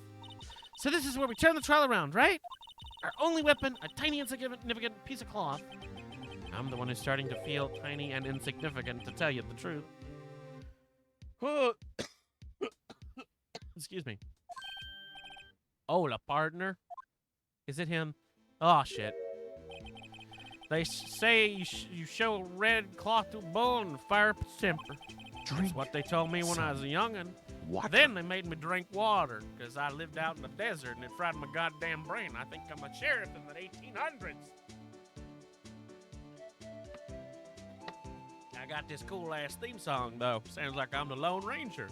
So this is where we turn the trial around, right? Our only weapon, a tiny insignificant piece of cloth. I'm the one who's starting to feel tiny and insignificant, to tell you the truth. Excuse me. Hola, partner. Is it him? Oh, shit. They say you show red cloth to a bull and fire up its temper.
Drink.
That's what they told me when I was a youngin'.
Water.
Then they made me drink water, because I lived out in the desert and it fried my goddamn brain. I think I'm a sheriff in the 1800s. I got this cool-ass theme song, though. Sounds like I'm the Lone Ranger.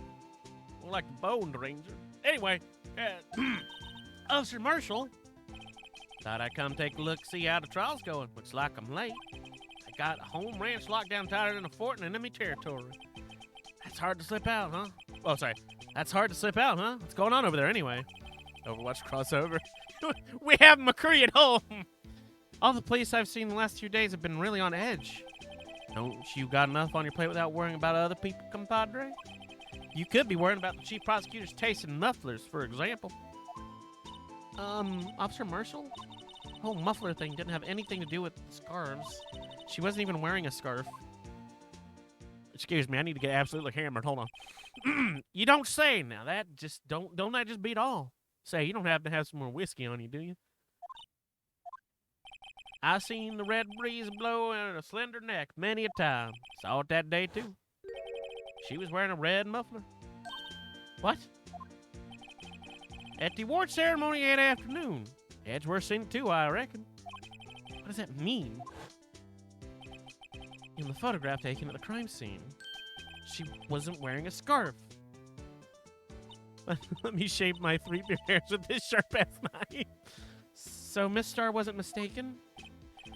More like the Boned Ranger. Anyway, Officer Marshall, thought I'd come take a look, see how the trial's going. Looks like I'm late. I got a home ranch locked down tighter than a fort in enemy territory. That's hard to slip out, huh? Oh, sorry. That's hard to slip out, huh? What's going on over there anyway? Overwatch crossover. We have McCree at home. All the police I've seen the last few days have been really on edge. Don't you got enough on your plate without worrying about other people, compadre? You could be worrying about the chief prosecutor's taste in mufflers, for example. Officer Marshall? The whole muffler thing didn't have anything to do with scarves. She wasn't even wearing a scarf. Excuse me, I need to get absolutely hammered. Hold on. You don't say now. That just don't that just beat all? Say, you don't happen to have some more whiskey on you, do you? I seen the red breeze blow in a slender neck many a time. Saw it that day too. She was wearing a red muffler. What? At the award ceremony that afternoon. Edgeworth seen it too, I reckon. What does that mean? In the photograph taken at the crime scene, she wasn't wearing a scarf. Let me shave my 3 beard hairs with this sharp-ass knife. So Miss Star wasn't mistaken?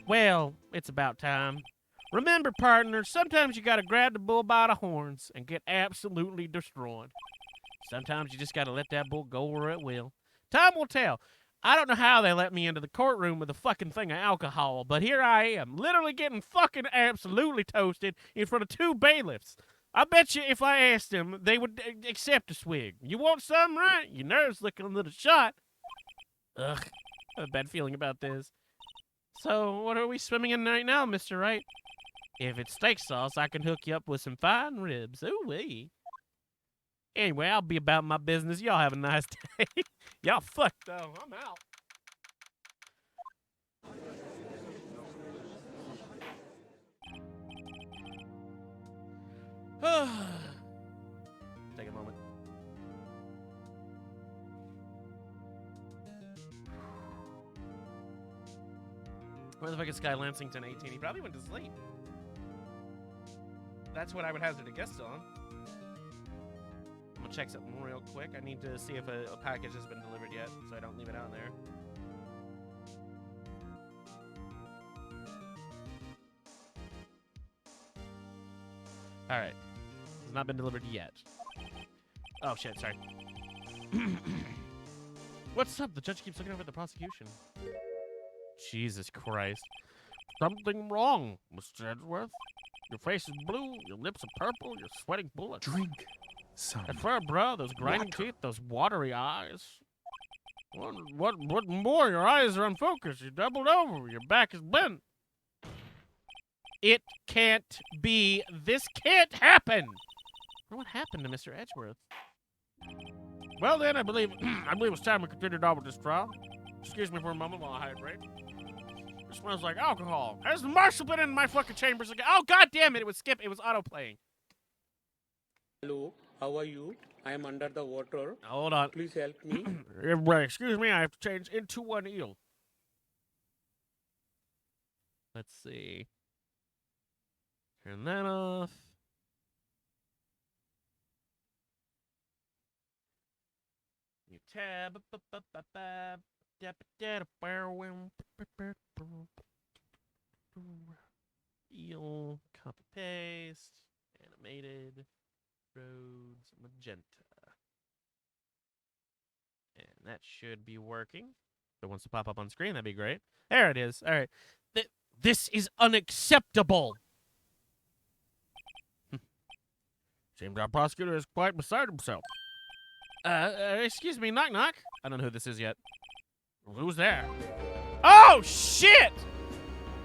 Well, it's about time. Remember, partner, sometimes you gotta grab the bull by the horns and get absolutely destroyed. Sometimes you just gotta let that bull go where it will. Time will tell. I don't know how they let me into the courtroom with a fucking thing of alcohol, but here I am, literally getting fucking absolutely toasted in front of 2 bailiffs. I bet you if I asked them, they would accept a swig. You want some, right? Your nerves looking a little shot. Ugh, I have a bad feeling about this. So, what are we swimming in right now, Mr. Wright? If it's steak sauce, I can hook you up with some fine ribs. Ooh-wee. Anyway, I'll be about my business. Y'all have a nice day. Y'all fucked, though. I'm out. Take a moment. Where the fuck is Sky Lansington 18? He probably went to sleep. That's what I would hazard a guess on. I'm gonna check something real quick. I need to see if a package has been delivered yet, so I don't leave it out there. Alright. It's not been delivered yet. Oh shit, sorry. What's up? The judge keeps looking over at the prosecution. Jesus Christ. Something wrong, Mr. Edgeworth. Your face is blue, your lips are purple, you're sweating bullets.
Drink some.
That fur, bro, those grinding teeth, those watery eyes. What more? Your eyes are unfocused. You're doubled over. Your back is bent. It can't be. This can't happen. What happened to Mr. Edgeworth? Well then, I believe it's time we continued on with this trial. Excuse me for a moment while I hydrate. It smells like alcohol. Has the marshal been in my fucking chambers again? Oh, god damn it, it was skip. It was auto-playing.
Hello, how are you? I am under the water.
Hold on.
Please help me.
Everybody, excuse me, I have to change into an eel. Let's see. Turn that off. New tab. Eel. Copy paste. Animated. Roads. Magenta. And that should be working. If it wants to pop up on screen, that'd be great. There it is. All right. This is unacceptable. Seems our prosecutor is quite beside himself. Excuse me, knock knock. I don't know who this is yet. Who's there? Oh, shit!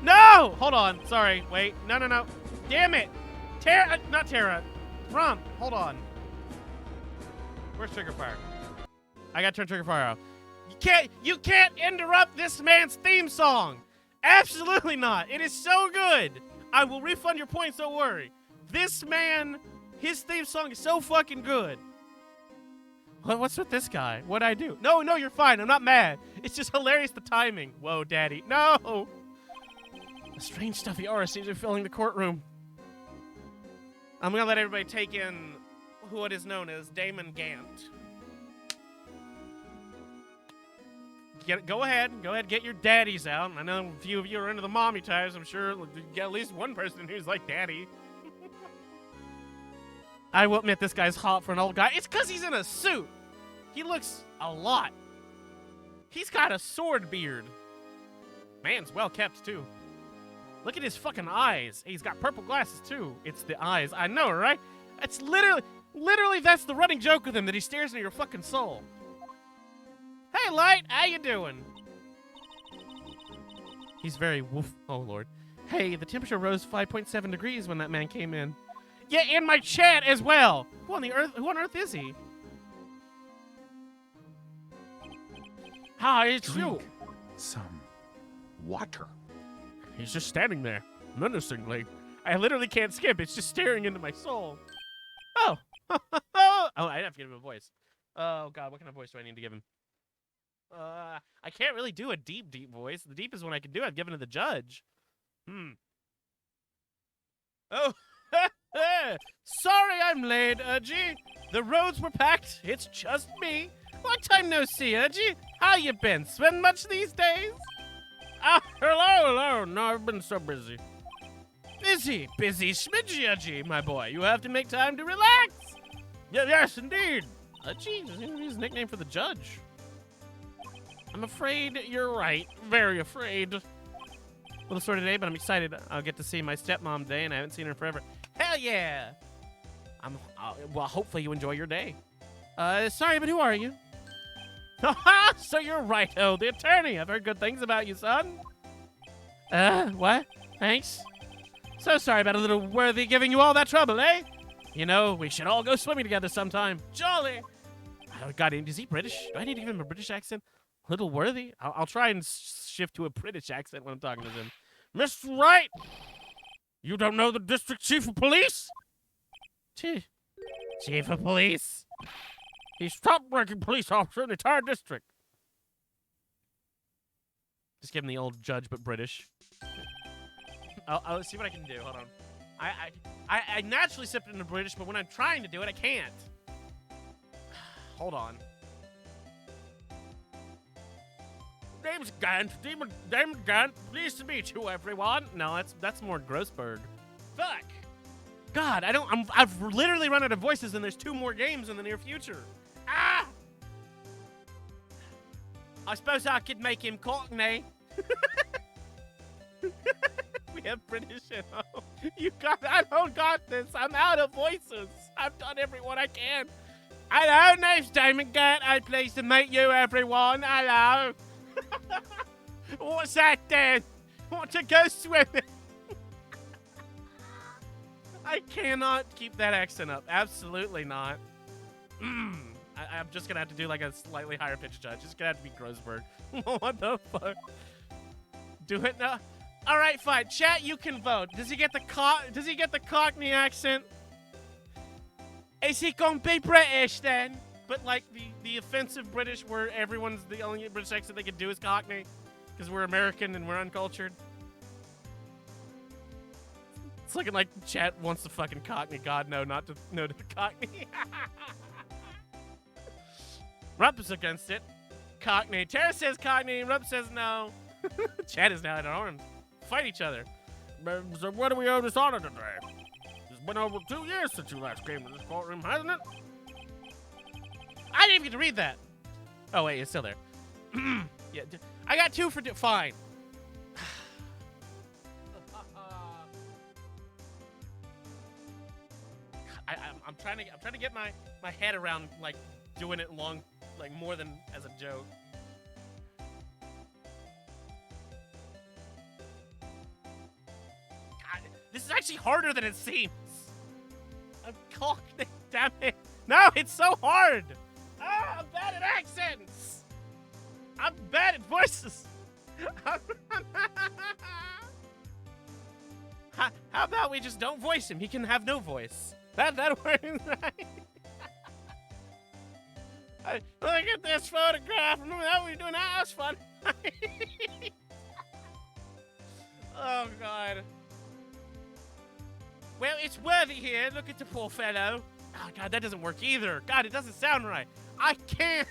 No! Hold on. Sorry. Wait. No. Damn it. Tara, not Tara. Rump. Hold on. Where's Trigger Fire? I gotta turn Trigger Fire off. You can't interrupt this man's theme song. Absolutely not. It is so good. I will refund your points, don't worry. This man, his theme song is so fucking good. What's with this guy? What'd I do? No, you're fine. I'm not mad. It's just hilarious, the timing. Whoa, daddy. No! The strange stuffy aura seems to be filling the courtroom. I'm gonna let everybody take in what is known as Damon Gant. Go ahead, get your daddies out. I know a few of you are into the mommy types. I'm sure you get at least one person who's like daddy. I will admit this guy's hot for an old guy. It's because he's in a suit. He looks a lot. He's got a sword beard. Man's well kept, too. Look at his fucking eyes. He's got purple glasses, too. It's the eyes. I know, right? It's literally that's the running joke with him, that he stares into your fucking soul. Hey, Light, how you doing? He's very woof. Oh, Lord. Hey, the temperature rose 5.7 degrees when that man came in. Yeah, in my chat as well. Who on earth is he? Hi, it's you.
Drink some water.
He's just standing there, menacingly. I literally can't skip. It's just staring into my soul. Oh. Oh, I have to give him a voice. Oh, God, what kind of voice do I need to give him? I can't really do a deep voice. The deepest one I can do, I've given to the judge. Oh, sorry I'm late, Urgy. The roads were packed. It's just me. Long time no see, Urgy. How you been? Spend much these days? Hello. No, I've been so busy. Busy smidgy, Urgy, my boy. You have to make time to relax. Yes, indeed. Urgy is his nickname for the judge. I'm afraid you're right. Very afraid. A little sore today, but I'm excited. I'll get to see my stepmom today, and I haven't seen her in forever. Hell yeah! Well, hopefully you enjoy your day. Sorry, but who are you? So you're right, the attorney. I've heard good things about you, son. What? Thanks. So sorry about a little worthy giving you all that trouble, eh? You know, we should all go swimming together sometime. Jolly! Oh, God, is he British? Do I need to give him a British accent? Little worthy? I'll try and shift to a British accent when I'm talking to him. Mr. Wright! You don't know the district chief of police? Chief of police? He's top-ranking police officer in the entire district. Just give him the old judge, but British. I'll see what I can do. Hold on. I naturally sip into British, but when I'm trying to do it, I can't. Hold on. Name's Gant. Damon Gant. Pleased to meet you, everyone. No, that's more Grossberg. Fuck. God, I've literally run out of voices, and there's 2 more games in the near future. Ah! I suppose I could make him Cockney. We have British at home. I don't got this. I'm out of voices. I've done everyone I can. Hello, name's Damon Gant. I'm pleased to meet you, everyone. Hello. What's that then? Want to go swimming? I cannot keep that accent up. Absolutely not. I'm just gonna have to do like a slightly higher pitch judge. It's gonna have to be Grossberg. What the fuck? Do it now. All right, fine. Chat, you can vote. Does he get the Cockney accent? Is he gonna be British then? But like the offensive British, where everyone's the only British accent they can do is Cockney, because we're American and we're uncultured. It's looking like chat wants the fucking Cockney. God, no, not to no to the Cockney. Rupp is against it. Cockney. Tara says Cockney. Rupp says no. Chat is now in arms. Fight each other. So what do we owe this honor today? It's been over 2 years since you last came to this courtroom, hasn't it? I didn't even get to read that. Oh, wait, it's still there. Yeah, I got 2 for... Fine. I'm trying to get my head around, like, doing it long, like, more than as a joke. God, this is actually harder than it seems. I'm Cockney, damn it. No, it's so hard. Ah, I'm bad at accents. I'm bad at voices. How about we just don't voice him? He can have no voice. That works, right? Look at this photograph. Remember that we were doing that? That was fun. Oh, God. Well, it's Worthy here. Look at the poor fellow. Oh, God, that doesn't work either. God, it doesn't sound right. I can't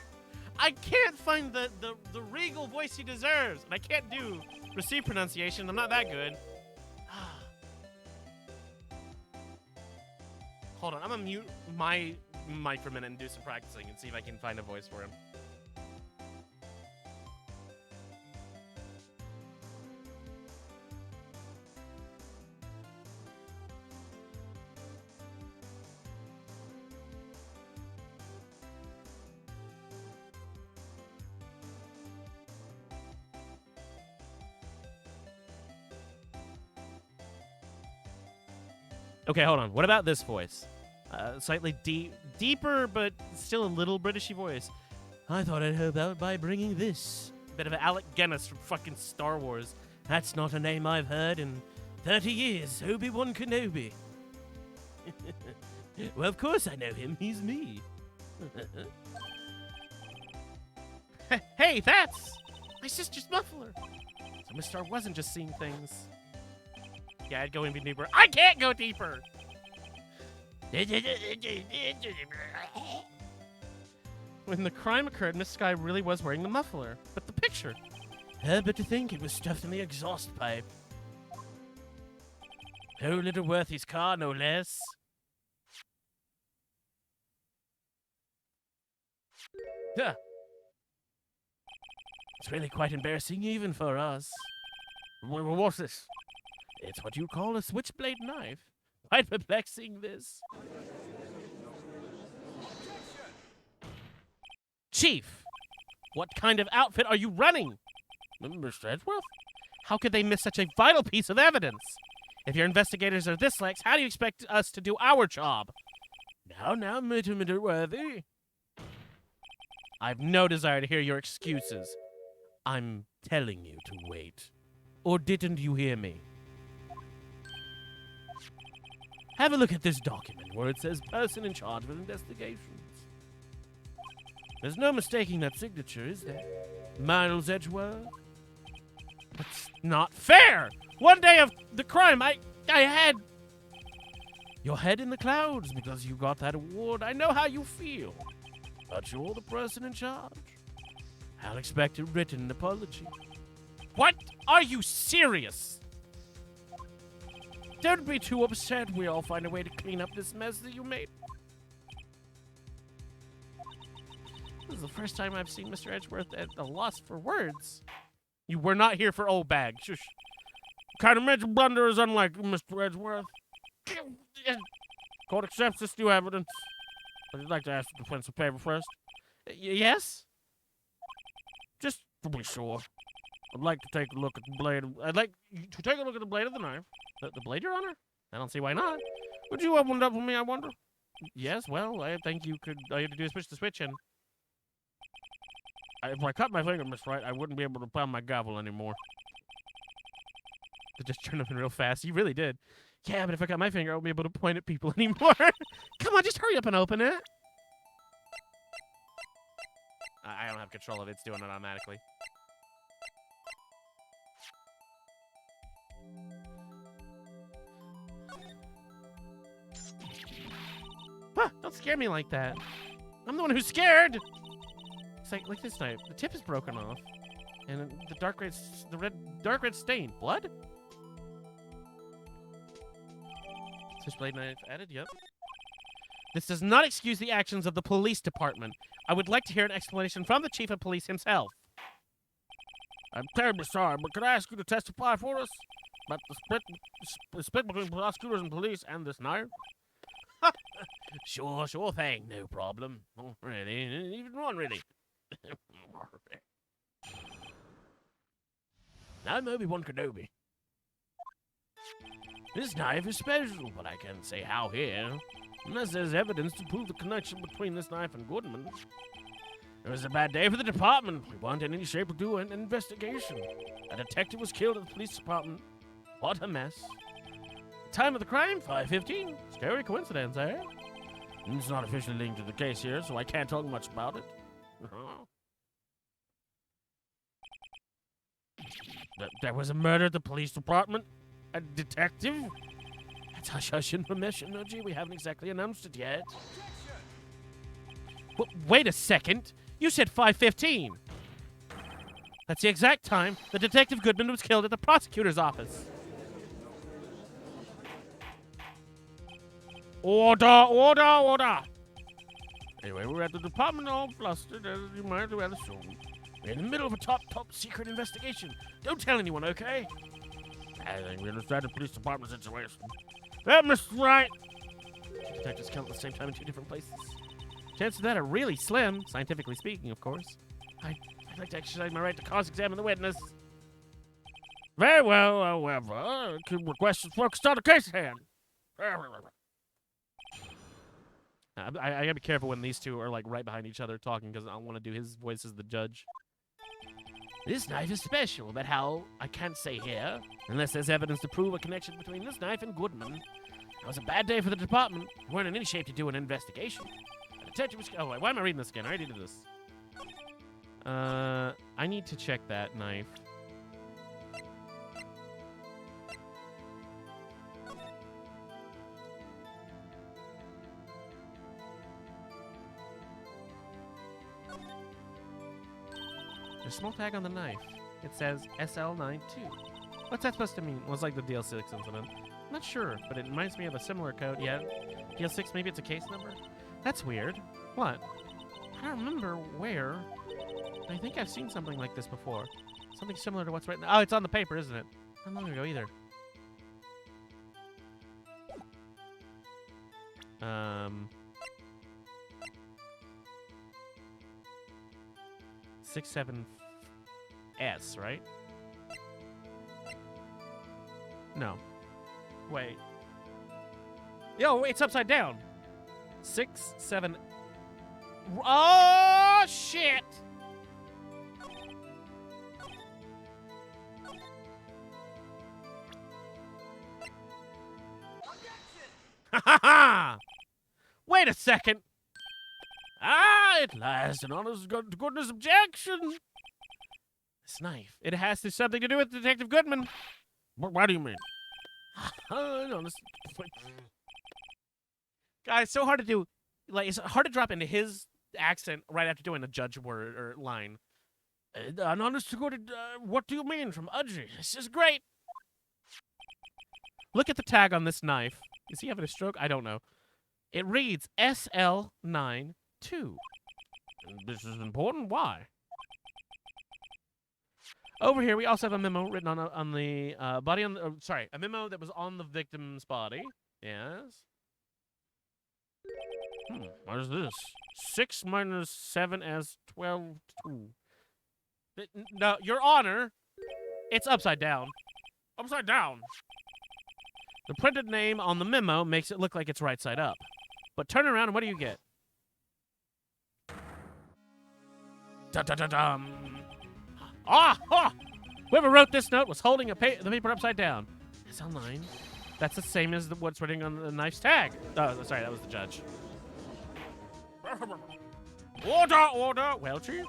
find the regal voice he deserves. And I can't do receive pronunciation. I'm not that good. Hold on, I'm gonna mute my mic for a minute and do some practicing and see if I can find a voice for him. Okay, hold on. What about this voice? Slightly deeper, but still a little Britishy voice. I thought I'd help out by bringing this. Bit of Alec Guinness from fucking Star Wars. That's not a name I've heard in 30 years. Obi-Wan Kenobi. Well, of course I know him. He's me. Hey, that's my sister's muffler. So Mr. Star wasn't just seeing things. Yeah, I'd go in deeper. I can't go deeper! When the crime occurred, Miss Sky really was wearing the muffler. But the picture... but to think it was stuffed in the exhaust pipe. Oh, little Worthy's car, no less. Huh. It's really quite embarrassing even for us. What's this? It's what you call a switchblade knife. Quite perplexing, this. Chief, what kind of outfit are you running? Mr. Edgeworth? How could they miss such a vital piece of evidence? If your investigators are this lax, how do you expect us to do our job? Now, Mr. Worthy. I've no desire to hear your excuses. I'm telling you to wait. Or didn't you hear me? Have a look at this document where it says person in charge of investigations. There's no mistaking that signature, is there? Miles Edgeworth? That's not fair! One day of the crime, I had your head in the clouds because you got that award. I know how you feel. But you're the person in charge. I'll expect a written apology. What? Are you serious? Don't be too upset. We all find a way to clean up this mess that you made. This is the first time I've seen Mr. Edgeworth at a loss for words. You were not here for old bag. Shush. Kind of mental blunder is unlike Mr. Edgeworth. Court accepts this new evidence. I'd like to ask the defense a favor first. Yes? Just to be sure. I'd like to take a look at the blade. I'd like to take a look at the blade of the knife. The blade, Your Honor? I don't see why not. Would you open it up for me, I wonder? Yes, well, I think you could. All you have to do is push the switch and. If I cut my finger, Miss Wright, I wouldn't be able to pound my gavel anymore. To just turn them in real fast. You really did. Yeah, but if I cut my finger, I won't be able to point at people anymore. Come on, just hurry up and open it. I don't have control of it. It's doing it automatically. Huh, don't scare me like that. I'm the one who's scared. It's like this knife. The tip is broken off. And the dark red stain. Blood? Switchblade knife added, yep. This does not excuse the actions of the police department. I would like to hear an explanation from the chief of police himself. I'm terribly sorry, but could I ask you to testify for us about the split between prosecutors and police and this knife? Sure thing, no problem. Oh, really, even one, really. I'm Obi-Wan Kenobi. This knife is special, but I can't say how here, unless there's evidence to prove the connection between this knife and Goodman. It was a bad day for the department. We weren't in any shape to do an investigation. A detective was killed at the police department. What a mess. Time of the crime, 5:15. Scary coincidence, eh? It's not officially linked to the case here, so I can't talk much about it. There was a murder at the police department? A detective? That's hush-hush information, no, gee, we haven't exactly announced it yet. Wait a second. You said 5:15. That's the exact time that Detective Goodman was killed at the prosecutor's office. Order! Anyway, we're at the department all flustered, as you might well assume. We're in the middle of a top secret investigation. Don't tell anyone, okay? I think we understand the police department situation. That Mr. Wright. Two detectives killed at the same time in two different places. Chances of that are really slim, scientifically speaking, of course. I'd like to exercise my right to cross-examine the witness. Very well, however, I could request us focus on the case at hand. I gotta be careful when these two are like right behind each other talking because I don't want to do his voice as the judge. This knife is special, but how, I can't say here, unless there's evidence to prove a connection between this knife and Goodman. It was a bad day for the department. We weren't in any shape to do an investigation. A detective was... Oh, wait, why am I reading this again? I already did this. I need to check that knife. There's a small tag on the knife. It says SL92. What's that supposed to mean? Well, it's like the DL6 incident. I'm not sure, but it reminds me of a similar code. Yeah, DL6, maybe it's a case number? That's weird. What? I don't remember where. I think I've seen something like this before. Something similar to what's right now. Oh, it's on the paper, isn't it? Not long ago either. 67S, right? No. Wait. Yo, it's upside down. 6, 7. Oh, shit! Ha ha ha! Wait a second. At last, an honest goodness objection. This knife. It has something to do with Detective Goodman. What do you mean? Guys, so hard to do. Like, it's hard to drop into his accent right after doing a judge word or line. An honest to good. What do you mean from Udgy? This is great. Look at the tag on this knife. Is he having a stroke? I don't know. It reads SL92. This is important. Why? Over here, we also have a memo written on the body on the. Sorry, a memo that was on the victim's body. Yes. What is this? 6 minus 7 as 12 2. No, Your Honor, it's upside down. Upside down. The printed name on the memo makes it look like it's right side up. But turn around and what do you get? Dum. Ah! Whoever wrote this note was holding the paper upside down. It's online. That's the same as what's written on the knife's tag. Oh, sorry, that was the judge. Order! Well, Chief?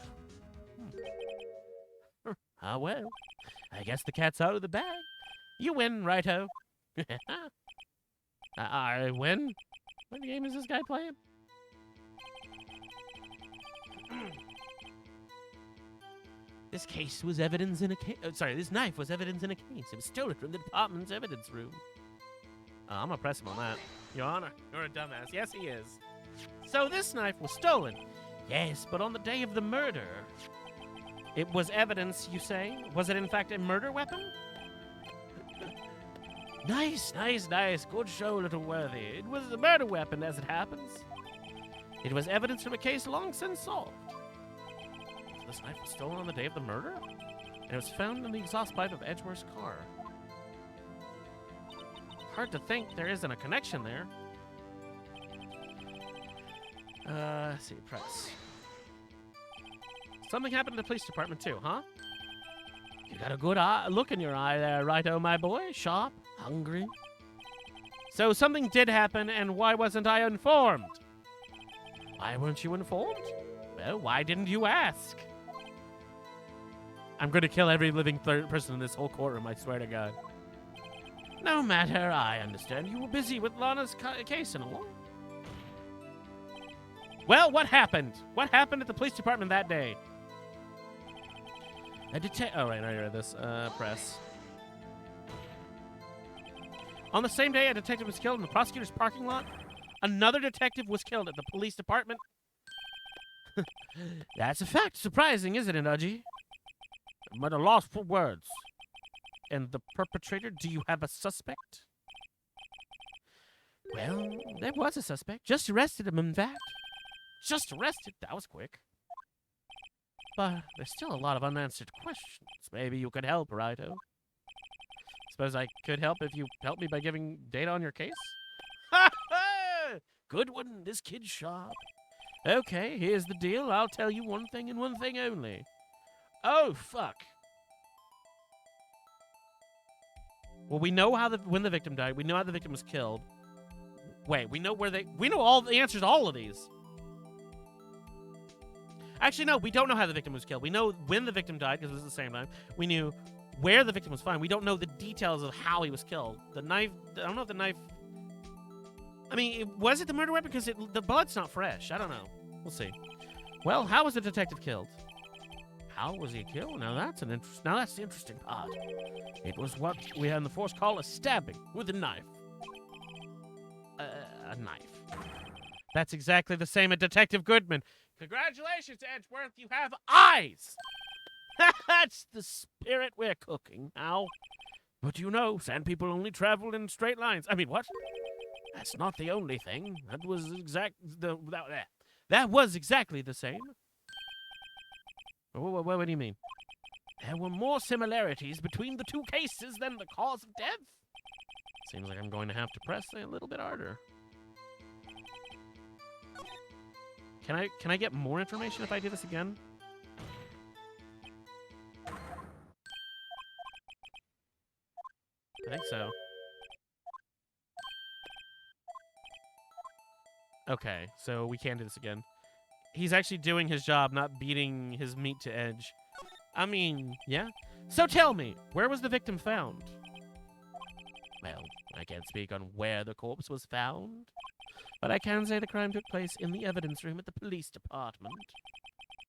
Ah, well. I guess the cat's out of the bag. You win, righto. I win? What game is this guy playing? This case was evidence in a case. This knife was evidence in a case. It was stolen from the department's evidence room. I'm gonna press him on that. Your Honor, you're a dumbass. Yes, he is. So this knife was stolen. Yes, but on the day of the murder. It was evidence, you say? Was it in fact a murder weapon? Nice. Good show, little Worthy. It was a murder weapon, as it happens. It was evidence from a case long since solved. So this knife was stolen on the day of the murder? And it was found in the exhaust pipe of Edgeworth's car. Hard to think there isn't a connection there. Let's see, press. Something happened in the police department too, huh? You got a good look in your eye there, righto, my boy. Sharp, hungry. So something did happen, and why wasn't I informed? Why weren't you informed? Well, why didn't you ask? I'm going to kill every living person in this whole courtroom, I swear to God. No matter, I understand. You were busy with Lana's case and all. Well, what happened? What happened at the police department that day? Oh, right, I read this. Press. On the same day, a detective was killed in the prosecutor's parking lot. Another detective was killed at the police department. That's a fact. Surprising, isn't it, Udgy? I'm at a loss for words. And the perpetrator, do you have a suspect? Well, there was a suspect. Just arrested him, in fact. Just arrested? That was quick. But there's still a lot of unanswered questions. Maybe you could help, righto? Suppose I could help if you help me by giving data on your case? Ha ha! Good one. This kid's sharp. Okay, here's the deal. I'll tell you one thing and one thing only. Oh, fuck. Well, we know when the victim died. We know how the victim was killed. Wait, we know all the answers to all of these. Actually, no, we don't know how the victim was killed. We know when the victim died, because it was the same time. We knew where the victim was found. We don't know the details of how he was killed. The knife, I don't know if the knife... I mean, was it the murder weapon? Because the blood's not fresh. I don't know. We'll see. Well, how was the detective killed? How was he killed? Now that's the interesting part. It was what we had in the force call a stabbing with a knife. A knife. That's exactly the same as Detective Goodman. Congratulations, Edgeworth. You have eyes. That's the spirit we're cooking now. But you know, sand people only travel in straight lines. I mean, what? That's not the only thing. That was exactly the same. What do you mean? There were more similarities between the two cases than the cause of death. Seems like I'm going to have to press a little bit harder. Can I get more information if I do this again? I think so. Okay, so we can do this again. He's actually doing his job, not beating his meat to edge. I mean, yeah. So tell me, where was the victim found? Well, I can't speak on where the corpse was found, but I can say the crime took place in the evidence room at the police department.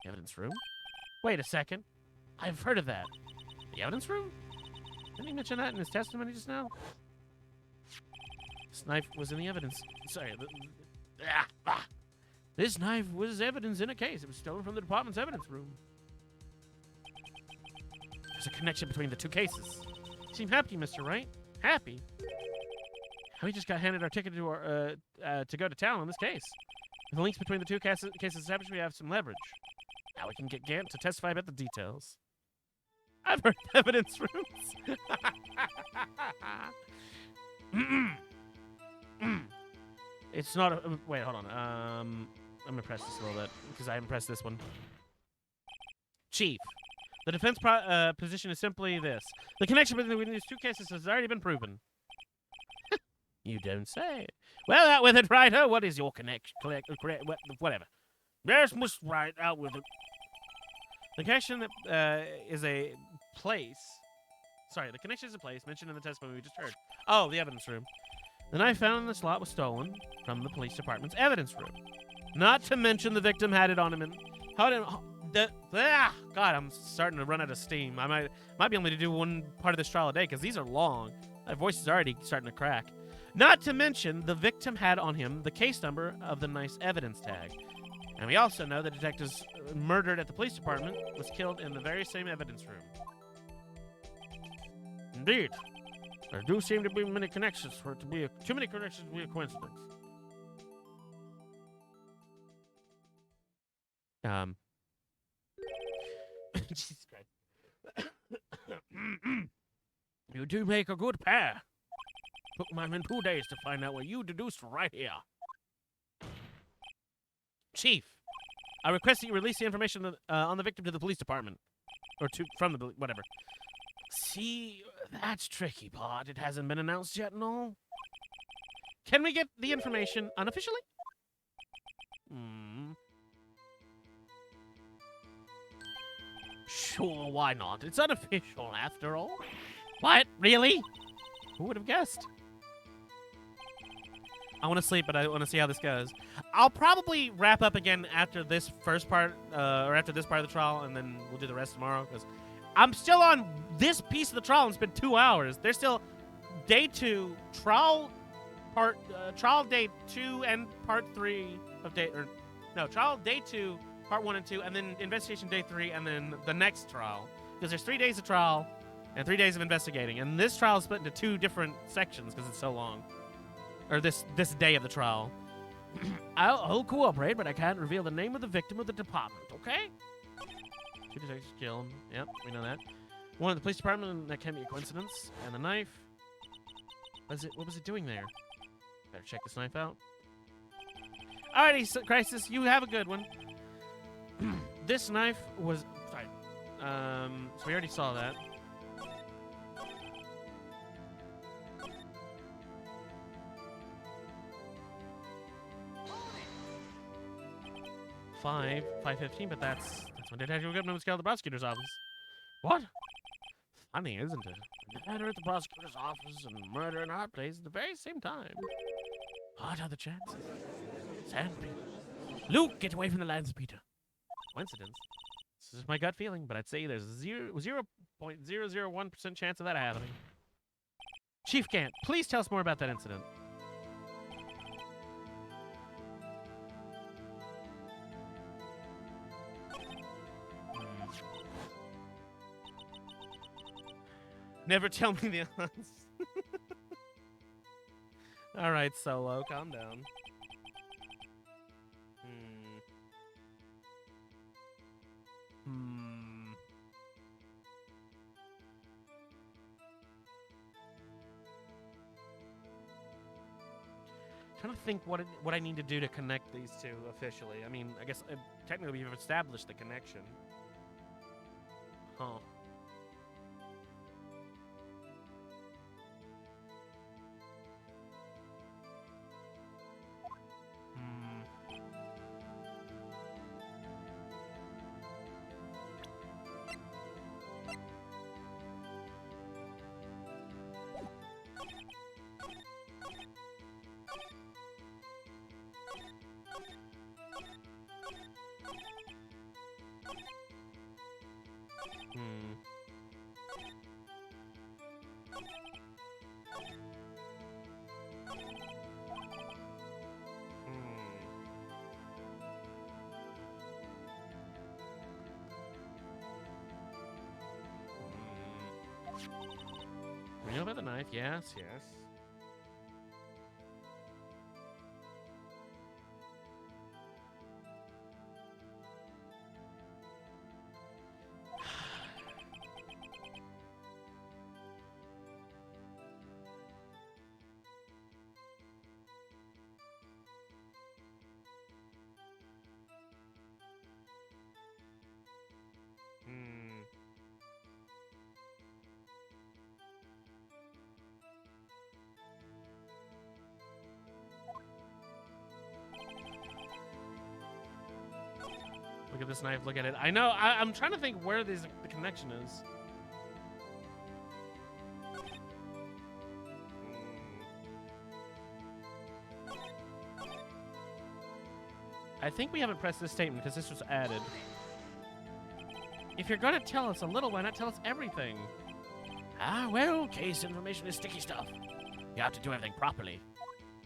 Evidence room? Wait a second. I've heard of that. The evidence room? Didn't he mention that in his testimony just now? This knife was in the evidence. Sorry. This knife was evidence in a case. It was stolen from the department's evidence room. There's a connection between the two cases. You seem happy, Mr. Wright. Happy? We just got handed our ticket to go to town on this case. With the links between the two cases established, we have some leverage. Now we can get Gant to testify about the details. I've heard of evidence rooms. It's not a... Wait, hold on. I'm going to press this a little bit, because I haven't pressed this one. Chief. The defense position is simply this. The connection between these two cases has already been proven. You don't say. Well, out with it, Ryder. What is your connection? Whatever. Yes, must right out with it. The connection is a place. Sorry, the connection is a place mentioned in the testimony we just heard. Oh, the evidence room. The knife found in the slot was stolen from the police department's evidence room. Not to mention the victim had it on him and God, I'm starting to run out of steam. I might be able to do one part of this trial a day because these are long. My voice is already starting to crack. Not to mention the victim had on him the case number of the nice evidence tag. And we also know the detectives murdered at the police department was killed in the very same evidence room. Indeed. There do seem to be many connections for it to be too many connections to be a coincidence. Jesus Christ. You do make a good pair. Took my men 2 days to find out what you deduced right here. Chief, I request that you release the information on the victim to the police department. Or from the whatever. See, that's tricky part. It hasn't been announced yet and all. Can we get the information unofficially? Sure, why not? It's unofficial after all. What? Really? Who would have guessed? I want to sleep, but I want to see how this goes. I'll probably wrap up again after this first part, or after this part of the trial, and then we'll do the rest tomorrow, because I'm still on this piece of the trial, and it's been 2 hours. There's still day 2, trial day 2 and part 3 of trial day 2, part 1 and 2, and then investigation day 3, and then the next trial. Because there's 3 days of trial and 3 days of investigating, and this trial is split into 2 different sections because it's so long. Or this day of the trial. I'll cooperate, but I can't reveal the name of the victim of the department, okay? 2 detectives killed. Yep, we know that. One at the police department, that can't be a coincidence. And the knife. What was it doing there? Better check this knife out. Alrighty, Crisis, you have a good one. This knife was... Sorry. So we already saw that. 5:15, but that's when Detective Goodman was called to the prosecutor's office. What? Funny, isn't it? Murder at the prosecutor's office and murder in our place at the very same time. What are the chances? Sandpeter. Luke, get away from the lands, Peter. Coincidence? This is my gut feeling, but I'd say there's a 0.001% chance of that happening. Chief Gant, please tell us more about that incident. Never tell me the odds. All right, Solo, calm down. Trying to think what I need to do to connect these two officially. I mean, I guess technically we've established the connection. Huh. We know about the knife, yes, yes. at this knife. Look at it. I know. I'm trying to think where the connection is. I think we haven't pressed this statement because this was added. If you're going to tell us a little, why not tell us everything? Ah, well, case information is sticky stuff. You have to do everything properly.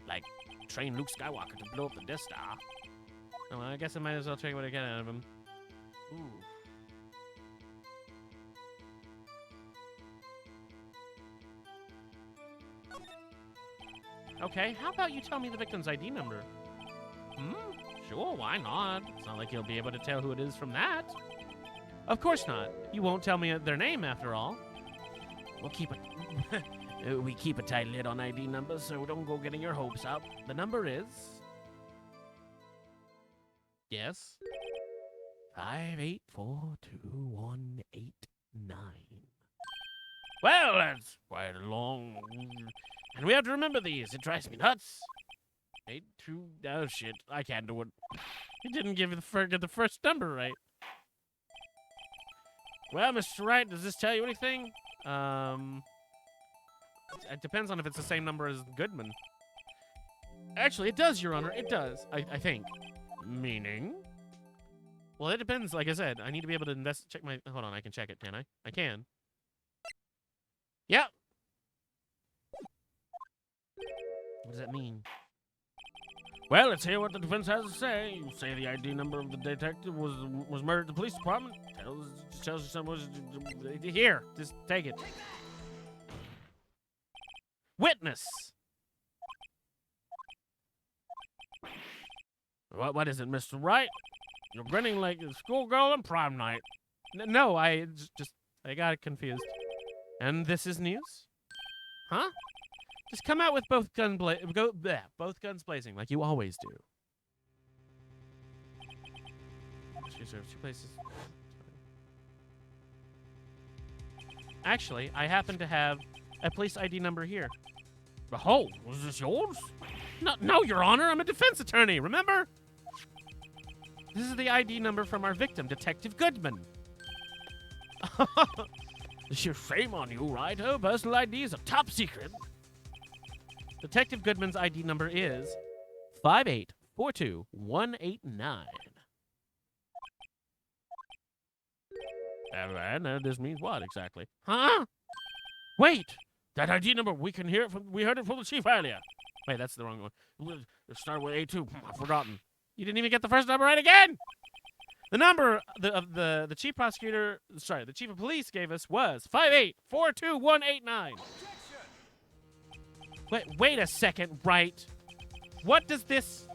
Like, train Luke Skywalker to blow up the Death Star. Oh, well, I guess I might as well check what I get out of him. Ooh. Okay, how about you tell me the victim's ID number? Sure, why not? It's not like you'll be able to tell who it is from that. Of course not. You won't tell me their name after all. We'll keep it. We keep a tight lid on ID numbers, so don't go getting your hopes up. The number is. Yes. 5842189. Well, that's quite a long. And we have to remember these. It drives me nuts. 82. Oh shit! I can't do it. He didn't get the first number right. Well, Mr. Wright, does this tell you anything? It depends on if it's the same number as Goodman. Actually, it does, Your Honor. It does. I think. Meaning? Well, it depends. Like I said, I need to be able to check my. Hold on, I can check it, can I? I can. Yep. What does that mean? Well, let's hear what the defense has to say. You say the ID number of the detective was murdered at the police department. Tells you someone was here. Just take it. Witness. What is it, Mr. Wright? You're grinning like a schoolgirl on prom night. No, I got confused. And this is news? Huh? Just come out with both guns blazing, like you always do. She serves 2 places. Actually, I happen to have a police ID number here. Oh, was this yours? No, Your Honor, I'm a defense attorney, remember? This is the ID number from our victim, Detective Goodman. Shame on you, right? Oh, personal IDs are top secret. Detective Goodman's ID number is 5842189. And this means what exactly? Huh? Wait! That ID number, we heard it from the chief earlier. Wait, that's the wrong one. Let's start with A2. I've forgotten. You didn't even get the first number right again! The number the chief prosecutor, sorry, the chief of police gave us was 5842189. Wait a second, right? What does this,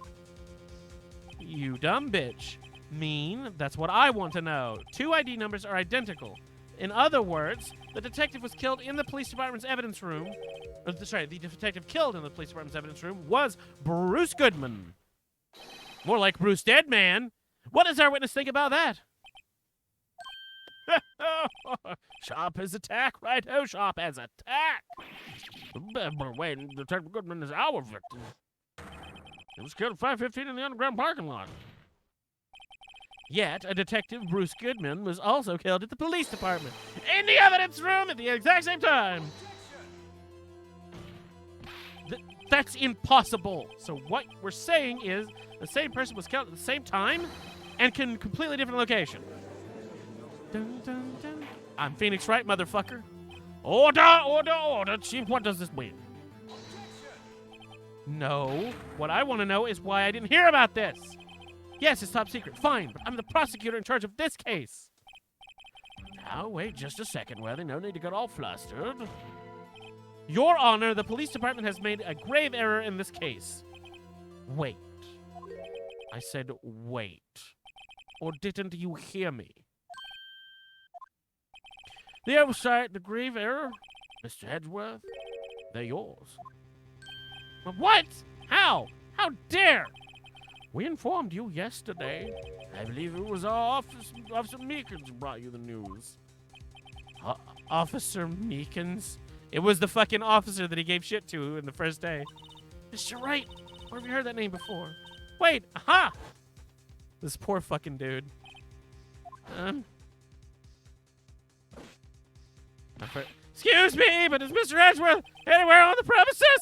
you dumb bitch, mean? That's what I want to know. 2 ID numbers are identical. In other words, the detective was killed in the police department's evidence room. Sorry, the detective killed in the police department's evidence room was Bruce Goodman. More like Bruce Deadman. What does our witness think about that? Sharp as attack, right? Oh, sharp as attack. But wait, Detective Goodman is our victim. He was killed at 5:15 in the underground parking lot. Yet, a detective, Bruce Goodman, was also killed at the police department in the evidence room at the exact same time. That's impossible. So what we're saying is the same person was killed at the same time and in completely different location. Dun, dun, dun. I'm Phoenix Wright, motherfucker. Order, order, order. Chief, what does this mean? No. What I want to know is why I didn't hear about this. Yes, it's top secret. Fine, but I'm the prosecutor in charge of this case. Now, wait just a second, Worthy. No need to get all flustered. Your Honor, the police department has made a grave error in this case. Wait. I said wait. Or didn't you hear me? The oversight, the grave error, Mr. Hedgeworth, they're yours. But what? How? How dare? We informed you yesterday. I believe it was our Officer Meekins who brought you the news. Officer Meekins? It was the fucking officer that he gave shit to in the first day. Mr. Wright, where have you heard that name before? Wait, aha! This poor fucking dude. Excuse me, but is Mr. Edgeworth anywhere on the premises?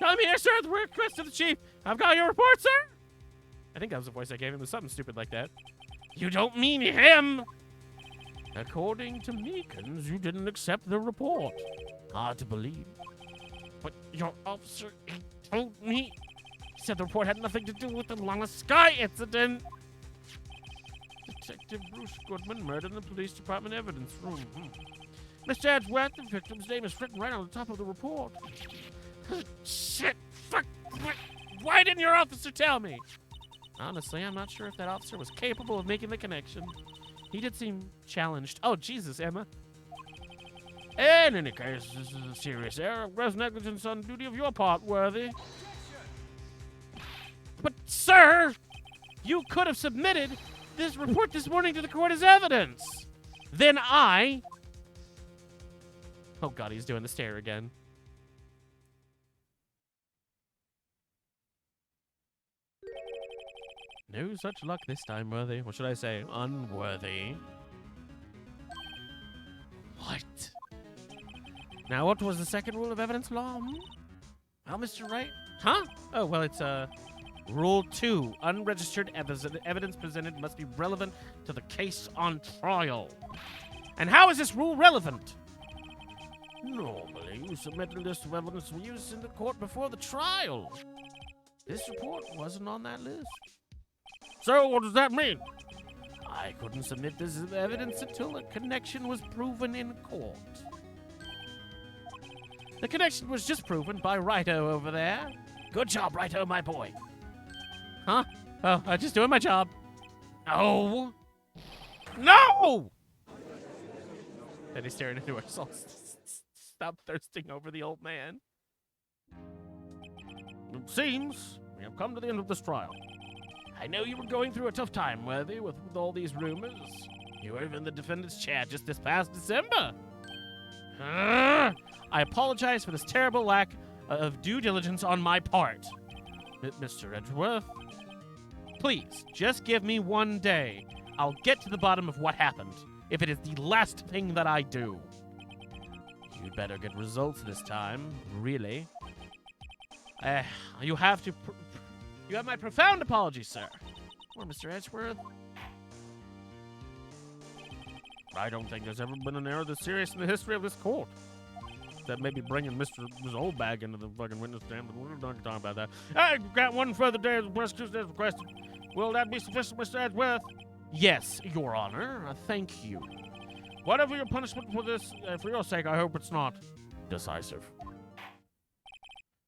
Come here, sir, at the request of the chief. I've got your report, sir. I think that was the voice I gave him. It was something stupid like that. You don't mean him! According to Meekins, you didn't accept the report. Hard to believe. But your officer, he told me. He said the report had nothing to do with the Lana Sky incident. Detective Bruce Goodman murdered in the police department evidence room. Mr. Edgeworth, the victim's name is written right on the top of the report. Shit! Fuck! Why didn't your officer tell me? Honestly, I'm not sure if that officer was capable of making the connection. He did seem challenged. Oh, Jesus, Emma. In any case, this is a serious error. Gross negligence on duty of your part, Worthy. But, sir, you could have submitted this report this morning to the court as evidence. Then I... Oh, God, he's doing the stare again. No such luck this time, Worthy. What should I say? Unworthy. What? Now, what was the second rule of evidence law? Well, Mr. Wright? Huh? Oh, well, it's, Rule 2. Unregistered evidence presented must be relevant to the case on trial. And how is this rule relevant? Normally, you submit a list of evidence for use in the court before the trial. This report wasn't on that list. So, what does that mean? I couldn't submit this evidence until a connection was proven in court. The connection was just proven by Righto over there. Good job, Righto, my boy. Huh? Oh, I'm just doing my job. No! No! Then he's staring into us. I'll stop thirsting over the old man. It seems we have come to the end of this trial. I know you were going through a tough time, Worthy, with all these rumors. You were in the defendant's chair just this past December. I apologize for this terrible lack of due diligence on my part. Mr. Edgeworth, please, just give me one day. I'll get to the bottom of what happened, if it is the last thing that I do. You'd better get results this time, really. You have to... You have my profound apologies, sir. Or Mr. Edgeworth. I don't think there's ever been an error this serious in the history of this court. That maybe bringing Mr. Oldbag into the fucking witness stand, but we're not going to talk about that. I've got one further day of questions as requested. Will that be sufficient, Mr. Edgeworth? Yes, Your Honor. Thank you. Whatever your punishment for this, for your sake, I hope it's not decisive.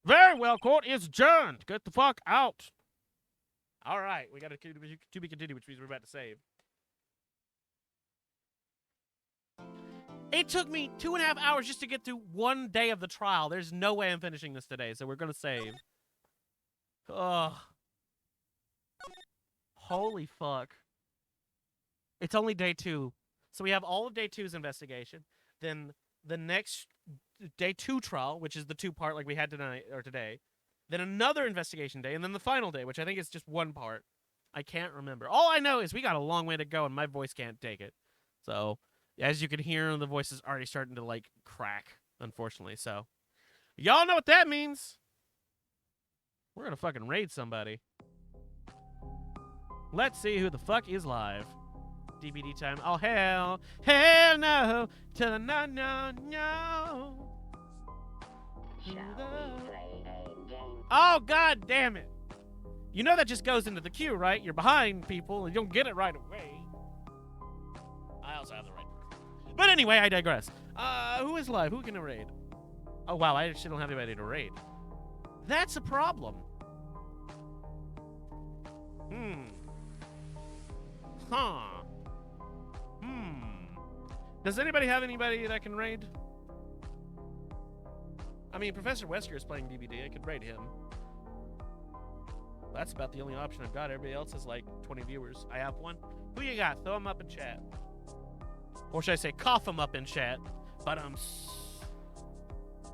Very well, court is adjourned. Get the fuck out. All right, we got a to be continued, which means we're about to save. It took me 2.5 hours just to get through one day of the trial. There's no way I'm finishing this today, so we're gonna save. Ugh. Holy fuck. It's only day 2. So we have all of day 2's investigation. Then the next day 2 trial, which is the 2-part like we had tonight or today. Then another investigation day, and then the final day, which I think is just 1 part. I can't remember. All I know is we got a long way to go, and my voice can't take it. So, as you can hear, the voice is already starting to, like, crack, unfortunately. So, y'all know what that means. We're gonna fucking raid somebody. Let's see who the fuck is live. DBD time. Oh, hell. Hell no. To the no, no, no. Oh, god damn it. You know that just goes into the queue, right? You're behind people and you don't get it right away. I also have the right person. But anyway, I digress. Who is live? Who can I raid? Oh, wow. I actually don't have anybody to raid. That's a problem. Huh. Does anybody have anybody that can raid? I mean, Professor Wesker is playing DBD. I could raid him. That's about the only option I've got. Everybody else has like 20 viewers. I have one. Who you got? Throw them up in chat. Or should I say cough them up in chat? But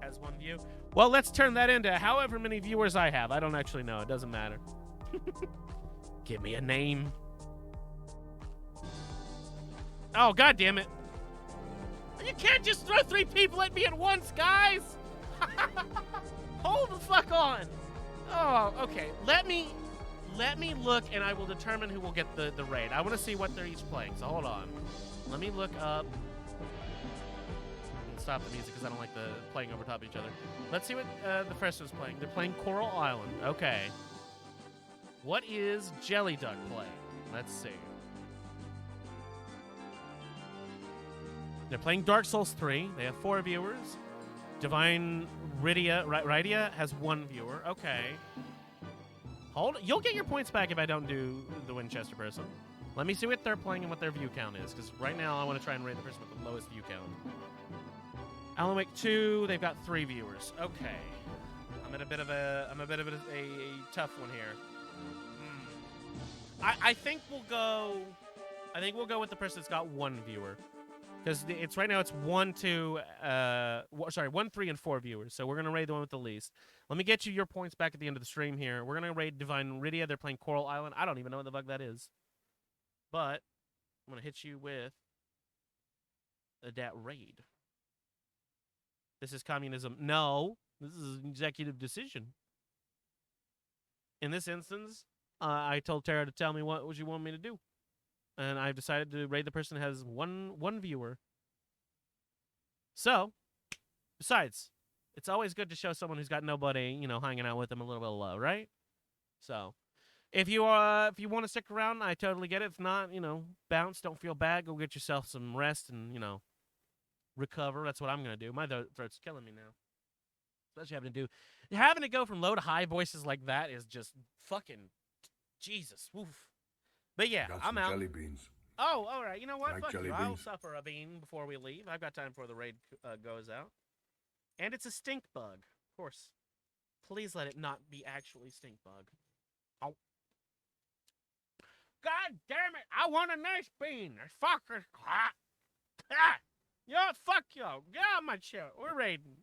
has 1 view. Well, let's turn that into however many viewers I have. I don't actually know. It doesn't matter. Give me a name. Oh, god damn it. You can't just throw 3 people at me at once, guys! Hold the fuck on. Oh, okay. Let me look, and I will determine who will get the raid. I want to see what they're each playing, so hold on. Let me look up. Stop the music because I don't like the playing over top of each other. Let's see what the first one's playing. They're playing Coral Island. Okay. What is Jelly Duck playing? Let's see. They're playing Dark Souls 3. They have 4 viewers. Divine Rydia has 1 viewer. Okay. Hold. You'll get your points back if I don't do the Winchester person. Let me see what they're playing and what their view count is, because right now I want to try and rate the person with the lowest view count. Alan Wake 2, they've got 3 viewers. Okay. I'm a bit of a tough one here. I think we'll go with the person that's got 1 viewer. Because it's right now it's 1, 3, and 4 viewers. So we're gonna raid the one with the least. Let me get you your points back at the end of the stream here. We're gonna raid Divine Rydia. They're playing Coral Island. I don't even know what the fuck that is. But I'm gonna hit you with that raid. This is communism. No, this is an executive decision. In this instance, I told Tara to tell me what she wanted me to do. And I've decided to raid the person who has one viewer. So, besides, it's always good to show someone who's got nobody, hanging out with them a little bit of love, right? So, if you want to stick around, I totally get it. If not, bounce. Don't feel bad. Go get yourself some rest and recover. That's what I'm gonna do. My throat's killing me now. Especially having to go from low to high voices like that is just fucking Jesus. Woof. But yeah,
Got
I'm
some
out.
jelly beans.
Oh, all right. You know what?
Like
Fuck
jelly
you. I'll
beans?
suffer a bean before we leave. I've got time before the raid goes out. And it's a stink bug, of course. Please let it not be actually stink bug. Oh. God damn it! I want a nice bean. Fucker. Ah. Yeah, fuck y'all. Get out of my chair. We're raiding.